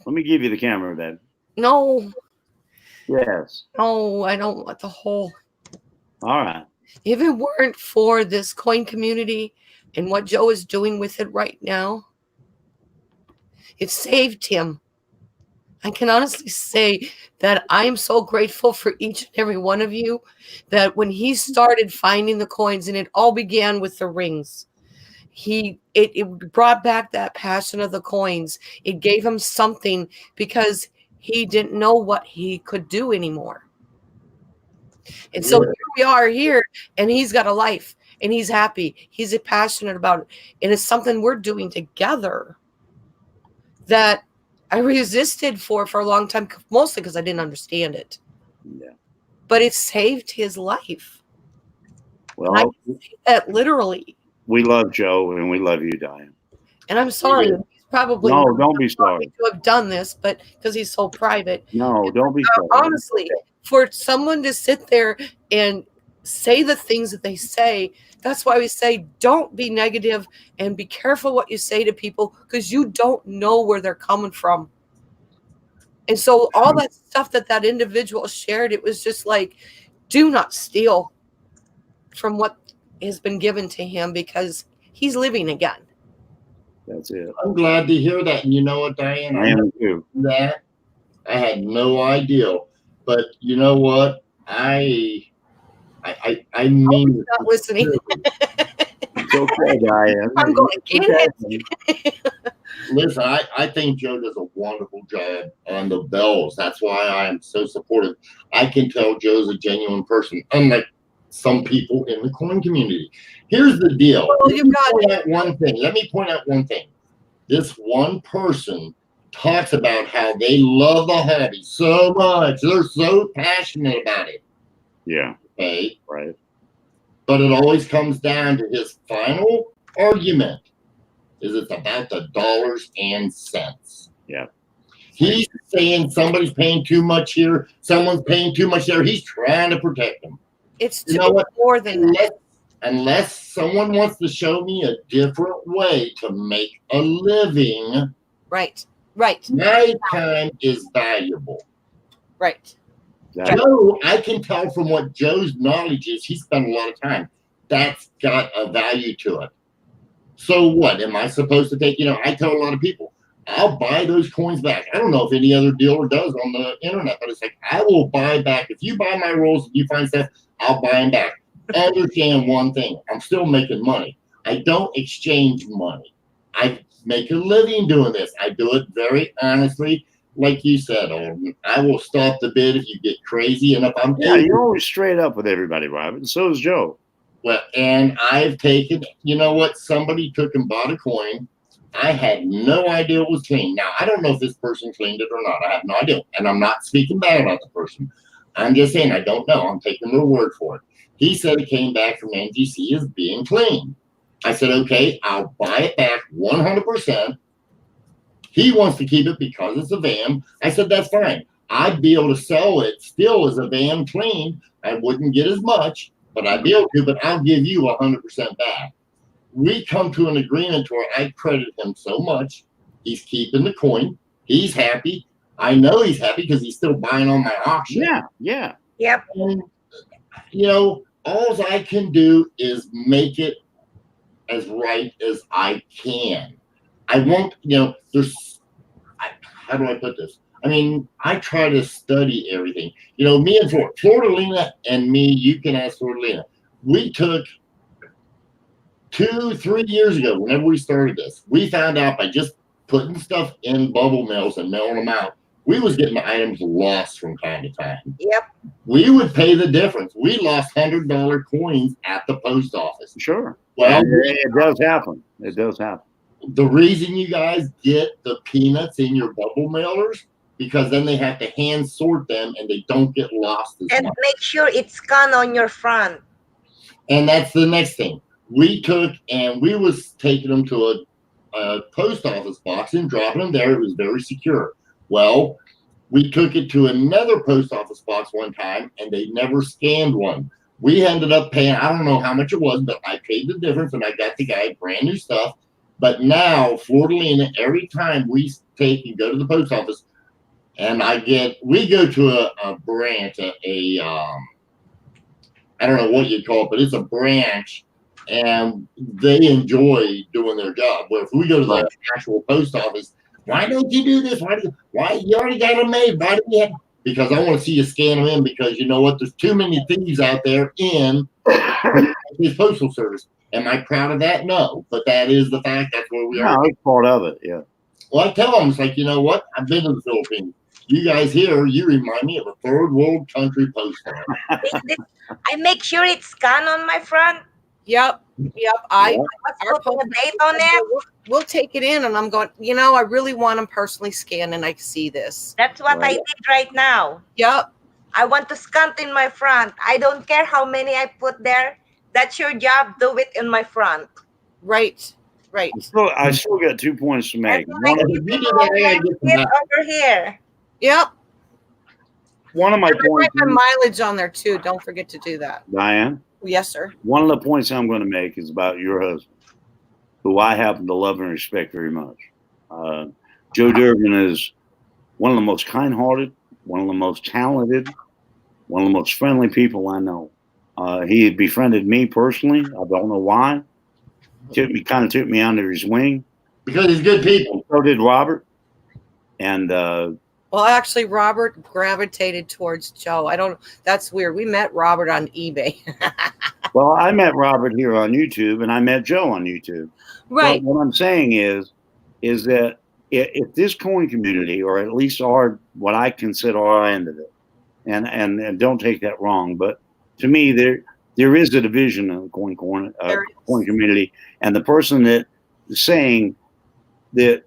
Let me give you the camera then. no, Yes. I don't want the whole. All right. If it weren't for this coin community and what Joe is doing with it right now, it saved him. I can honestly say that I am so grateful for each and every one of you, that when he started finding the coins, and it all began with the rings, it brought back that passion of the coins. It gave him something, because he didn't know what he could do anymore. And so here we are here, and he's got a life, and he's happy. He's passionate about it. And it's something we're doing together that I resisted for a long time, mostly because I didn't understand it. Yeah. but it saved his life. Well, Literally. we love Joe and we love you, Diane. And I'm sorry, Yeah. he's probably No, not don't be want me sorry. to have done this, but because he's so private. No, don't be sorry. Honestly, for someone to sit there and say the things that they say, that's why we say don't be negative and be careful what you say to people, because you don't know where they're coming from. And so all that stuff that individual shared, it was just like, do not steal from what has been given to him, because he's living again. That's it. I'm glad to hear that. And you know what, Diane? I am too. That I had no idea. But you know what? I mean, Not listening. It's okay, Diane. I'm going, get it. Listen, I think Joe does a wonderful job on the bells. That's why I am so supportive. I can tell Joe's a genuine person, unlike some people in the coin community. Here's the deal. Well, you got Let me point out one thing. This one person talks about how they love the hobby so much. They're so passionate about it. Yeah, Okay. right. But it always comes down to his final argument is it's about the dollars and cents. Yeah. He's saying somebody's paying too much here, someone's paying too much there. He's trying to protect them. It's You know what? more than that. Unless someone wants to show me a different way to make a living, Right. my time is valuable. Right. Exactly. Joe, I can tell from what Joe's knowledge is, he spent a lot of time. That's got a value to it. So what? Am I supposed to take, I tell a lot of people, I'll buy those coins back. I don't know if any other dealer does on the internet, but it's like, I will buy back. If you buy my rolls and you find stuff, I'll buy them back. Understand one thing. I'm still making money. I don't exchange money. I make a living doing this. I do it very honestly. Like you said, Alden, I will stop the bid if you get crazy. And if I'm You're always straight up with everybody, Robert. And so is Joe. well, and I've taken, you know what? Somebody took and bought a coin. I had no idea it was clean. Now, I don't know if this person cleaned it or not. I have no idea. And I'm not speaking bad about the person. I'm just saying I don't know. I'm taking their word for it. He said it came back from NGC as being clean. I said, okay, I'll buy it back 100%. He wants to keep it because it's a VAM. I said, that's fine. I'd be able to sell it still as a VAM clean. I wouldn't get as much, but I'd be able to, but I'll give you 100% back. We come to an agreement where I credit him so much. He's keeping the coin. He's happy. I know he's happy because he's still buying on my auction. Yeah. Yep. And, all I can do is make it as right as I can. I won't, how do I put this? I mean, I try to study everything. Me and Florida and me, you can ask Florida. We took 2-3 years ago, whenever we started this, we found out by just putting stuff in bubble mails and mailing them out, we was getting the items lost from time to time. Yep. We would pay the difference. We lost $100 coins at the post office. Sure. Well, it does happen. It does happen. The reason you guys get the peanuts in your bubble mailers, because then they have to hand sort them and they don't get lost as And much. make sure it's scanned on your front. And that's the next thing. We took and we was taking them to a post office box and dropping them there. It was very secure. Well, we took it to another post office box one time and they never scanned one. We ended up paying, I don't know how much it was, but I paid the difference and I got the guy brand new stuff. But now, Florida, every time we take and go to the post office, and we go to a branch, I don't know what you call it, but it's a branch, and they enjoy doing their job. Where if we go to the actual post office, why don't you do this? Why you already got them made? Why do you have? Because I want to see you scan them in. Because you know what? There's too many thieves out there in his postal service. Am I proud of that? No, but that is the fact. That's where we are. No, it's part of it. Yeah. Well, I tell them, it's like, you know what? I've been to the Philippines. You guys here, you remind me of a third world country post office. I make sure it's scanned on my front. Yep. Let's put a date on it. We'll take it in, and I'm going, I really want them personally scanned, and I see this. That's what I did right now. Yep. I want to scunt in my front. I don't care how many I put there. That's your job. Do it in my front. Right. Right. I still got 2 points to And make. then I One, keep You it do that, I gotta get some back. over here. Yep. one of my And I write points, my mileage on there too. Don't forget to do that. Diane, Yes, sir. one of the points I'm going to make is about your husband, who I happen to love and respect very much. Joe Durbin is one of the most kind-hearted, one of the most talented, one of the most friendly people I know. He had befriended me personally. I don't know why. Took me under his wing. Because he's good people. So did Robert. And Well, actually, Robert gravitated towards Joe. That's weird. We met Robert on eBay. well, I met Robert here on YouTube, and I met Joe on YouTube. Right. But what I'm saying is that if this coin community, or at least what I consider our end of it, and don't take that wrong, but to me there is a division in the coin community, and the person that is saying that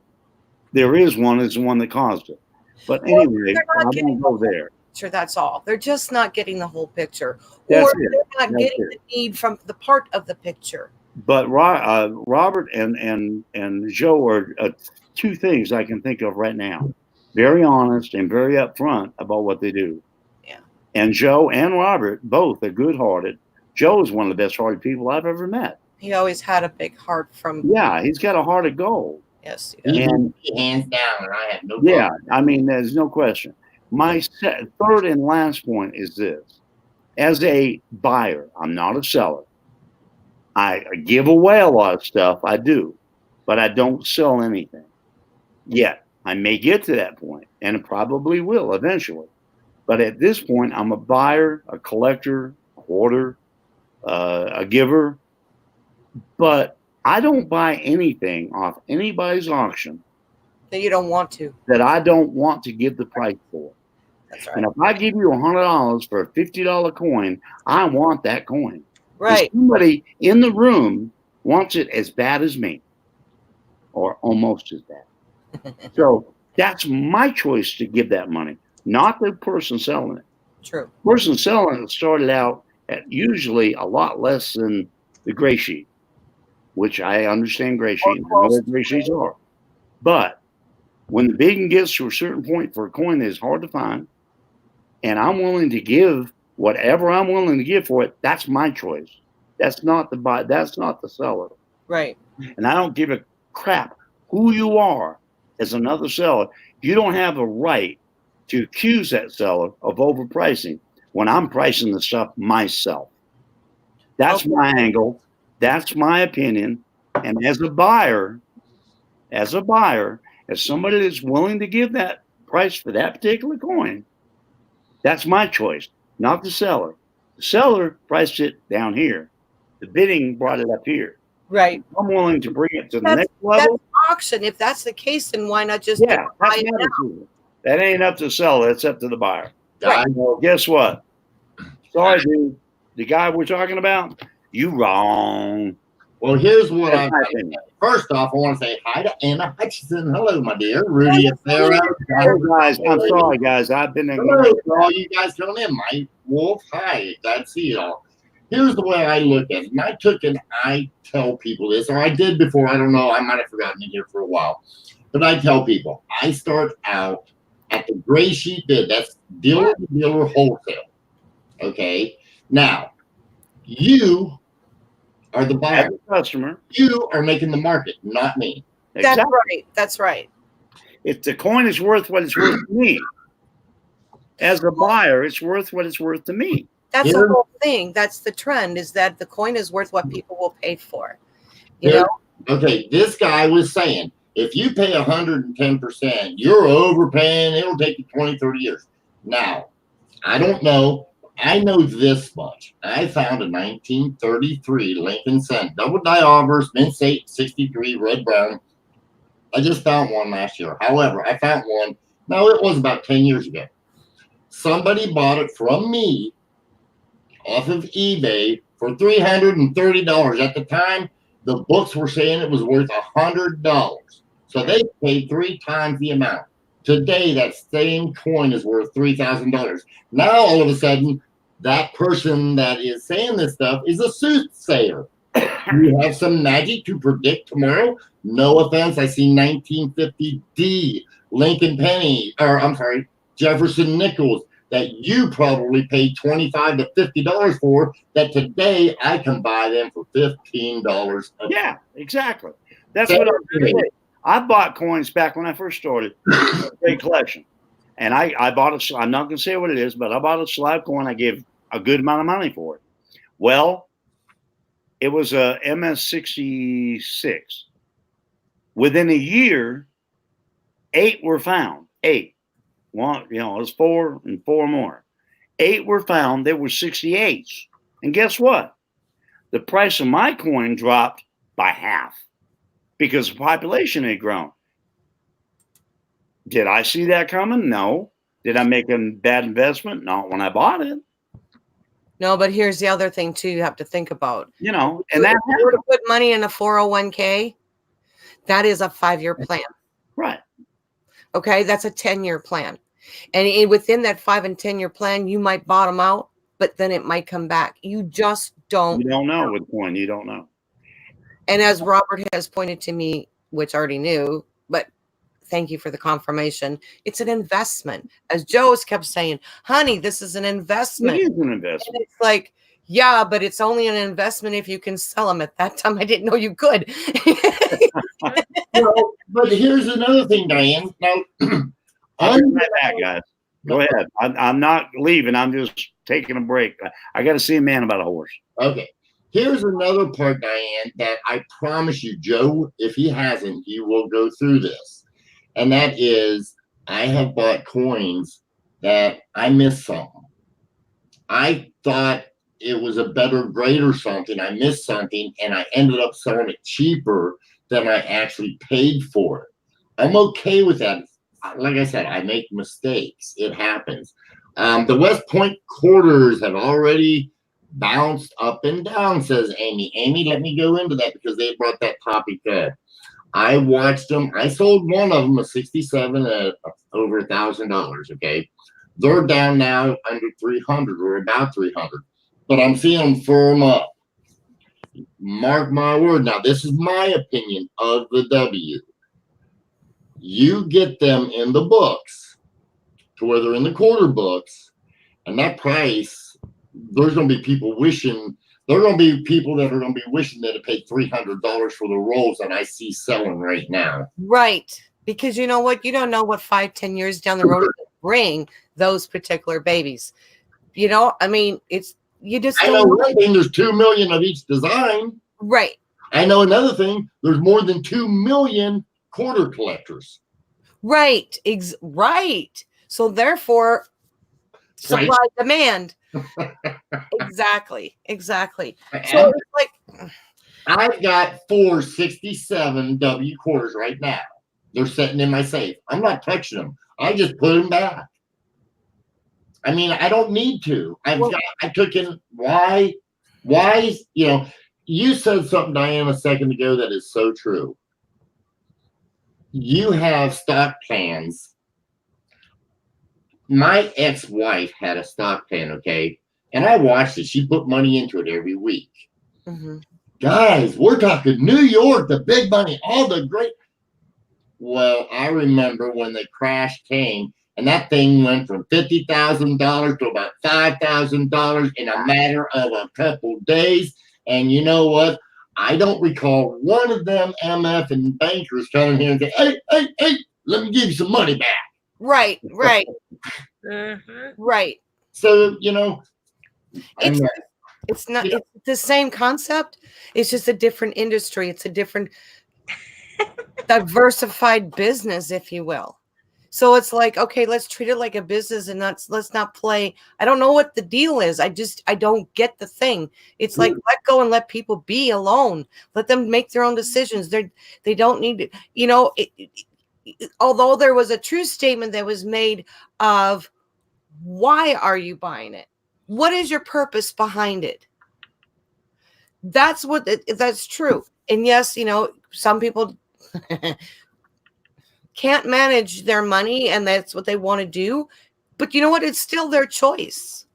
there is one is the one that caused it. But anyway, I won't go there. Sure, that's all. They're just not getting the whole picture, That's or it. they're not That's getting it. the need from the part of the picture. But Robert and Joe are two things I can think of right now. Very honest and very upfront about what they do. Yeah. And Joe and Robert both are good-hearted. Joe is one of the best-hearted people I've ever met. He always had a big heart from. Yeah, he's got a heart of gold. Yes. And Hands down, and I have no yeah, problem. I mean, there's no question. My third and last point is this. As a buyer, I'm not a seller. I give away a lot of stuff, I do, but I don't sell anything yet. I may get to that point, and it probably will eventually. But at this point, I'm a buyer, a collector, a hoarder, a giver. But I don't buy anything off anybody's auction That you don't want to. that I don't want to give the price for. That's And right. if I give you $100 for a $50 coin, I want that coin. Right. And somebody in the room wants it as bad as me, or almost as bad. So that's my choice to give that money, not the person selling it. True. The person selling it started out at usually a lot less than the gray sheet, which I understand gray sheet. I know what gray sheets are. But when the bidding gets to a certain point for a coin that is hard to find, and I'm willing to give whatever I'm willing to give for it, that's my choice. That's not the buy. That's not the seller. Right. And I don't give a crap who you are as another seller. You don't have a right to accuse that seller of overpricing when I'm pricing the stuff myself. That's my angle. That's my opinion. And as a buyer, as somebody that's willing to give that price for that particular coin, that's my choice, not the seller. The seller priced it down here. The bidding brought it up here. Right. I'm willing to bring it to the That's- next level. Auction. If that's the case, then why not just Yeah, buy that's it my now? decision. That ain't up to the seller. It's up to the buyer. Right. Well, guess what? Sorry, dude. The guy we're talking about, you wrong. Well, here's what That's I'm my saying. opinion. First off, I want to say hi to Anna Hutchison. Hello, my dear. Rudy is there. Oh, guys, I'm sorry, guys. I've been Hello to all you guys coming in. Mike Wolf, hi. Glad to see you all. Here's the way I look at it. And I tell people this, or I did before. I don't know. I might have forgotten it here for a while. But I tell people, I start out at the gray sheet bid. That's dealer to dealer wholesale. Okay. Now, you are the buyer. as a customer. You are making the market, not me. That's Exactly. right. That's right. If the coin is worth what it's worth to me, as a buyer, it's worth what it's worth to me. That's Here- the whole thing. That's the trend, is that the coin is worth what people will pay for. You Here- know? Okay, this guy was saying if you pay 110%, you're overpaying. It'll take you 20, 30 years. Now, I don't know. I know this much. I found a 1933 Lincoln Cent double die obverse, mint 63 red brown. I just found one last year. However, I found one. Now, it was about 10 years ago. Somebody bought it from me off of eBay for $330. At the time, the books were saying it was worth $100. So they paid 3 times the amount. Today, that same coin is worth $3,000. Now, all of a sudden, that person that is saying this stuff is a soothsayer. You have some magic to predict tomorrow. No offense, I see 1950D, Lincoln Penny, or I'm sorry, Jefferson Nichols, that you probably paid $25 to $50 for, that today I can buy them for $15. Yeah, exactly. That's what I'm saying. I bought coins back when I first started. Big collection. And I bought a, I'm not going to say what it is, but I bought a slab coin. I gave a good amount of money for it. Well, it was a MS-66. Within a year, 8 were found. 8. One, it was 4 and 4 more. 8 were found. There were 68s. And guess what? The price of my coin dropped by half because the population had grown. Did I see that coming? No. Did I make a bad investment? Not when I bought it. No, but here's the other thing too you have to think about. And that if you were to put money in a 401k, that is a 5-year plan. Right. Okay, that's a 10-year plan. And within that 5 and 10-year plan, you might bottom out, but then it might come back. You just don't. You don't know with coin. You don't know. And as Robert has pointed to me, which I already knew, but thank you for the confirmation, it's an investment. As Joe's kept saying, honey, this is an investment. It is an investment. And it's like, yeah, but it's only an investment if you can sell them. At that time, I didn't know you could. Well, but here's another thing, Diane. Now, I'll be right back, guys. Go ahead. I'm not leaving. I'm just taking a break. I got to see a man about a horse. Okay. Here's another part, Diane, that I promise you, Joe, if he hasn't, he will go through this. And that is, I have bought coins that I missed something. I thought it was a better grade or something. I missed something, and I ended up selling it cheaper than I actually paid for it. I'm okay with that. Like I said, I make mistakes. It happens. The West Point quarters have already bounced up and down, says Amy. Amy, let me go into that because they brought that topic up. I watched them. I sold one of them, a 67 at over $1,000. Okay. They're down now under 300 or about 300, but I'm seeing them firm up. Mark my word. Now, this is my opinion of the W. You get them in the books to where they're in the quarter books, and that price, there's going to be people wishing, there are going to be people that are going to be wishing that it paid $300 for the rolls that I see selling right now. Right. Because you know what? You don't know what 5-10 years down the road will bring those particular babies. I mean, it's, you just I don't know know. one thing, there's 2 million of each design. Right. I know another thing, there's more than 2 million quarter collectors. Right. Right. So therefore, supply Right. demand. Exactly. So And it's like, I've got 4 67 W quarters right now. They're sitting in my safe. I'm not touching them. I just put them back. I mean, I don't need to. I took in why, you said something, Diane, a second ago that is so true. You have stock plans. My ex-wife had a stock plan, okay? And I watched it. She put money into it every week. mhm. Guys, we're talking New York, the big money, all the great. Well, I remember when the crash came, and that thing went from $50,000 to about $5,000 in a matter of a couple days. And you know what? I don't recall one of them MF and bankers coming here and say, hey, let me give you some money back. Right. Mhm. Right. So, It's not, it's the same concept. It's just a different industry. It's a different diversified business, if you will. So it's like, okay, let's treat it like a business and let's not play. I don't know what the deal is. I don't get the thing. It's like, let go and let people be alone. Let them make their own decisions. They don't need to, although there was a true statement that was made of why are you buying it? What is your purpose behind it? That's that's true. And yes, some people can't manage their money and that's what they want to do. But you know what? It's still their choice.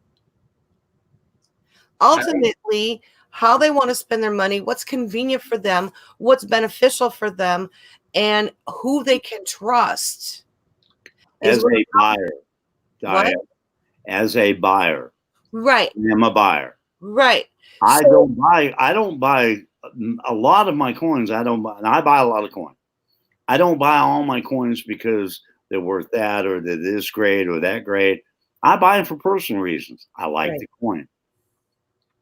Ultimately, how they want to spend their money, what's convenient for them, what's beneficial for them, and who they can trust. As a buyer, What? Diane, as a buyer, Right, I'm a buyer. right. I So- don't buy a lot of my coins. I don't buy, and I buy a lot of coins. I don't buy all my coins because they're worth that or they're this great or that great. I buy them for personal reasons. I like Right. the coin,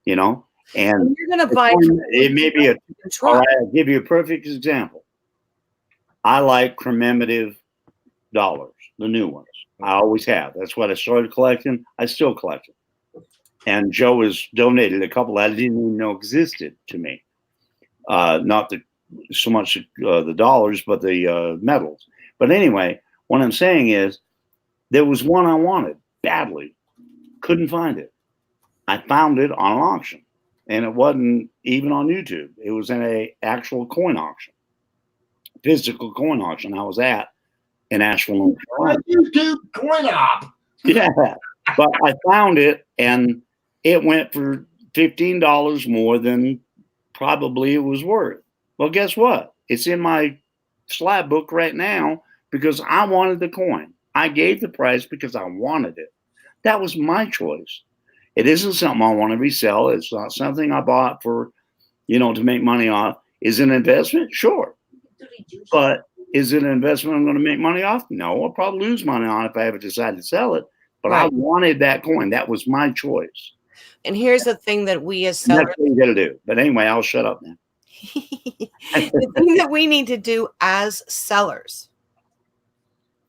you know, and And you're going to the buy coin, from it may be a, you can all trust. right, I'll give you a perfect example. I like commemorative dollars, the new ones. I always have. That's what I started collecting. I still collect them. And Joe has donated a couple I didn't even know existed to me. Not so much the dollars, but the medals. But anyway, what I'm saying is there was one I wanted badly. Couldn't find it. I found it on an auction. And it wasn't even on YouTube. It was in a actual coin auction. Physical coin auction I was at in Asheville, North Carolina. YouTube coin op. Yeah, but I found it and it went for $15 more than probably it was worth. Well, guess what? It's in my slab book right now because I wanted the coin. I gave the price because I wanted it. That was my choice. It isn't something I want to resell. It's not something I bought for, to make money off. Is it an investment? Sure. But is it an investment I'm going to make money off? No, I'll probably lose money on it if I ever decide to sell it. But I Right. wanted that coin. That was my choice. And here's the thing that we as And sellers, that's what you got to do. But anyway, I'll shut up now. the thing that we need to do as sellers,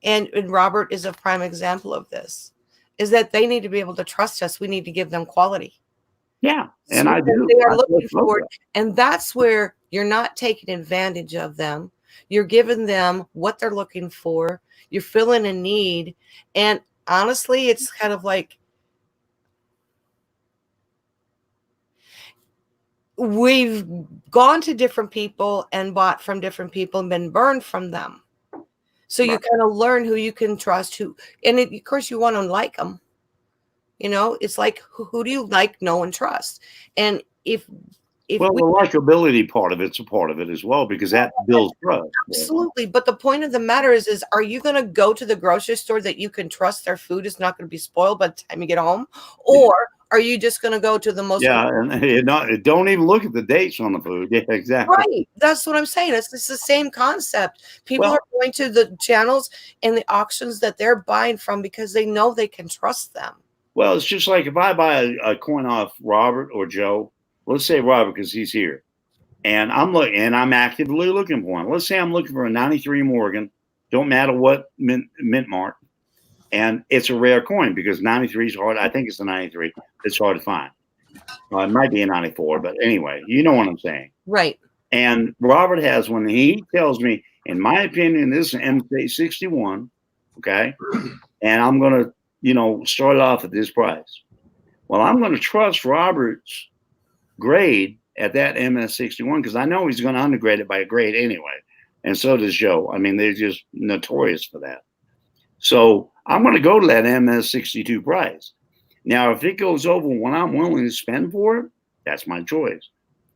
and Robert is a prime example of this, is that they need to be able to trust us. We need to give them quality. Yeah, and So I do. They are I looking love for that. it. And that's where you're not taking advantage of them. You're giving them what they're looking for. You're filling a need. And honestly, it's kind of like we've gone to different people and bought from different people and been burned from them. So you kind of learn who you can trust, of course you want to like them. It's like, who do you like, know, and trust? And if Well, we the likability part of it's a part of it as well because that builds trust. absolutely, but the point of the matter is are you going to go to the grocery store that you can trust their food is not going to be spoiled by the time you get home, or are you just going to go to the most Yeah, and don't even look at the dates on the food. Yeah, exactly. right? That's what I'm saying. It's the same concept. People Well- are going to the channels and the auctions that they're buying from because they know they can trust them. Well, it's just like if I buy a coin off Robert or Joe, let's say Robert because he's here, and I'm actively looking for one. Let's say I'm looking for a '93 Morgan. Don't matter what mint mark, and it's a rare coin because '93 is hard. I think it's a '93. It's hard to find. Well, it might be a '94, but anyway, you know what I'm saying. Right. And Robert has one. He tells me, in my opinion, this is M61, okay, and I'm going to start it off at this price. Well, I'm going to trust Robert's grade at that MS61 because I know he's going to undergrade it by a grade anyway. And so does Joe. I mean, they're just notorious for that. So I'm going to go to that MS62 price. Now, if it goes over what I'm willing to spend for it, that's my choice.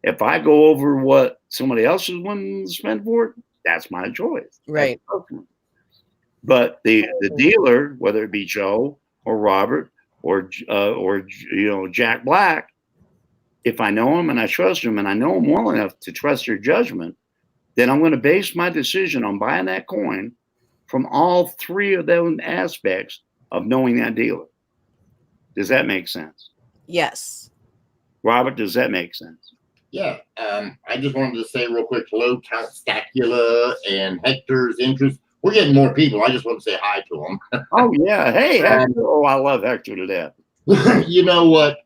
If I go over what somebody else is willing to spend for it, that's my choice. Right. But the dealer, whether it be Joe or Robert or Jack Black, if I know him and I trust him and I know him well enough to trust their judgment, then I'm going to base my decision on buying that coin from all three of those aspects of knowing that dealer. Does that make sense? Yes. Robert, does that make sense? Yeah. I just wanted to say real quick, hello, Count Stacula and Hector's Interest. We're getting more people. I just want to say hi to them. Oh, yeah. Hey, Hector. Oh, I love Hector to death. You know what?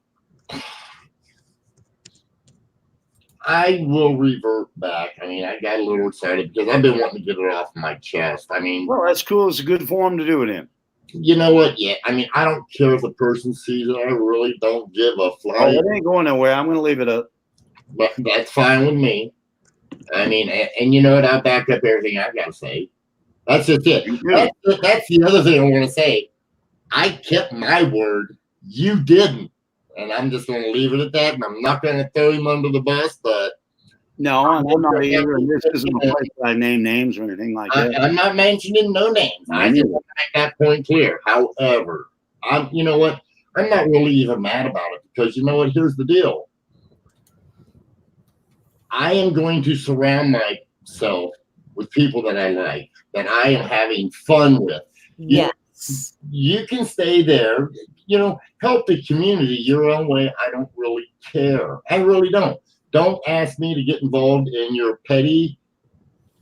I will revert back. I mean, I got a little excited because I've been wanting to get it off my chest. I mean, Well, that's cool. It's a good form to do it in. you know what? Yeah. I mean, I don't care if the person sees it. I really don't give a Oh, flying. it ain't going nowhere. I'm going to leave it up. But that's fine with me. I mean, and you know what? I'll back up everything I got to say. That's just it. You do. That's the other thing I want to say. I kept my word. You didn't. And I'm just going to leave it at that. And I'm not going to throw him under the bus, but No, and I'm not either. And this isn't a place that I name names or anything like that. I'm not mentioning no names. I just want to make that point clear. However, you know what? I'm not really even mad about it because you know what? Here's the deal. I am going to surround myself with people that I like, that I am having fun with. Yes. You can stay there, help the community your own way. I don't really care. I really don't. Don't ask me to get involved in your petty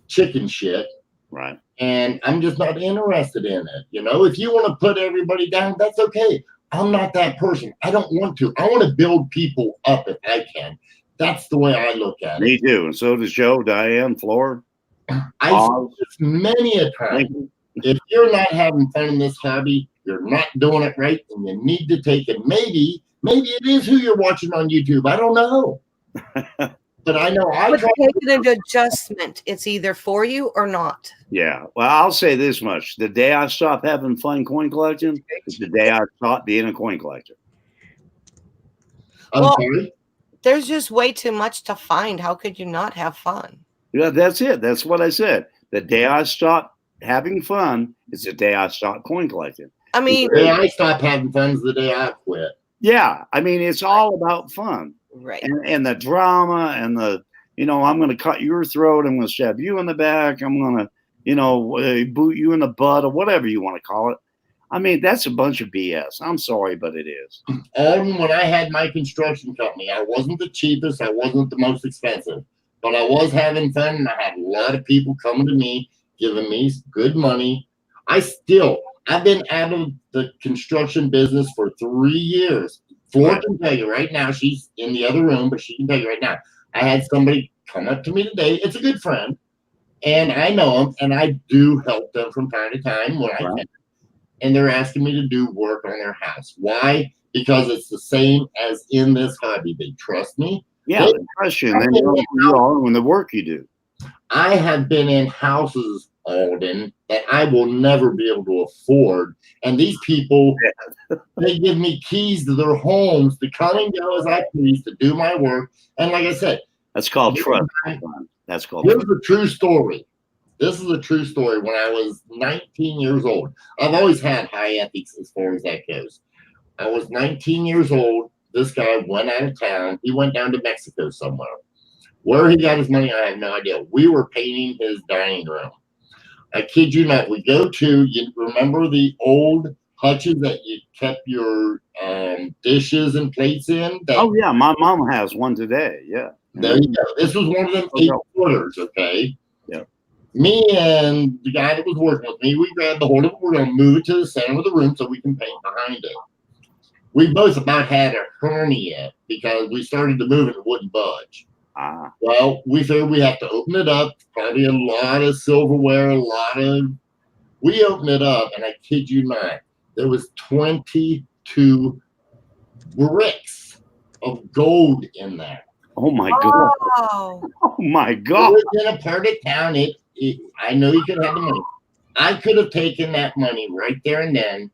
chicken shit. Right. And I'm just not interested in it. If you want to put everybody down, that's okay. I'm not that person. I don't want to. I want to build people up if I can. That's the way I look at it. Me too. And so does Joe, Diane, Floor. I say this many a time. If you're not having fun in this hobby, you're not doing it right, and you need to take it. Maybe it is who you're watching on YouTube. I don't know. But I know I But try take it into adjustment. It's either for you or not. Yeah. Well, I'll say this much. The day I stopped having fun coin collecting is the day I stopped being a coin collector. I'm Well, sorry. There's just way too much to find. How could you not have fun? Yeah, that's it. That's what I said. The day I stopped having fun is the day I stopped coin collecting. I mean, The day I stop having fun is the day I quit. Yeah. I mean, it's all about fun. right. And the drama and the, I'm going to cut your throat. I'm going to stab you in the back. I'm going to, boot you in the butt or whatever you want to call it. I mean, that's a bunch of BS. I'm sorry, but it is. Alden, when I had my construction company, I wasn't the cheapest. I wasn't the most expensive. But I was having fun, and I had a lot of people coming to me, giving me good money. I've been out of the construction business for 3 years. Floor can tell you right now, she's in the other room, but she can tell you right now. I had somebody come up to me today. It's a good friend, and I know him, and I do help them from time to time when I can. And they're asking me to do work on their house. Why? Because it's the same as in this hobby. They trust me. Yeah, the question. Then you know who you are and the work you do. I have been in houses, Alden, that I will never be able to afford. And these people, they give me keys to their homes to come and go as I please to do my work. And like I said, That's called trust. That's called here's a true story. This is a true story. When I was 19 years old, I've always had high ethics as far as that goes. I was 19 years old. This guy went out of town. He went down to Mexico somewhere. Where he got his money, I have no idea. We were painting his dining room. I kid you not. We go to, you remember the old hutches that you kept your dishes and plates in? Oh, yeah. My mom has one today. Yeah. There you go. This was one of them 8-footers, okay? Yeah. Me and the guy that was working with me, we grabbed the hold of it. We're going to move it to the center of the room so we can paint behind it. We both about had a hernia because we started to move and it wouldn't budge. Ah. Well, we figured we have to open it up. Probably a lot of silverware, we opened it up, and I kid you not, there was 22 bricks of gold in there. Oh, my God. Oh, Oh, my It God. was in a part of town. I know you could have the money. I could have taken that money right there and then.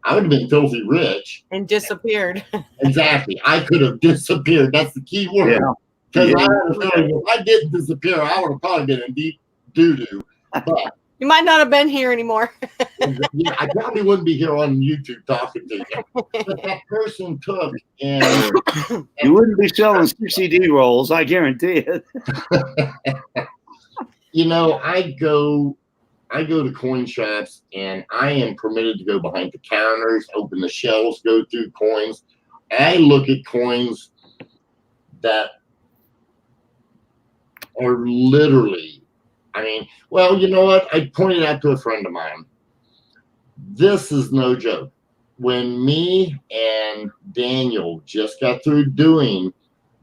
I would have been filthy rich. and disappeared. Exactly. I could have disappeared. That's the key word. Yeah. Because Yeah. I had a feeling if I didn't disappear, I would have probably been in deep doo-doo. But You might not have been here anymore. yeah, I probably wouldn't be here on YouTube talking to you. But that person took and You wouldn't be selling 60D rolls, I guarantee it. I go to coin shops and I am permitted to go behind the counters, open the shelves, go through coins. I look at coins that are literally, well, you know what? I pointed out to a friend of mine. This is no joke. When me and Daniel just got through doing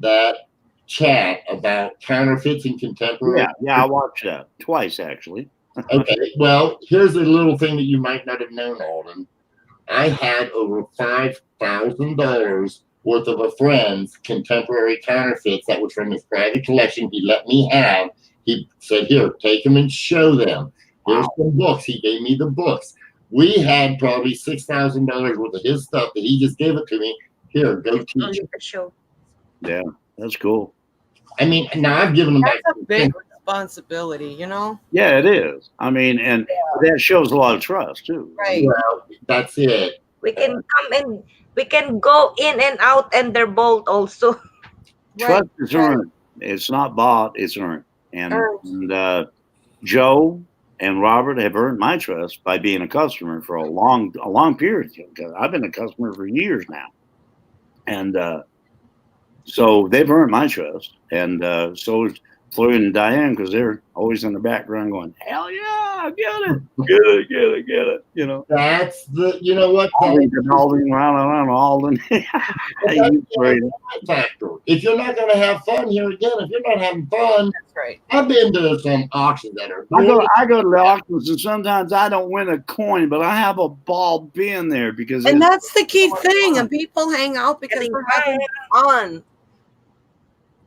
that chat about counterfeits and contemporary. Yeah, I watched that twice, actually. Okay, well, here's a little thing that you might not have known, Alden. I had over $5,000 worth of a friend's contemporary counterfeits that was from his private collection. He let me have. He said, here, take them and show them. Here's some books. He gave me the books. We had probably $6,000 worth of his stuff that he just gave it to me. Here, go teach. Only the show. Yeah, that's cool. I mean, now I've given him back. That's a big responsibility, you know? Yeah, it is. I mean, and that shows a lot of trust too. Right. Well, that's it. We can come and we can go in and out and their bolt also. Right. Trust is earned. It's not bought, it's earned. And, Earned. and Joe and Robert have earned my trust by being a customer for a long period. I've been a customer for years now. And so they've earned my trust. And so is Florian and Diane, because they're always in the background going, hell yeah, get it, get it, you know. That's the, you know what? Alden, Alden. Factor. If you're not going to have fun here again, if you're not having fun, That's right. I've been to some auctions that are. I go to the auctions, and sometimes I don't win a coin, but I have a ball being there because. And that's the key thing. And people hang out because Getting they're having fun.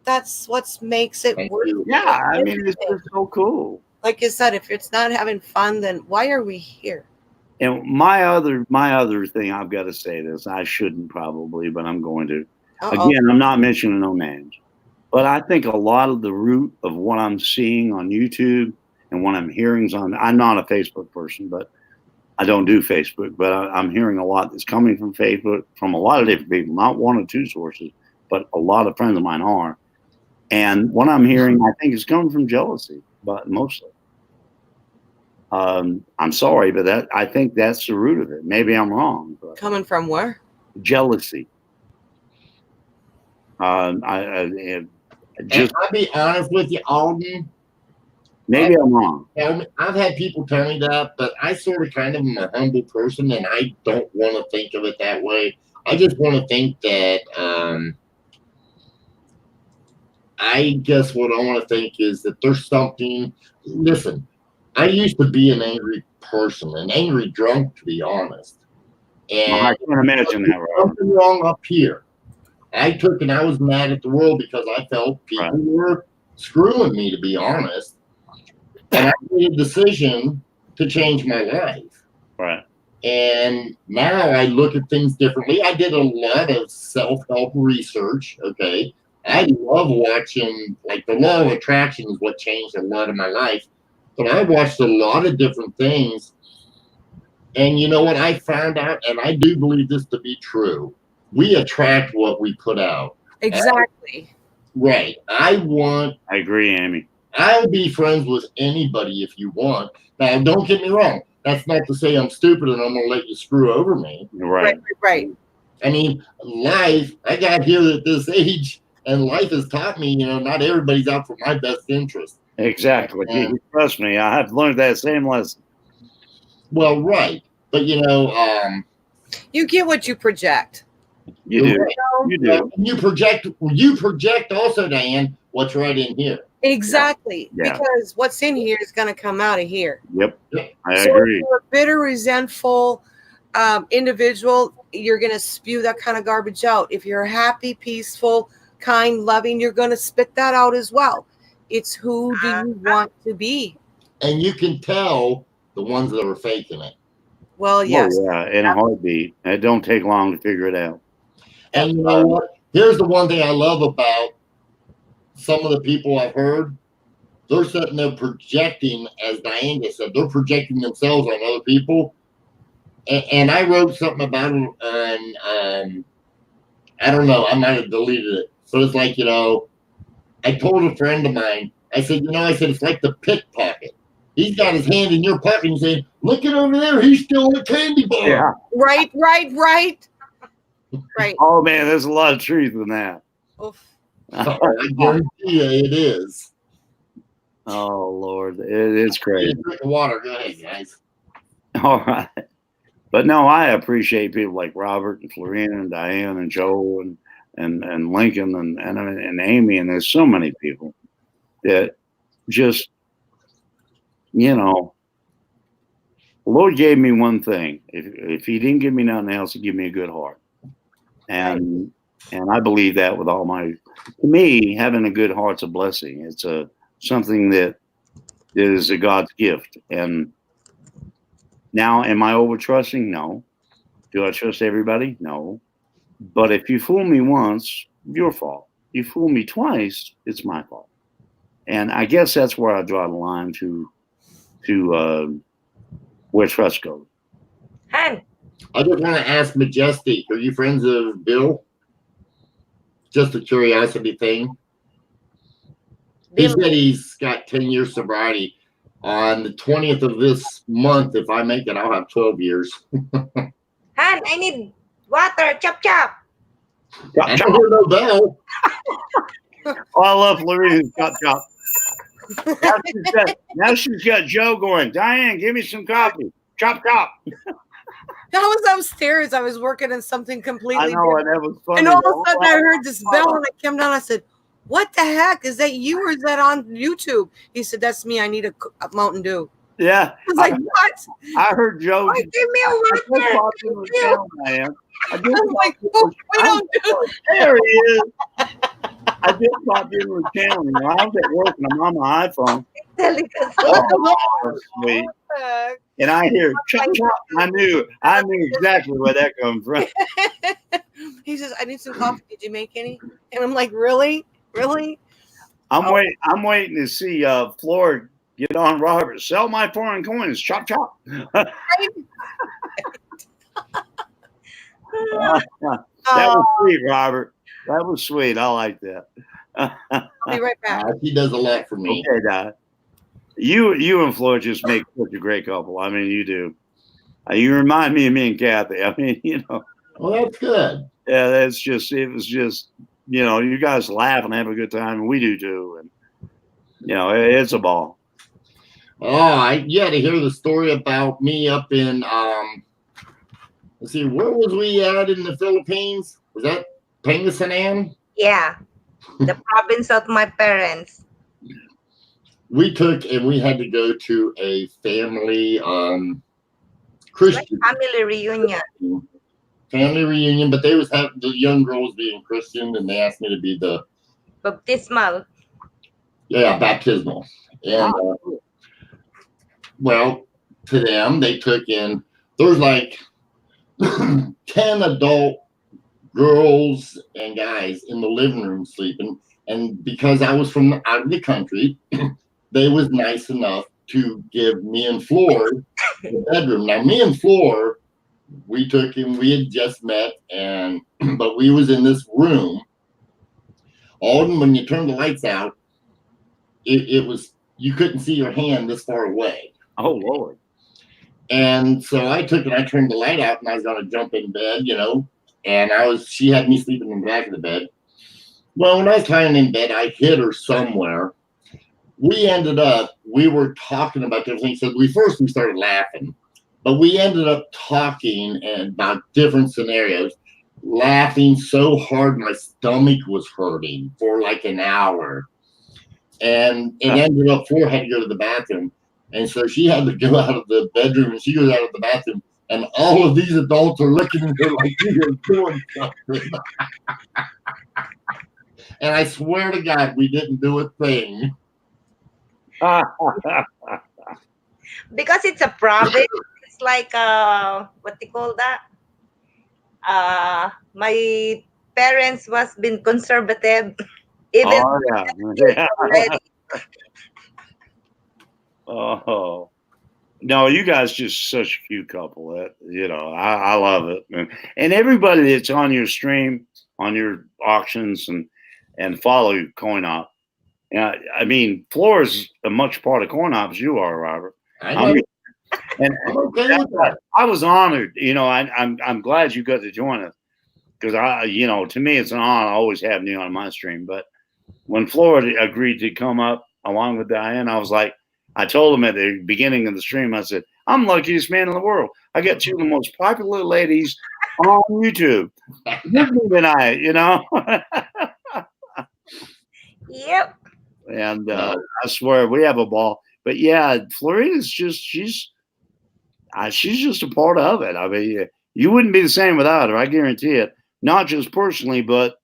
That's what makes it Thank worth you. it. Yeah, I mean, it's just so cool. Like you said, if it's not having fun, then why are we here? And my other thing, I've got to say this. I shouldn't probably, but I'm going to. Uh-oh. Again, I'm not mentioning no names, but I think a lot of the root of what I'm seeing on YouTube and what I'm hearing on. I'm not a Facebook person, but I don't do Facebook. But I'm hearing a lot that's coming from Facebook from a lot of different people, not one or two sources, but a lot of friends of mine are. And what I'm hearing, I think, is coming from jealousy, but mostly. I'm sorry, but I think that's the root of it. Maybe I'm wrong. But Coming from where? jealousy. And Just I'll be honest with you, Alden. maybe I'm wrong. I've had people tell me that, but I sort of kind of am a humble person, and I don't want to think of it that way. I just want to think that. I guess what I want to think is that there's something. Listen, I used to be an angry person, an angry drunk, to be honest. And I can't imagine that, Robert. something wrong up here. I was mad at the world because I felt people Right. were screwing me, to be honest. And I made a decision to change my life. Right. And now I look at things differently. I did a lot of self-help research. Okay. I love watching, like, the law of attraction is what changed a lot of my life. But I watched a lot of different things. And you know what I found out? And I do believe this to be true. We attract what we put out. Exactly. Right. I agree, Amy. I'll be friends with anybody if you want. Now, don't get me wrong. That's not to say I'm stupid and I'm going to let you screw over me. You're right. Right. I mean, life, I got here at this age, and life has taught me, not everybody's out for my best interest. Exactly. And- Trust me, I have learned that same lesson. Well, right. But, You get what you project. You do. right. You do. You project also, Diane, what's right in here. Exactly. Yeah. Because what's in here is going to come out of here. Yep. I So agree. if you're a bitter, resentful individual, you're going to spew that kind of garbage out. If you're happy, peaceful, kind, loving, you're going to spit that out as well. It's who do you want to be? And you can tell the ones that are faking it. Well, yes. Oh, yeah, in a heartbeat. It don't take long to figure it out. And you know what? Here's the one thing I love about some of the people I've heard. They're sitting there projecting, as Diane just said, they're projecting themselves on other people. And I wrote something about it on, I don't know, I might have deleted it. So it's like, I told a friend of mine, I said, it's like the pickpocket. He's got his hand in your pocket and saying, look at over there, he's stealing a candy bar. Yeah. Right. Right. Oh, man, there's a lot of truth in that. Oof. I guarantee you it is. Oh, Lord. It's crazy. Drink water. Go ahead, guys. All right. But no, I appreciate people like Robert and Florina and Diane and Joe and Lincoln and Amy. And there's so many people that just, the Lord gave me one thing. If he didn't give me nothing else, he gave me a good heart. And I believe that with all to me, having a good heart's a blessing. It's something that It is a God's gift. And now, am I over trusting? No. Do I trust everybody? No. But if you fool me once, your fault. You fool me twice, it's my fault. And I guess that's where I draw the line to where trust goes. Han, I just want to ask Majestic, are you friends of Bill? Just a curiosity thing. He Bill, said he's got 10 years sobriety. On the 20th of this month, if I make it, I'll have 12 years. Han, I need water. Chop chop. I don't hear no bell. Oh, I love Florida's chop chop. Now she's got Joe going, Diane, give me some coffee. Chop chop. I was upstairs. I was working on something completely I know, different. and that was funny. And all of a sudden I heard this bell and I came down. I said, what the heck? Is that you or is that on YouTube? He said, that's me. I need a Mountain Dew. Yeah. I was like, what? I heard Joe. Oh, give me a water. I I was like, oh, we don't do There he is. I just popped into the channel. You know, I was at work and I'm on my iPhone. Oh, sweet. that. And I hear chop chop. I knew exactly where that comes from. He says, I need some coffee. Did you make any? And I'm like, really? Really? I'm waiting to see Floyd get on Robert. Sell my foreign coins. Chop chop. That was sweet, Robert. That was sweet. I like that. I'll be right back. He does a lot for me. Okay, Dad. You and Floyd just make such a great couple. I mean, you do. You remind me of me and Kathy. I mean, you know. Well, that's good. Yeah, it was just, you know, you guys laugh and have a good time, and we do too. And you know, it's a ball. Oh, you had to hear the story about me up in let's see, where was we at in the Philippines? Was that Pangasinan? Yeah, the province of my parents. We took and we had to go to a family Like Christian family reunion. but they was having the young girls being Christian, and they asked me to be the Baptismal. baptismal. And well, to them, they took in, there's like 10 adult girls and guys in the living room sleeping. And because I was from out of the country, they was nice enough to give me and Floor the bedroom. Now, me and Floor, we took him, we had just met, and but we was in this room. All of them, when you turned the lights out, it was, you couldn't see your hand this far away. Oh Lord. And so I took and I turned the light out, and I was gonna jump in bed, you know, and she had me sleeping in the back of the bed. Well, when I was lying in bed, I hit her somewhere. We were talking about different things. So we started laughing, but we ended up talking about different scenarios, laughing so hard my stomach was hurting for like an hour. And it ended up Floor had to go to the bathroom. And so she had to go out of the bedroom, and she goes out of the bathroom, and all of these adults are looking at her like she is doing something. And I swear to God, we didn't do a thing. Because it's a province. It's like what they call that? My parents was been conservative. Even Oh yeah. already. Oh no, you guys just such a cute couple. That, you know, I love it. And everybody that's on your stream, on your auctions, and follow CoinOp. Yeah, I mean, Floor is a much part of CoinOp as you are, Robert. I know. And I'm okay with that. I was honored. You know, I'm glad you got to join us, because to me it's an honor always having you on my stream. But when Floor agreed to come up along with Diane, I was like, I told him at the beginning of the stream, I said, I'm the luckiest man in the world. I got two of the most popular ladies on YouTube. Than I, you know. Yep. And I swear we have a ball. But yeah, Florida's she's just a part of it. I mean, you wouldn't be the same without her. I guarantee it. Not just personally, but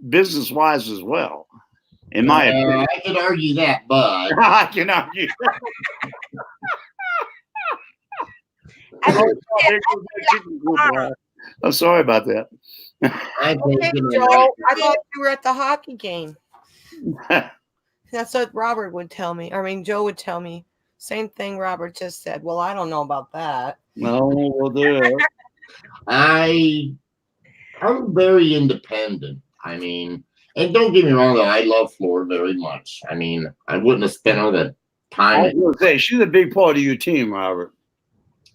business wise as well. In my opinion. I could argue that, but I can argue. I Oh, think there goes that chicken coop. I'm sorry about that. I think Okay, Joe, I thought you were at the hockey game. That's what Robert would tell me. I mean, Joe would tell me. Same thing Robert just said. Well, I don't know about that. No, we'll do it. I'm very independent. I mean, and don't get me wrong, though, I love Flora very much. I mean, I wouldn't have spent all the I was time. going to say, she's a big part of your team, Robert.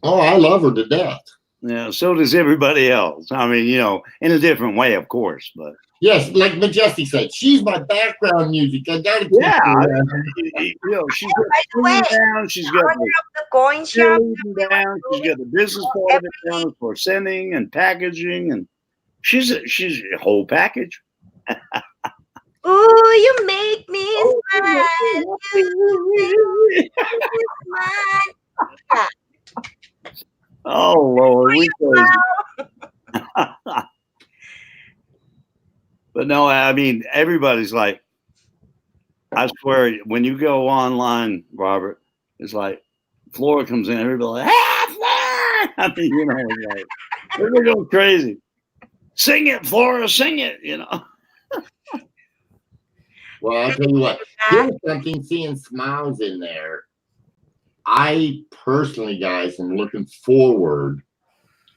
Oh, I love her to death. Yeah, so does everybody else. I mean, in a different way, of course, but Yes, like Majestic said, she's my background music. I gotta keep yeah, her around. she's got by the way, the down, she's got owner the of the coin shop. cheerleading down, she's got the business part of it down for sending and packaging, and she's a whole package. Ooh, you make me smile. You make me smile. Oh Lord, we crazy. But no, I mean everybody's like, I swear, when you go online, Robert, it's like Flora comes in, everybody like, ah, Flora! I mean, it's like everybody goes crazy. Sing it, Flora, sing it, Well, I'll tell you what, here's something, seeing smiles in there. I personally, guys, am looking forward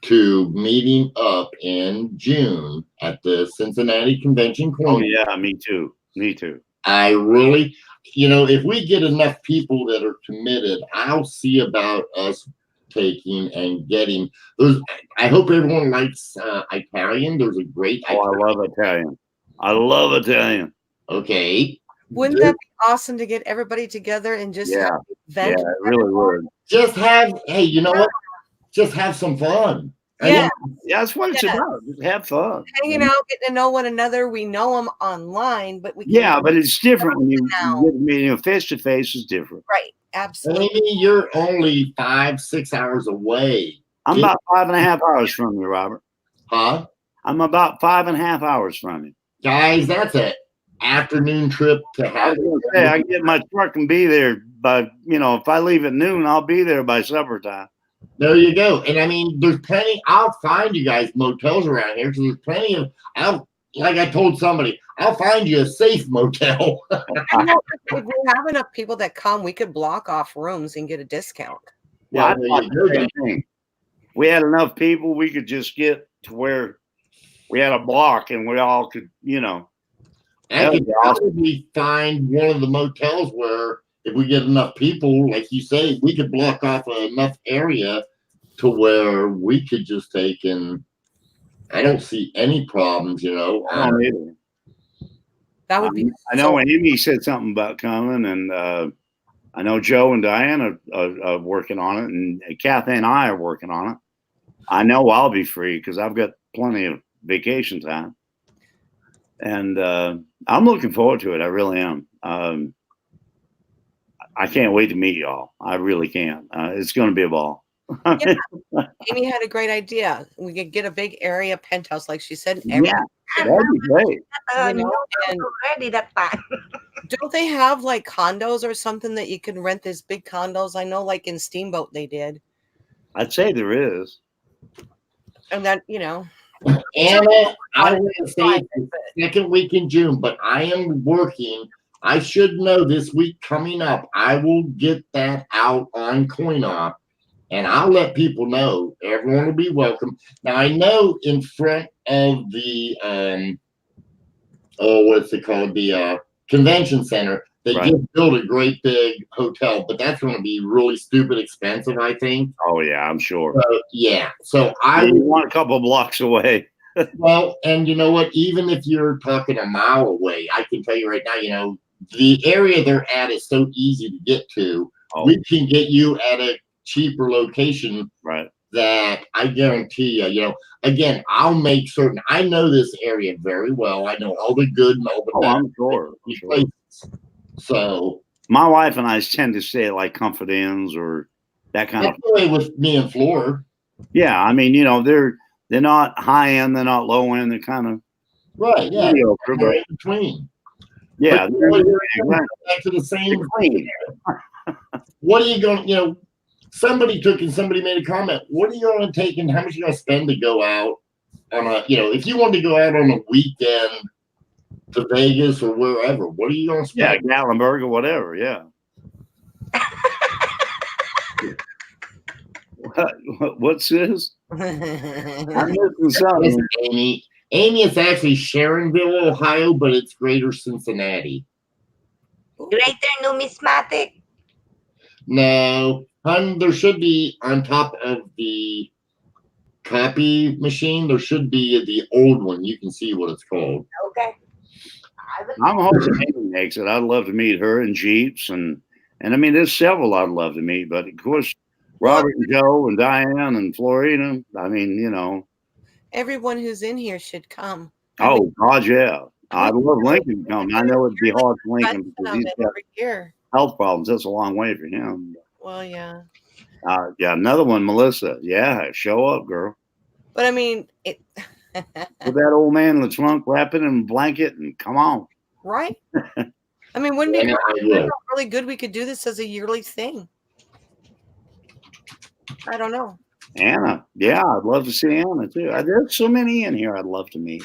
to meeting up in June at the Cincinnati Convention. Oh yeah, me too. Me too. I really, if we get enough people that are committed, I'll see about us taking and getting those. I hope everyone likes Italian. There's a great. Oh, I love Italian. I love Italian. Okay. Wouldn't that be awesome to get everybody together and just have an event? Yeah, it really would. Just have, hey, you know what? Just have some fun. Yeah, Yeah, that's what it's about. Just have fun. hanging out, getting to know one another. We know them online, but we Yeah, but it's different when you Now. get me. Face to face is different. right, absolutely. Amy, you're only 5-6 hours away. I'm about 5.5 hours from you, Robert. Huh? I'm about 5.5 hours from you. Guys, that's an afternoon trip to I have. was gonna say, I can get my truck and be there by, if I leave at noon, I'll be there by supper time. There you go. And I mean, there's plenty. I'll find you guys motels around here. So there's plenty of. Like I told somebody, I'll find you a safe motel. You know, if we have enough people that come, we could block off rooms and get a discount. Yeah, I Well, there thought you the go, same thing. We had enough people, we could just get to where we had a block and we all could, I That could would be awesome. probably find one of the motels where, if we get enough people, like you say, we could block off enough area to where we could just take and. I don't see any problems, I don't either. That would be. I know Amy said something about coming, and I know Joe and Diana are working on it, and Kathy and I are working on it. I know I'll be free because I've got plenty of vacation time, and I'm looking forward to it. I really am. I can't wait to meet y'all. I really can. It's going to be a ball. Yeah. Amy had a great idea. We could get a big area penthouse, like she said. Yeah, that'd be great. You know, No, and- already that time. Don't they have like condos or something that you can rent these big condos? I know, like in Steamboat, they did, I'd say there is. and that Anna, I want to say it's the second week in June, but I am working. I should know this week coming up. I will get that out on CoinOp, and I'll let people know. Everyone will be welcome. Now I know in front of the what's it called? The convention center. They Right. just built a great big hotel, but that's going to be really stupid expensive, I think. Oh yeah, I'm sure. So, yeah. So I You want a couple blocks away. well, and you know what? Even if you're talking a mile away, I can tell you right now, the area they're at is so easy to get to. Oh, We can get you at a cheaper location right. that I guarantee you, again, I'll make certain I know this area very well. I know all the good and all the Oh, bad I'm sure. I'm sure. places. So My wife and I tend to stay at like Comfort Inns or that kind of. that's the way with me and Floor. Yeah, I mean, they're not high end, they're not low end, they're kind of Right, yeah. mediocre, They're but in between. Yeah, But back to the same. clean. What are you going to, somebody took and somebody made a comment. What are you going to take and how much are you going to spend to go out on a, if you wanted to go out on a weekend to Vegas or wherever, what are you going to Yeah, spend? Gatlinburg or whatever. Yeah. What's this? I'm missing something. Listen, Amy. Amy, it's actually Sharonville, Ohio, but it's Greater Cincinnati. Greater numismatic. No, there should be on top of the copy machine. There should be the old one. You can see what it's called. Okay. I'm hoping Amy makes it. I'd love to meet her and Jeeps and I mean, there's several I'd love to meet, but of course, Robert and Joe and Diane and Florina. I mean, Everyone who's in here should come. Oh God, yeah. I'd love Lincoln to come. I know it'd be hard for Lincoln because he's got every year. health problems. That's a long way for him. Well, yeah. Yeah, another one, Melissa. Yeah, show up, girl. But I mean, it. Put that old man in the trunk, wrap it in a blanket, and come on. Right? I mean, wouldn't it be really good? We could do this as a yearly thing. I don't know. Anna. Yeah, I'd love to see Anna, too. There's so many in here I'd love to meet.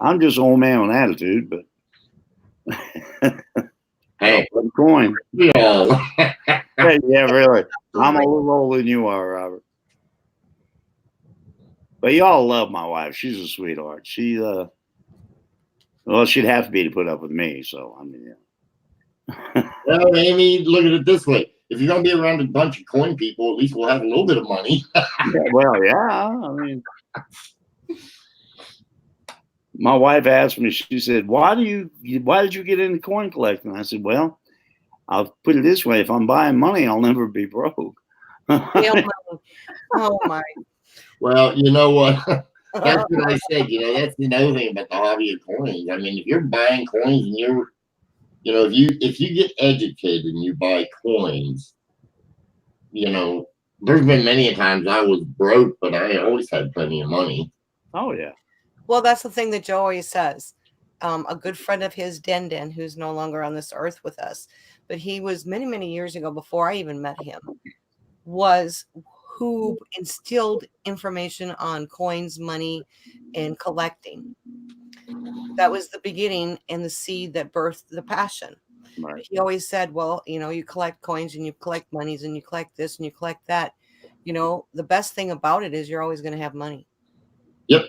I'm just an old man with attitude, but hey, coin. Yeah, really. I'm a little older than you are, Robert. But y'all love my wife. She's a sweetheart. She, well, she'd have to be to put up with me. So, I mean, yeah. Well, Amy, look at it this way. If you're going to be around a bunch of coin people, at least we'll have a little bit of money. Well, yeah. I mean, my wife asked me, she said, why did you get into coin collecting? I said, well, I'll put it this way. If I'm buying money, I'll never be broke. Oh, my. Well, you know what? That's what I said. That's another thing about the hobby of coins. I mean, if you're buying coins and you're, if you get educated and you buy coins, there's been many times I was broke, but I always had plenty of money. Oh, yeah. Well, that's the thing that Joe always says. A good friend of his, Den, who's no longer on this earth with us, but he was many, many years ago, before I even met him, was who instilled information on coins, money, and collecting. That was the beginning and the seed that birthed the passion. Right. He always said, well, you collect coins and you collect monies and you collect this and you collect that. The best thing about it is you're always going to have money. Yep.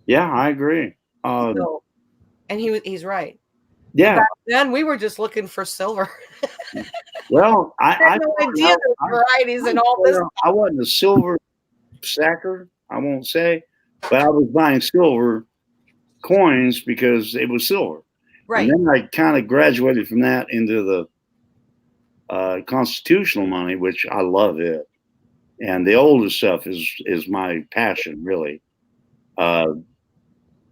Yeah, I agree. And he's right. Yeah. Back then we were just looking for silver. Well, I had no idea there's varieties and all this. I wasn't a silver stacker, I won't say, but I was buying silver coins because it was silver. Right. And then I kind of graduated from that into the constitutional money, which I love it. And the older stuff is my passion, really.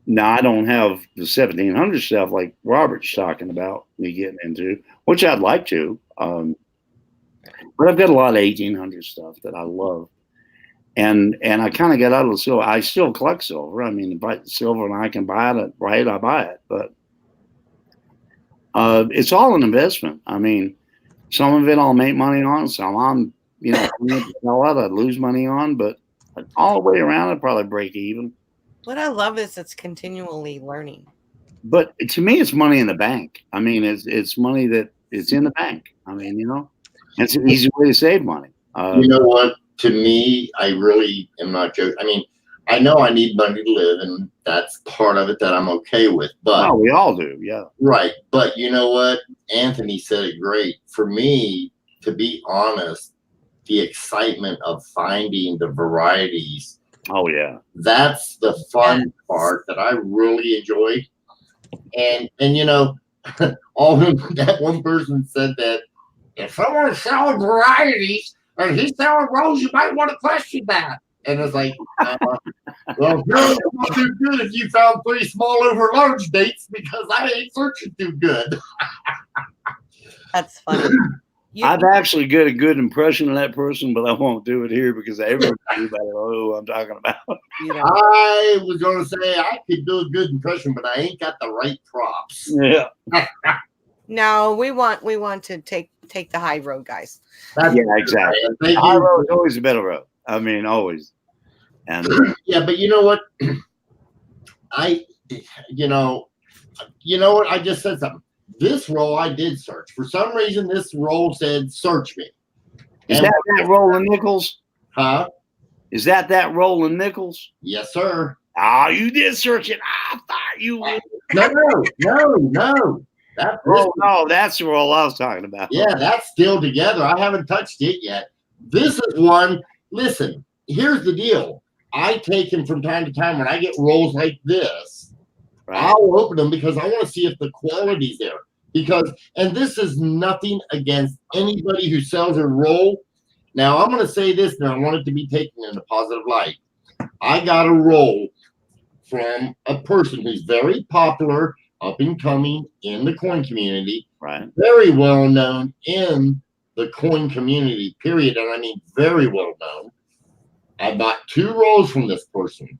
Now, I don't have the 1700 stuff like Robert's talking about me getting into, which I'd like to. But I've got a lot of 1800 stuff that I love. And I kind of got out of the silver. I still collect silver. I mean, buy silver and I can buy it, right? I buy it. But it's all an investment. I mean, some of it I'll make money on. Some I'm, I'd lose money on. But all the way around, I'd probably break even. What I love is it's continually learning. But to me, it's money in the bank. I mean, it's money that it's in the bank. I mean, it's an easy way to save money. You know what? To me, I really am not joking. I mean, I know I need money to live, and that's part of it that I'm okay with. But we all do, yeah. Right. But you know what? Anthony said it great. For me, to be honest, the excitement of finding the varieties. Oh, yeah. That's the fun part that I really enjoy. And all that one person said that if someone's selling varieties and he's selling rose, you might want to question that. And it's like, well, you're not too good if you found 3 small over large dates because I ain't searching too good. That's funny. I've actually got a good impression of that person, but I won't do it here because everybody knows who I'm talking about. you know, I was going to say I could do a good impression, but I ain't got the right props. Yeah. no, we want to take the high road, guys. That's Yeah, exactly. Thank High you. road is always a better road. I mean, always. And Yeah, but you know what? You know what? I just said something. This role I did search. For some reason, this role said search me. is And- that Roland Nichols? Huh? Is that Roland Nichols? Yes, sir. Oh, you did search it. I thought you would. No. Oh, no, that's the role I was talking about. Yeah, that's still together. I haven't touched it yet. This is one. Listen, here's the deal. I take him from time to time when I get roles like this. Right. I'll open them because I want to see if the quality's there. And this is nothing against anybody who sells a roll. Now, I'm going to say this, and I want it to be taken in a positive light. I got a roll from a person who's very popular, up and coming in the coin community, Right. very well known in the coin community, period. And I mean, very well known. I bought 2 rolls from this person.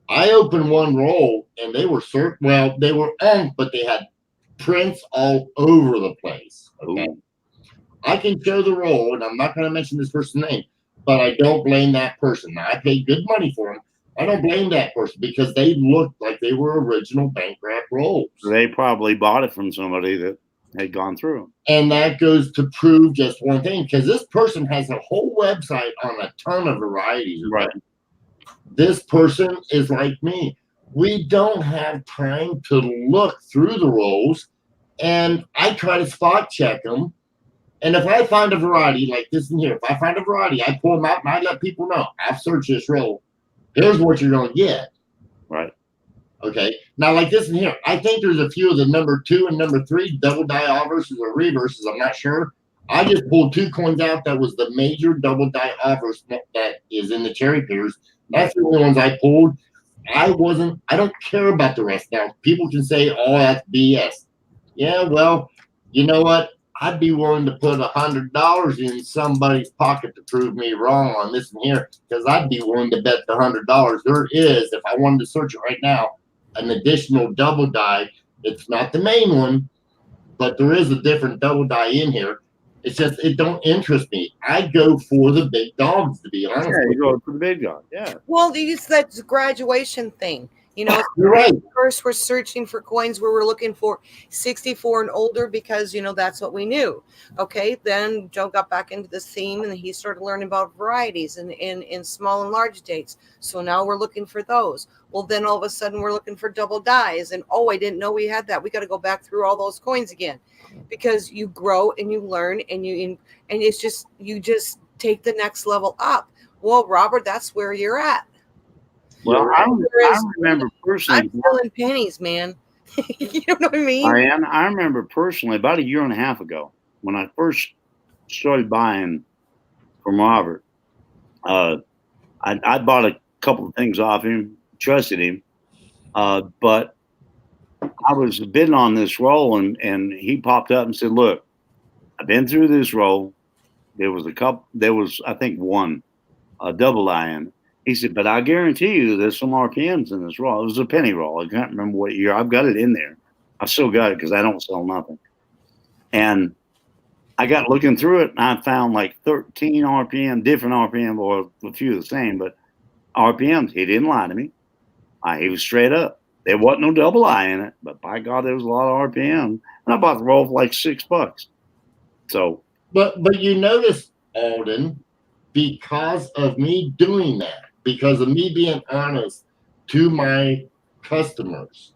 I opened one roll and they were they were on, but they had prints all over the place. Okay. Ooh. I can show the roll, and I'm not going to mention this person's name, but I don't blame that person. Now, I paid good money for them. I don't blame that person because they looked like they were original bank wrap rolls. They probably bought it from somebody that had gone through them. And that goes to prove just one thing, because this person has a whole website on a ton of varieties. Right. This person is like me. We don't have time to look through the rolls, and I try to spot check them. And if I find a variety like this in here, if I find a variety, I pull them out and I let people know, I've searched this roll. Here's what you're going to get. Right. Okay. Now, like this in here, I think there's a few of the number 2 and number 3 double die offers or reverses. I'm not sure. I just pulled 2 coins out that was the major double die offers that is in the cherry pickers. That's the only ones I pulled. I don't care about the rest. Now, people can say, oh, that's BS. Yeah, well, you know what? I'd be willing to put $100 in somebody's pocket to prove me wrong on this and here, because I'd be willing to bet the $100. There is, if I wanted to search it right now, an additional double die. It's not the main one, but there is a different double die in here. It's just, it don't interest me. I go for the big dogs, to be honest. Yeah, you go for the big dog. Yeah. Well, it's that graduation thing. You know, You're right. first we're searching for coins where we're looking for 64 and older because, you know, that's what we knew. Okay. Then Joe got back into this theme and he started learning about varieties and in small and large dates. So now we're looking for those. Well, then all of a sudden we're looking for double dies. And, oh, I didn't know we had that. We got to go back through all those coins again because you grow and you learn and it's just, you just take the next level up. Well, Robert, that's where you're at. Well, I remember personally. I'm selling pennies, man. You know what I mean? I remember personally about 1.5 years ago when I first started buying from Robert. I bought a couple of things off him, trusted him, but I was bidding on this roll, and he popped up and said, "Look, I've been through this roll. There was I think one double die in it." He said, "But I guarantee you there's some RPMs in this roll." It was a penny roll. I can't remember what year. I've got it in there. I still got it because I don't sell nothing. And I got looking through it, and I found like 13 RPM, different RPM, or a few the same, but RPMs. He didn't lie to me. He was straight up. There wasn't no double I in it, but by God, there was a lot of RPM. And I bought the roll for like $6. So, but you notice, Alden, because of me doing that, because of me being honest to my customers,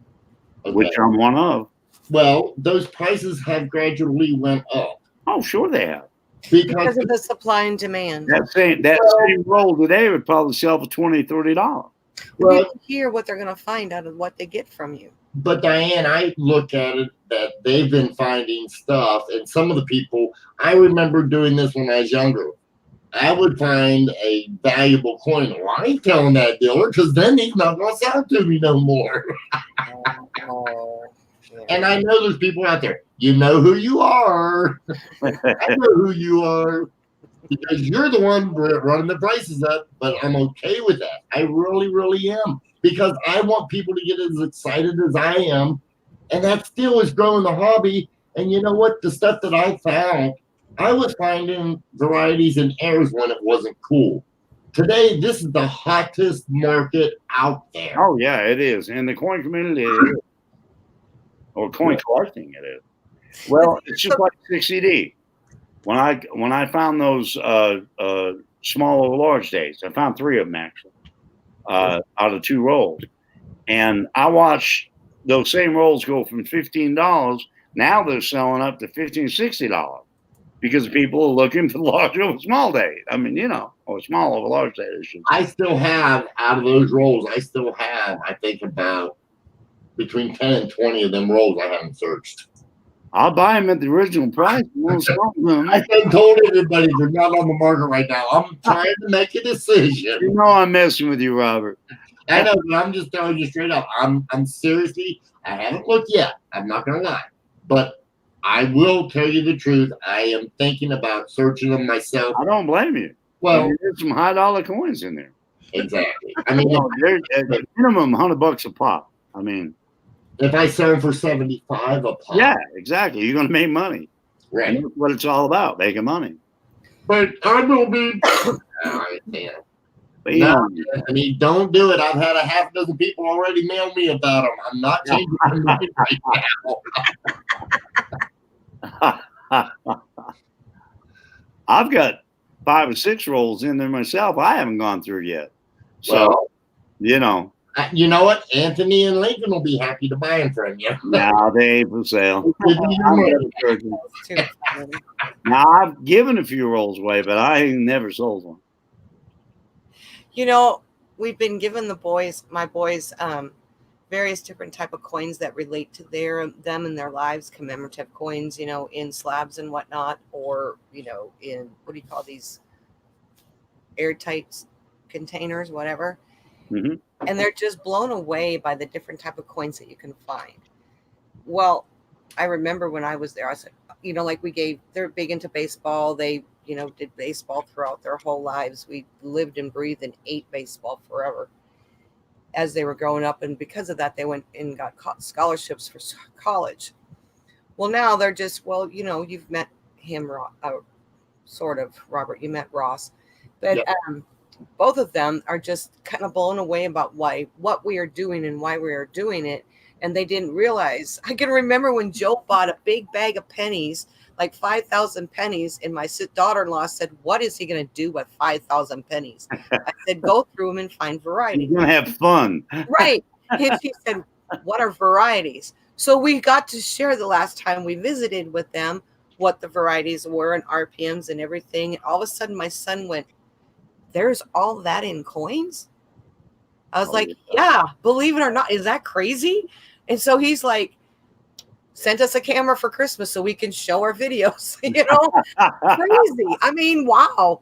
okay, which I'm one of. Well, those prices have gradually went up. Oh, sure they have. Because of the supply and demand. That same roll today would probably sell for $20, $30. Well, People hear what they're going to find out of what they get from you. But Diane, I look at it that they've been finding stuff, and some of the people, I remember doing this when I was younger. I would find a valuable coin. Well, I ain't telling that dealer because then he's not going to sell it to me no more. And I know there's people out there. You know who you are. I know who you are. Because you're the one running the prices up, but I'm okay with that. I really, really am. Because I want people to get as excited as I am. And that still is growing the hobby. And you know what? The stuff that I found, I was finding varieties in airs when it wasn't cool. Today, this is the hottest market out there. Oh yeah, it is. In the coin community, it is. Or coin collecting, it is. Well, it's just like 60D. When I found those small or large days, I found 3 of them actually out of 2 rolls, and I watched those same rolls go from $15. Now they're selling up to $50, $60 because people are looking for large over small days. I mean, or small over large days. I still have out of those rolls. I think about between 10 and 20 of them rolls I haven't searched. I'll buy them at the original price. I told everybody they're not on the market right now. I'm trying to make a decision. You know I'm messing with you, Robert. I know, but I'm just telling you straight up. I'm seriously, I haven't looked yet. I'm not gonna lie. But I will tell you the truth. I am thinking about searching them myself. I don't blame you. Well, there's some high dollar coins in there. Exactly. I mean, they're at minimum $100 a pop. I mean, if I sell them for 75 a pop. Yeah, exactly. You're going to make money. Right. And that's what it's all about, making money. But I will be. But, no, I mean, don't do it. I've had a half dozen people already mail me about them. I'm not changing my mind right now. I've got 5 or 6 rolls in there myself. I haven't gone through yet. So, You know what? Anthony and Lincoln will be happy to buy them from you. No, they ain't for sale. Now, I've given a few rolls away, but I ain't never sold one. We've been giving my boys, various different type of coins that relate to them and their lives, commemorative coins, in slabs and whatnot, or, in, what do you call these, airtight containers, whatever. Mm-hmm. And they're just blown away by the different type of coins that you can find. Well, I remember when I was there, I said, they're big into baseball. They, did baseball throughout their whole lives. We lived and breathed and ate baseball forever as they were growing up. And because of that, they went and got scholarships for college. Well, now they're just, you've met him, sort of, Robert, you met Ross. But both of them are just kind of blown away about what we are doing and why we are doing it. And they didn't realize. I can remember when Joe bought a big bag of pennies, like 5,000 pennies, and my daughter-in-law said, "What is he going to do with 5,000 pennies?" I said, "Go through them and find variety." You're going to have fun. Right. And she said, "What are varieties?" So we got to share the last time we visited with them what the varieties were and RPMs and everything. And all of a sudden my son went, "There's all that in coins?" I was like, yeah, believe it or not. Is that crazy? And so he's like, sent us a camera for Christmas so we can show our videos, crazy. I mean, wow.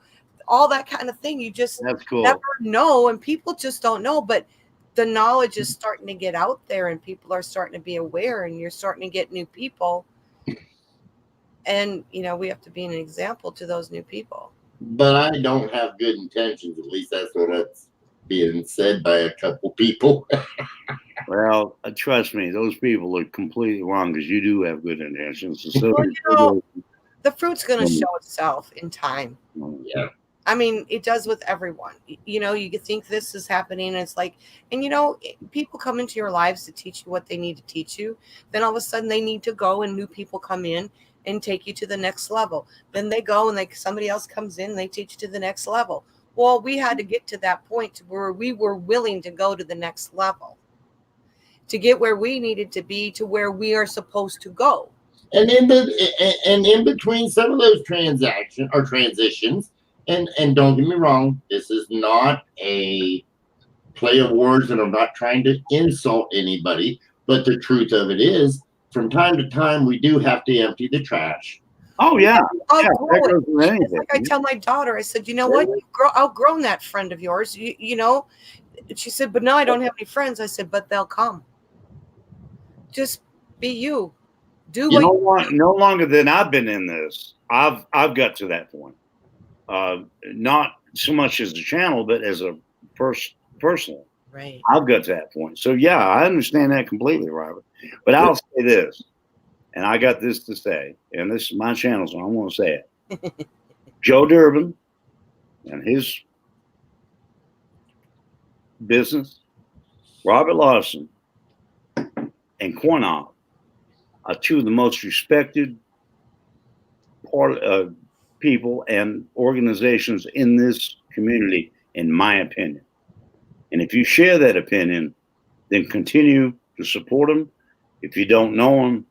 All that kind of thing. You just That's cool. never know. And people just don't know. But the knowledge is starting to get out there and people are starting to be aware and you're starting to get new people. And, we have to be an example to those new people. But I don't have good intentions. At least that's what's being said by a couple people. Well, trust me, those people are completely wrong because you do have good intentions. So the fruit's going to show itself in time. Yeah. I mean, it does with everyone. You think this is happening. And it's like, and people come into your lives to teach you what they need to teach you. Then all of a sudden they need to go and new people come in and take you to the next level. Then they go and somebody else comes in and they teach you to the next level. Well, we had to get to that point where we were willing to go to the next level to get where we needed to be to where we are supposed to go. And in between some of those transitions, and don't get me wrong, this is not a play of words, and I'm not trying to insult anybody, but the truth of it is, from time to time, we do have to empty the trash. Oh, yeah. It's like I tell my daughter, I said, what? You've outgrown that friend of yours. She said, but no, I don't have any friends. I said, but they'll come. Just Be you. Do You what know you what? No longer than I've been in this, I've got to that point. Not so much as a channel, but as a personal. right. I've got to that point. So yeah, I understand that completely, Robert. But I'll say this, and I got this to say, and this is my channel, so I want to say it. Joe Durbin and his business, Robert Larson and Cornock are two of the most respected people and organizations in this community, in my opinion. And if you share that opinion, then continue to support them. If you don't know them,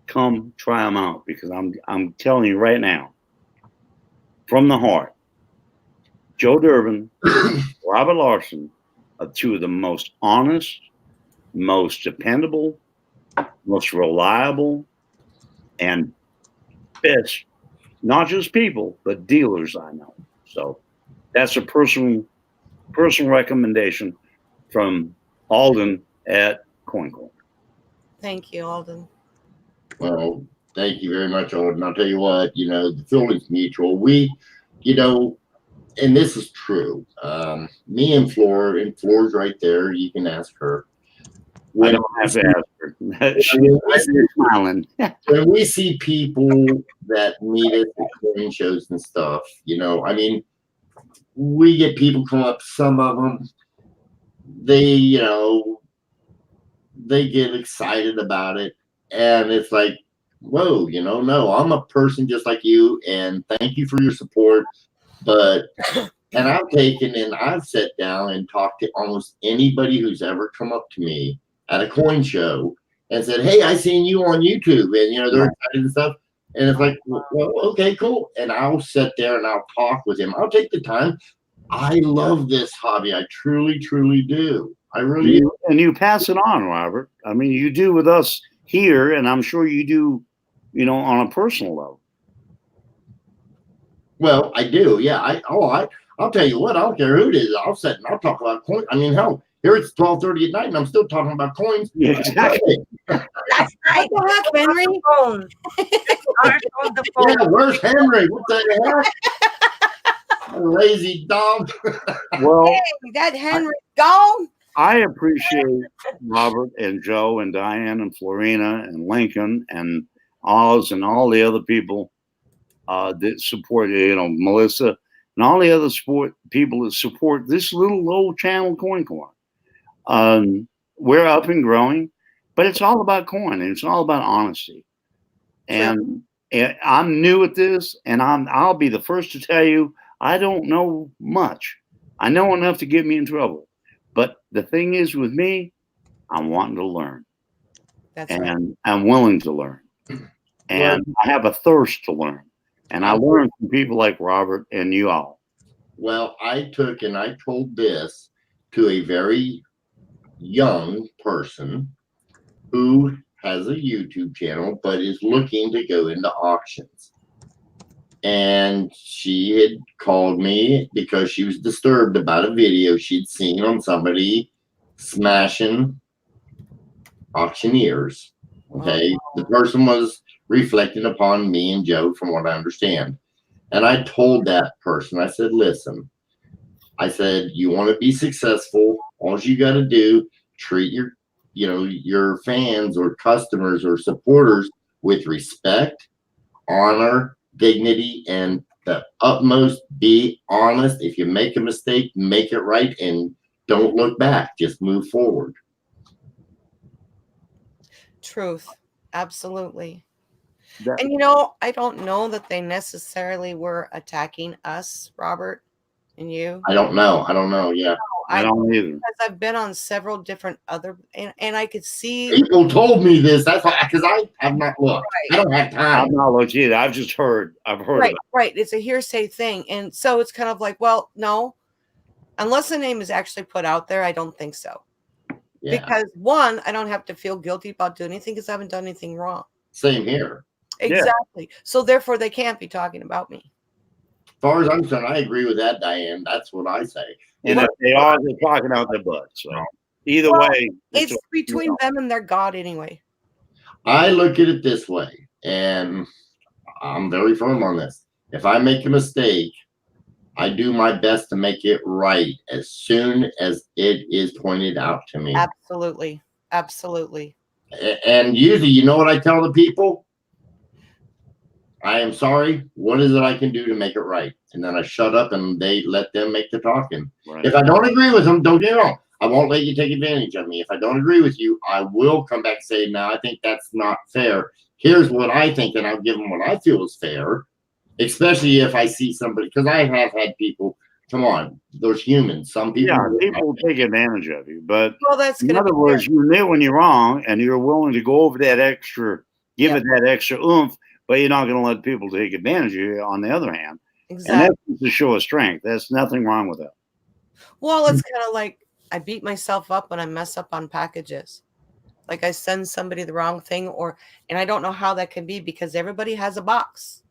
come try them out, because I'm telling you right now, from the heart, Joe Durbin, Robert Larson are two of the most honest, most dependable, most reliable, and best, not just people, but dealers I know. So that's a personal recommendation from Alden at CoinCorner. Thank you, Alden. Well, thank you very much, Alden. I'll tell you what, the feeling's mutual. We, and this is true. Me and Floor's right there. You can ask her. I don't have to ask her. She's smiling. When we see people that meet us at coin shows and stuff, we get people come up. Some of them, they get excited about it, and it's like, whoa, no, I'm a person just like you, and thank you for your support. But and I've sat down and talked to almost anybody who's ever come up to me at a coin show and said, hey, I seen you on YouTube, and they're excited and stuff. And it's like, well, okay, cool. And I'll sit there and I'll talk with him. I'll take the time. I love this hobby. I truly, truly do. I really do. And you pass it on, Robert. I mean, you do with us here, and I'm sure you do, on a personal level. Well, I do. Yeah. I'll tell you what, I don't care who it is. I'll sit and I'll talk about coins. I mean, hell, here it's 12:30 at night and I'm still talking about coins. Yeah, exactly. Last night, What the heck, Henry? on the phone. Yeah, where's Henry? What the heck? Lazy dog. Well, Hey, that Henry gone? I appreciate Robert and Joe and Diane and Florina and Lincoln and Oz and all the other people that support, Melissa and all the other people that support this little old channel, CoinCorner. We're up and growing, but it's all about coin and it's all about honesty. And I'm new at this, and I'll be the first to tell you I don't know much. I know enough to get me in trouble. But the thing is with me, I'm wanting to learn. That's and right. I'm willing to learn. And I have a thirst to learn. And I learn from people like Robert and you all. Well, I took and I told this to a very young person who has a YouTube channel but is looking to go into auctions. And she had called me because she was disturbed about a video she'd seen on somebody smashing auctioneers. Okay. The person was reflecting upon me and Joe, from what I understand. And I told that person, I said, listen, I said, you want to be successful, all you got to do, treat your fans or customers or supporters with respect, honor, dignity, and the utmost. Be honest. If you make a mistake, make it right, and don't look back. Just move forward. Truth. Absolutely. That- And I don't know that they necessarily were attacking us, Robert, and you. I don't know. Yeah. I don't either. Because I've been on several different other, and I could see. People told me this. That's why, because I have not looked. I don't have time. I've not looked either. I've just heard. I've heard Right, about right. It's a hearsay thing. And so it's kind of like, well, no, unless the name is actually put out there, I don't think so. Yeah. Because one, I don't have to feel guilty about doing anything because I haven't done anything wrong. Same here. Exactly. So therefore, they can't be talking about me. As far as I'm concerned, I agree with that, Diane. That's what I say. And if they are, they're talking out their butt. So either way, It's between them and their God anyway. I look at it this way, and I'm very firm on this. If I make a mistake, I do my best to make it right as soon as it is pointed out to me. Absolutely. Absolutely. And usually, you know what I tell the people? I am sorry. What is it I can do to make it right? And then I shut up and they let them make the talking. Right. If I don't agree with them, don't get me wrong. I won't let you take advantage of me. If I don't agree with you, I will come back and say, no, I think that's not fair. Here's what I think, and I'll give them what I feel is fair, especially if I see somebody, because I have had people, come on, there's humans. Some people, Yeah, people take advantage of you. But Well, that's in gonna other be words, you knew when you're wrong and you're willing to go over that extra, give Yep. it that extra oomph, but you're not going to let people take advantage of you on the other hand. exactly. And that's a show of strength. There's nothing wrong with that. Well, it's kind of like I beat myself up when I mess up on packages. Like I send somebody the wrong thing, and I don't know how that can be because everybody has a box,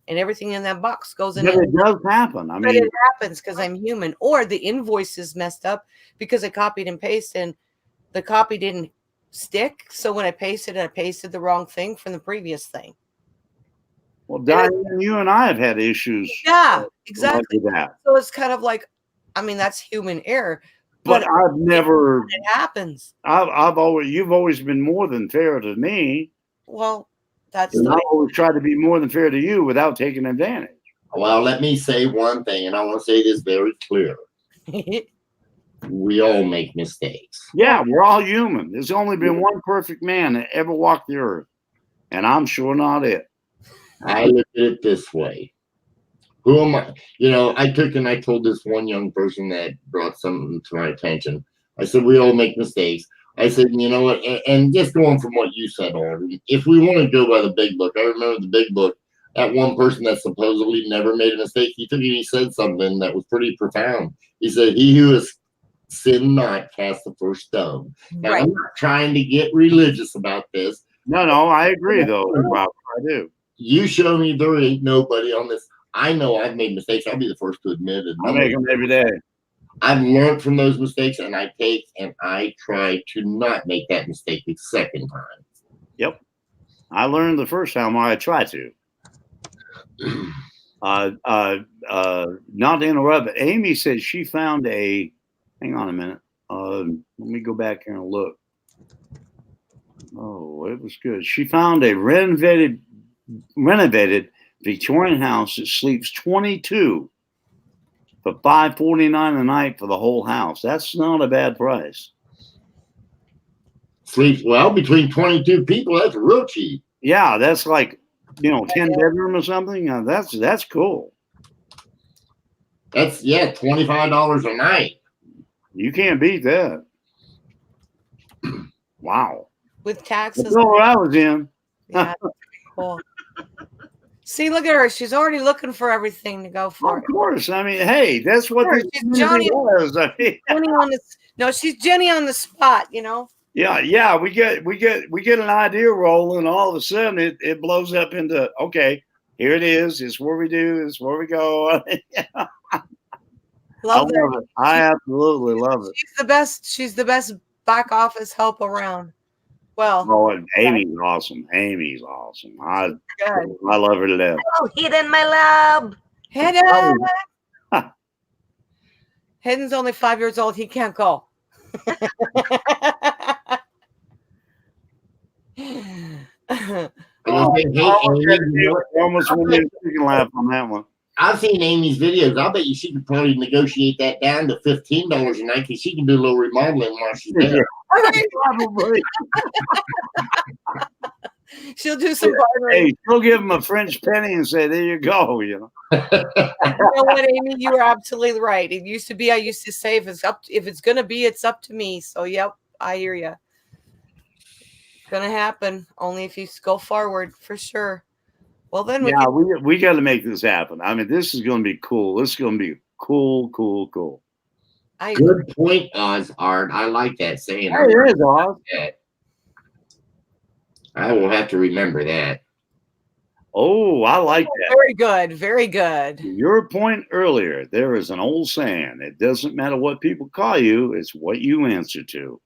and everything in that box goes in. But it does happen. I But mean, it happens because I'm human, or the invoice is messed up because I copied and pasted, and the copy didn't stick. So when I pasted the wrong thing from the previous thing. well, Diane, you and I have had issues. Yeah, exactly. Like that. So it's kind of like, I mean, that's human error, But but I've never. it happens. You've always been more than fair to me. Well, that's And the I always try to be more than fair to you without taking advantage. well, let me say one thing, and I want to say this very clear. way. We all make mistakes. Yeah, we're all human. There's only been one perfect man that ever walked the earth, and I'm sure not it. I look at it this way. Who am I? You know, I told this one young person that brought something to my attention. I said, we all make mistakes. I said, you know what? And just going from what you said, Arden, if we want to go by the big book, I remember the big book, that one person that supposedly never made a mistake, he said something that was pretty profound. He said, he who has sinned not cast the first stone. Now, Right. I'm not trying to get religious about this. No, I agree though, Rob. I do. You show me there ain't nobody on this. I know I've made mistakes. I'll be the first to admit it. I make them every day. I've learned from those mistakes, and I try to not make that mistake the second time. Yep. I learned the first time I tried to. Not to interrupt, but Amy said she found a. Hang on a minute. Let me go back here and look. Oh, it was good. She found a renovated Victorian house that sleeps 22 for $549 a night for the whole house. That's not a bad price. Sleeps well between 22 people. That's real cheap. Yeah, that's like 10 bedroom or something. That's cool. That's $25 a night. You can't beat that. Wow. With taxes. That's all I was in. Yeah, cool. See, look at her. She's already looking for everything to go for. Of course. I mean, hey, that's what Sure, this she's community Johnny- was. I mean, Jenny on the, no, she's Jenny on the spot, yeah. We get an idea rolling, all of a sudden it blows up into okay, here it is. It's where we do. It's where we go. I Love her. love it. I absolutely love it. She's the best. She's the best back office help around. Well, Oh, and Amy's awesome. Amy's awesome. I good. love her to death. Oh, hidden my love. Hayden. Hayden's only 5 years old. He can't go. I was saying, hey, Amy, you know, Almost went chicken laugh on that one. I've seen Amy's videos. I'll bet you she could probably negotiate that down to $15 a night because she can do a little remodeling while she's there. Probably. She'll do some bartering. Hey, she'll give him a French penny and say, "There you go." You know what, Amy? You were absolutely right. It used to be. I used to say, if it's gonna be, it's up to me. So, yep, I hear you. It's gonna happen only if you go forward for sure. Well, then we Yeah, can, we got to make this happen. I mean, this is going to be cool. This is going to be cool. I Good point, Oz Art. I like that saying. Hey, there is Oz. I will have to remember that. Oh, I like that. very good, very good. Your point earlier, there is an old saying: it doesn't matter what people call you; it's what you answer to.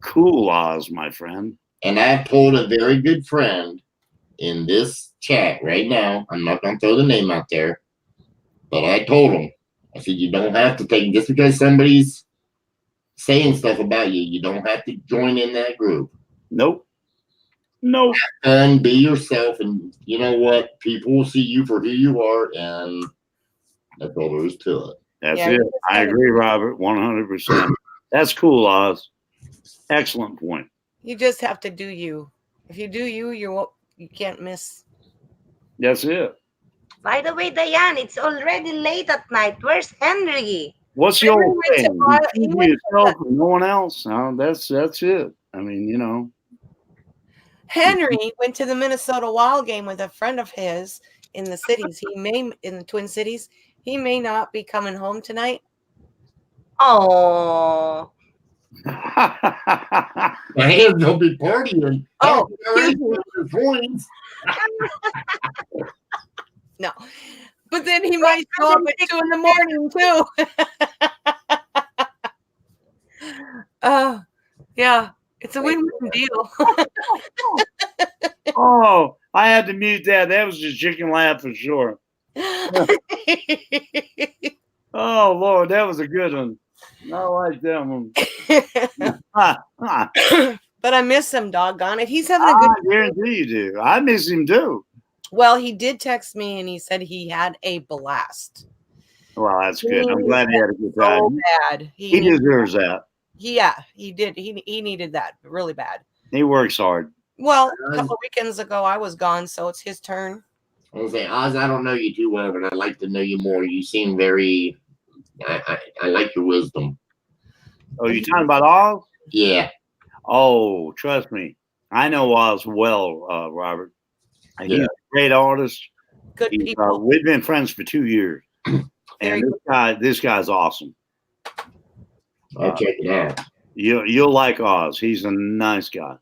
Cool, Oz, my friend. And I've told a very good friend in this chat right now, I'm not going to throw the name out there, but I told him, I said, you don't have to take, just because somebody's saying stuff about you, you don't have to join in that group. Nope. Nope. And be yourself. And you know what? People will see you for who you are. And that's all there is to it. That's Yeah, it. you just I gotta- agree, Robert, 100%. That's cool, Oz. Excellent point. You just have to do you. If you do you, you can't miss. That's it. By the way, Diane, it's already late at night. Where's Henry? What's the Henry old went to thing? Iowa- You he keep went to yourself and no one else. That's it. I mean, Henry went to the Minnesota Wild game with a friend of his in the cities. In the Twin Cities. He may not be coming home tonight. Oh, Man, they'll be partying. Oh, Already points. No. But then he might show up at 2 in the morning too. Yeah. It's a win-win deal. Oh, I had to mute that. That was just chicken laugh for sure. Oh, Lord, that was a good one. I like that one. But I miss him, doggone it. He's having a I good guarantee you do. I miss him too. Well, he did text me and he said he had a blast. Well, that's good. I'm glad he had a good So time. bad. He deserves that. Yeah, he did. He needed that really bad. He works hard. Well, a couple weekends ago I was gone, so it's his turn. I was saying, Oz, I don't know you too well, but I'd like to know you more. You seem very, I like your wisdom. Oh, you talking about Oz? Yeah. Oh, trust me. I know Oz well, Robert. He's Yeah. a great artist. Good people. We've been friends for 2 years. Very And this guy's awesome. I'll check it out. You'll like Oz. He's a nice guy.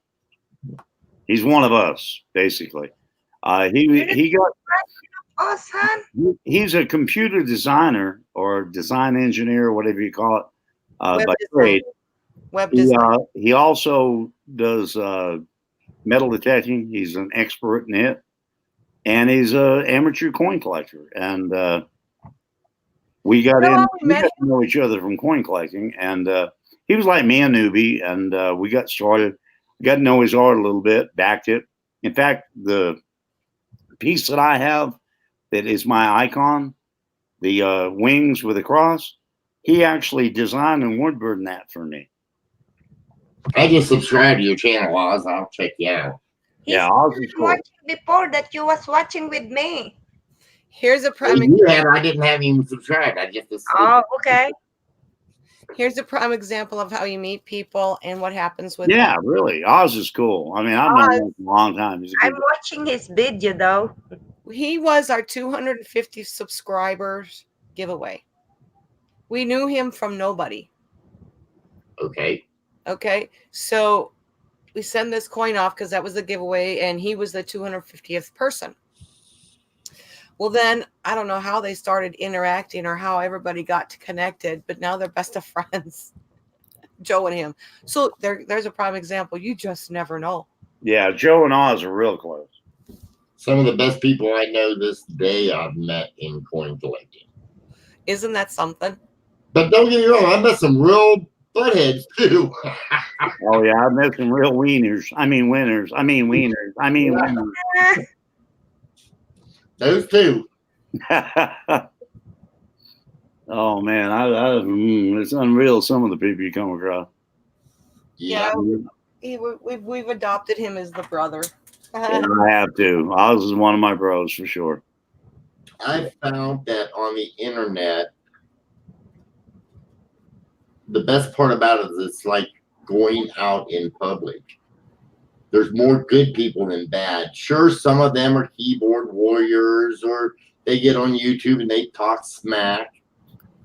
He's one of us, basically. He got. oh, son. He's a computer designer or design engineer, whatever you call it, Web by design. trade. Web design. He also does metal detecting. He's an expert in it, and he's an amateur coin collector. And we got You know in. how we We met got to know each other from coin collecting, and he was like me, a newbie, and we got started. Got to know his art a little bit, backed it. In fact, the piece that I have that is my icon, the wings with a cross, he actually designed and woodburn that for me. I just subscribed to your channel, Oz. I'll check you out. Yeah, Oz is cool. Watching before that you was watching with me. Here's a prime I didn't have him subscribed. I just assumed. Oh, okay. Here's a prime example of how you meet people and what happens with Yeah, really. Oz is cool. I mean, I've known him for a long time. He's a I'm good watching his video though. He was our 250 subscribers giveaway. We knew him from nobody. Okay. Okay, so we send this coin off because that was the giveaway, and he was the 250th person. Well, then I don't know how they started interacting or how everybody got connected, but now they're best of friends, Joe and him. So there's a prime example. You just never know. Yeah, Joe and Oz are real close. Some of the best people I know this day I've met in coin collecting. Isn't that something? But don't get me wrong, I met some real buttheads too. Oh yeah, I met some real wieners. I mean winners. I mean wieners. I mean wieners. Those two. Oh man, it's unreal. Some of the people you come across. Yeah. We've adopted him as the brother. And I have to. Oz is one of my bros for sure. I found that on the internet, the best part about it is it's like going out in public. There's more good people than bad. Sure, some of them are keyboard warriors or they get on YouTube and they talk smack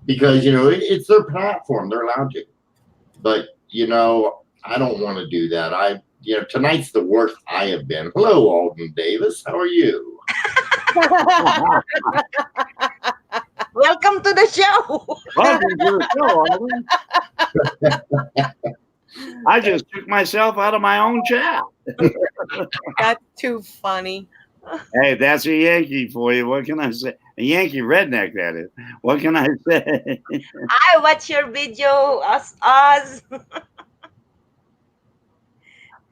because, it's their platform. They're allowed to. But, I don't want to do that. Tonight's the worst I have been. Hello, Alden Davis. How are you? Welcome to the show. Welcome to the show, Alden. I just took myself out of my own chat. That's too funny. Hey, that's a Yankee for you. What can I say? A Yankee redneck, that is. What can I say? I watch your video, Oz.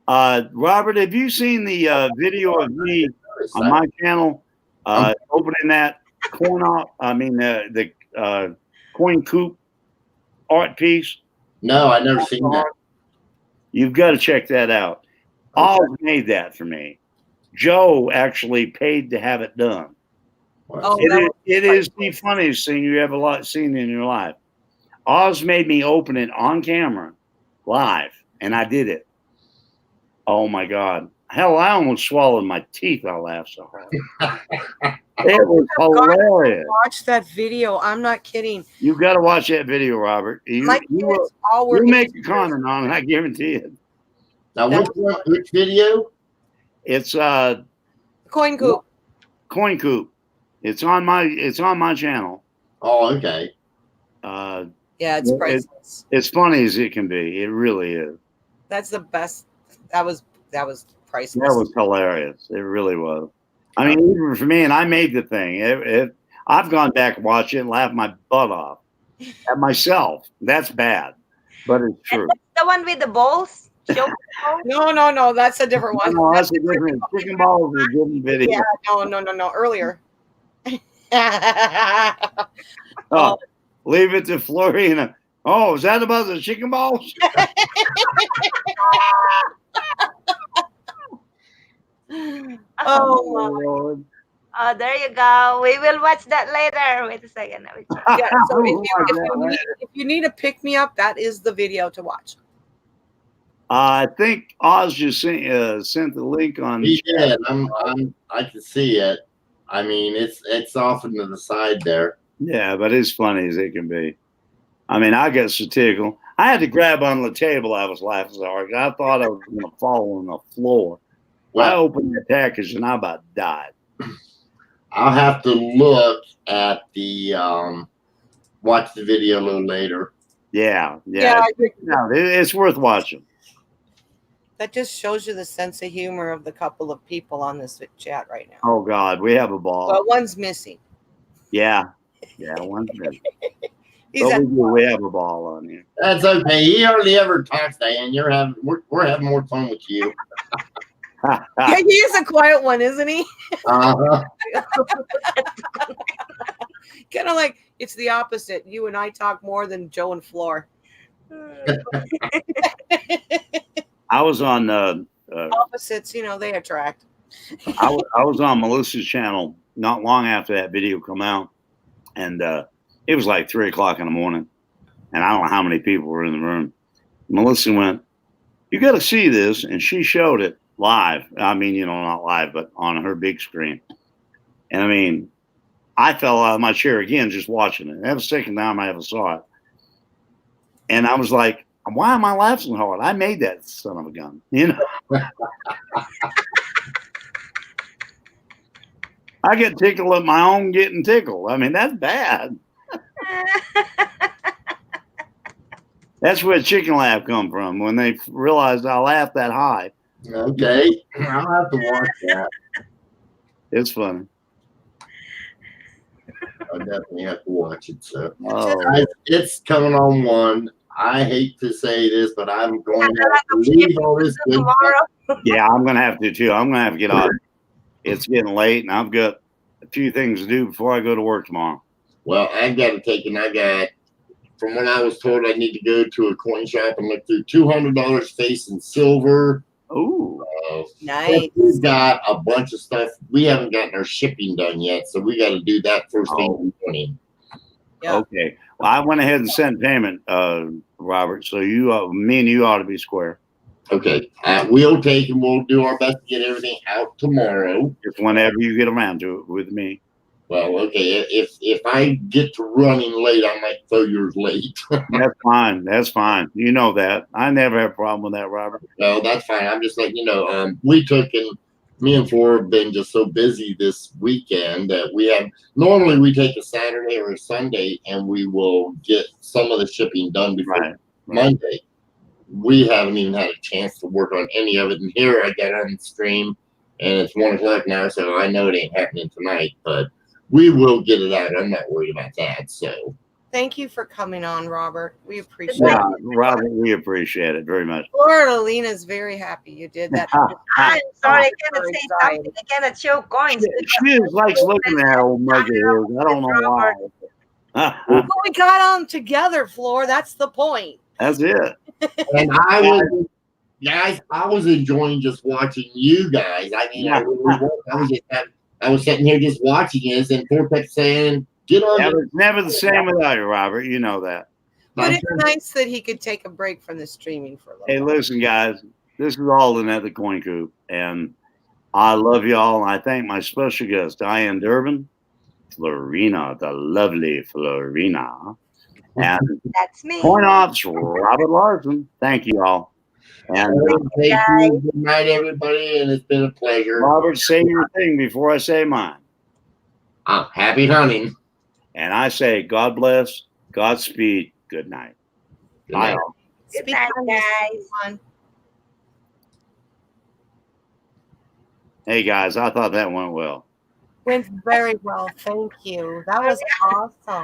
Robert, have you seen the video of me on my channel opening that coin off? I mean, the coin coop art piece. No, I never seen that. You've got to check that out. Oz made that for me. Joe actually paid to have it done. Oh, It is the funniest thing you ever seen in your life. Oz made me open it on camera, live, and I did it. Oh my God! Hell, I almost swallowed my teeth. I laughed so hard. It was hilarious. Watch that video. I'm not kidding. You've got to watch that video, Robert. My kids all We'll were make a comment on it. I guarantee it. Now, which video? It's coin coop. Coin Coop. It's on my channel. Oh, okay. Yeah, it's priceless. It's funny as it can be. It really is. That's the best. That was priceless. That was hilarious. It really was. I mean, even for me, and I made the thing. I've gone back and watched it and laughed my butt off at myself. That's bad, but it's true. And that's the one with the balls. No, that's a different one. No, that's a different. Chicken balls is a different video. Yeah, no. Earlier. Oh, leave it to Florina. Oh, is that about the chicken balls? Oh, Lord. Oh, there you go. We will watch that later. Wait a second. Let me check. yeah. So if you need a pick me up, that is the video to watch. I think Oz just sent the link on. He did. I can see it. I mean, it's off into the side there. Yeah, but it's funny as it can be. I mean, I got so tickled. I had to grab on the table. I was laughing so hard. I thought I was going to fall on the floor. I opened the package and I about died. I'll have to look at the watch the video a little later. Yeah. Yeah, No, it's worth watching. that just shows you the sense of humor of the couple of people on this chat right now. Oh God, we have a ball. Well, one's missing. Yeah, one's missing. He's But at, we have a ball on here. That's okay. He hardly ever talks, Diane. We're having more fun with you. yeah, he is a quiet one, isn't he? Uh-huh. Kind of like it's the opposite. You and I talk more than Joe and Floor. I was on Opposites, they attract. I was on Melissa's channel not long after that video come out, and it was like 3:00 in the morning, and I don't know how many people were in the room. Melissa went, "You got to see this," and she showed it live. I mean, not live, but on her big screen. And I mean, I fell out of my chair again just watching it. That was the second time I ever saw it, and I was like, "Why am I laughing so hard? I made that son of a gun," I get tickled at my own getting tickled. I mean, that's bad. That's where chicken laugh come from, when they realized I laughed that high. Okay. I'll have to watch that. It's funny. I definitely have to watch it. So Oh, it's coming on one. I hate to say this, but I'm going to leave all this good stuff. Tomorrow. yeah, I'm going to have to too. I'm going to have to get off. It's getting late, and I've got a few things to do before I go to work tomorrow. Well, I've got to take it. I got, from what I was told, I need to go to a coin shop and look through $200 face in silver. Ooh. Nice. We've got a bunch of stuff. We haven't gotten our shipping done yet, so we got to do that first thing in the morning. Yeah. Okay. Well, I went ahead and sent payment, Robert. So me and you ought to be square. Okay. We'll take and we'll do our best to get everything out tomorrow. Just whenever you get around to it with me. Well, okay. If I get to running late, I might throw yours late. That's fine. That's fine. You know that. I never have a problem with that, Robert. No, that's fine. I'm just letting you know. Me and Flora have been just so busy this weekend that normally we take a Saturday or a Sunday and we will get some of the shipping done before Right. Monday. we haven't even had a chance to work on any of it. And here I got on the stream, and it's 1 o'clock now, so I know it ain't happening tonight. But we will get it out. I'm not worried about that. So Thank you for coming on, Robert. We appreciate Yeah, it. Robert, we appreciate it very much. Florida Lena's very happy you did that. I'm sorry, I cannot Very say excited. something. I cannot show coins. She just likes looking at that old mug of his. I don't know why. But we got them together, Floor. That's the point. That's it. and I was enjoying just watching you guys. I mean, I really was. I was sitting here just watching this, and Thor kept saying, "Get on." Yeah, it's never the same without you, Robert. You know that. But it's nice that he could take a break from the streaming for a little Hey, while. listen, guys. This is Alden at the Coin Coop, and I love y'all. And I thank my special guest, Diane Durbin, Florina, the lovely Florina, and That's me. Coin Ops, Robert Larson. Thank you all. And Thank you. Good night, everybody, and it's been a pleasure. Robert, say your thing before I say mine. Happy hunting. And I say, God bless, Godspeed, good night. Good Bye night. all. Good Speak night, on this, guys. everyone. Hey, guys, I thought that went well. Went very well. Thank you. That was awesome.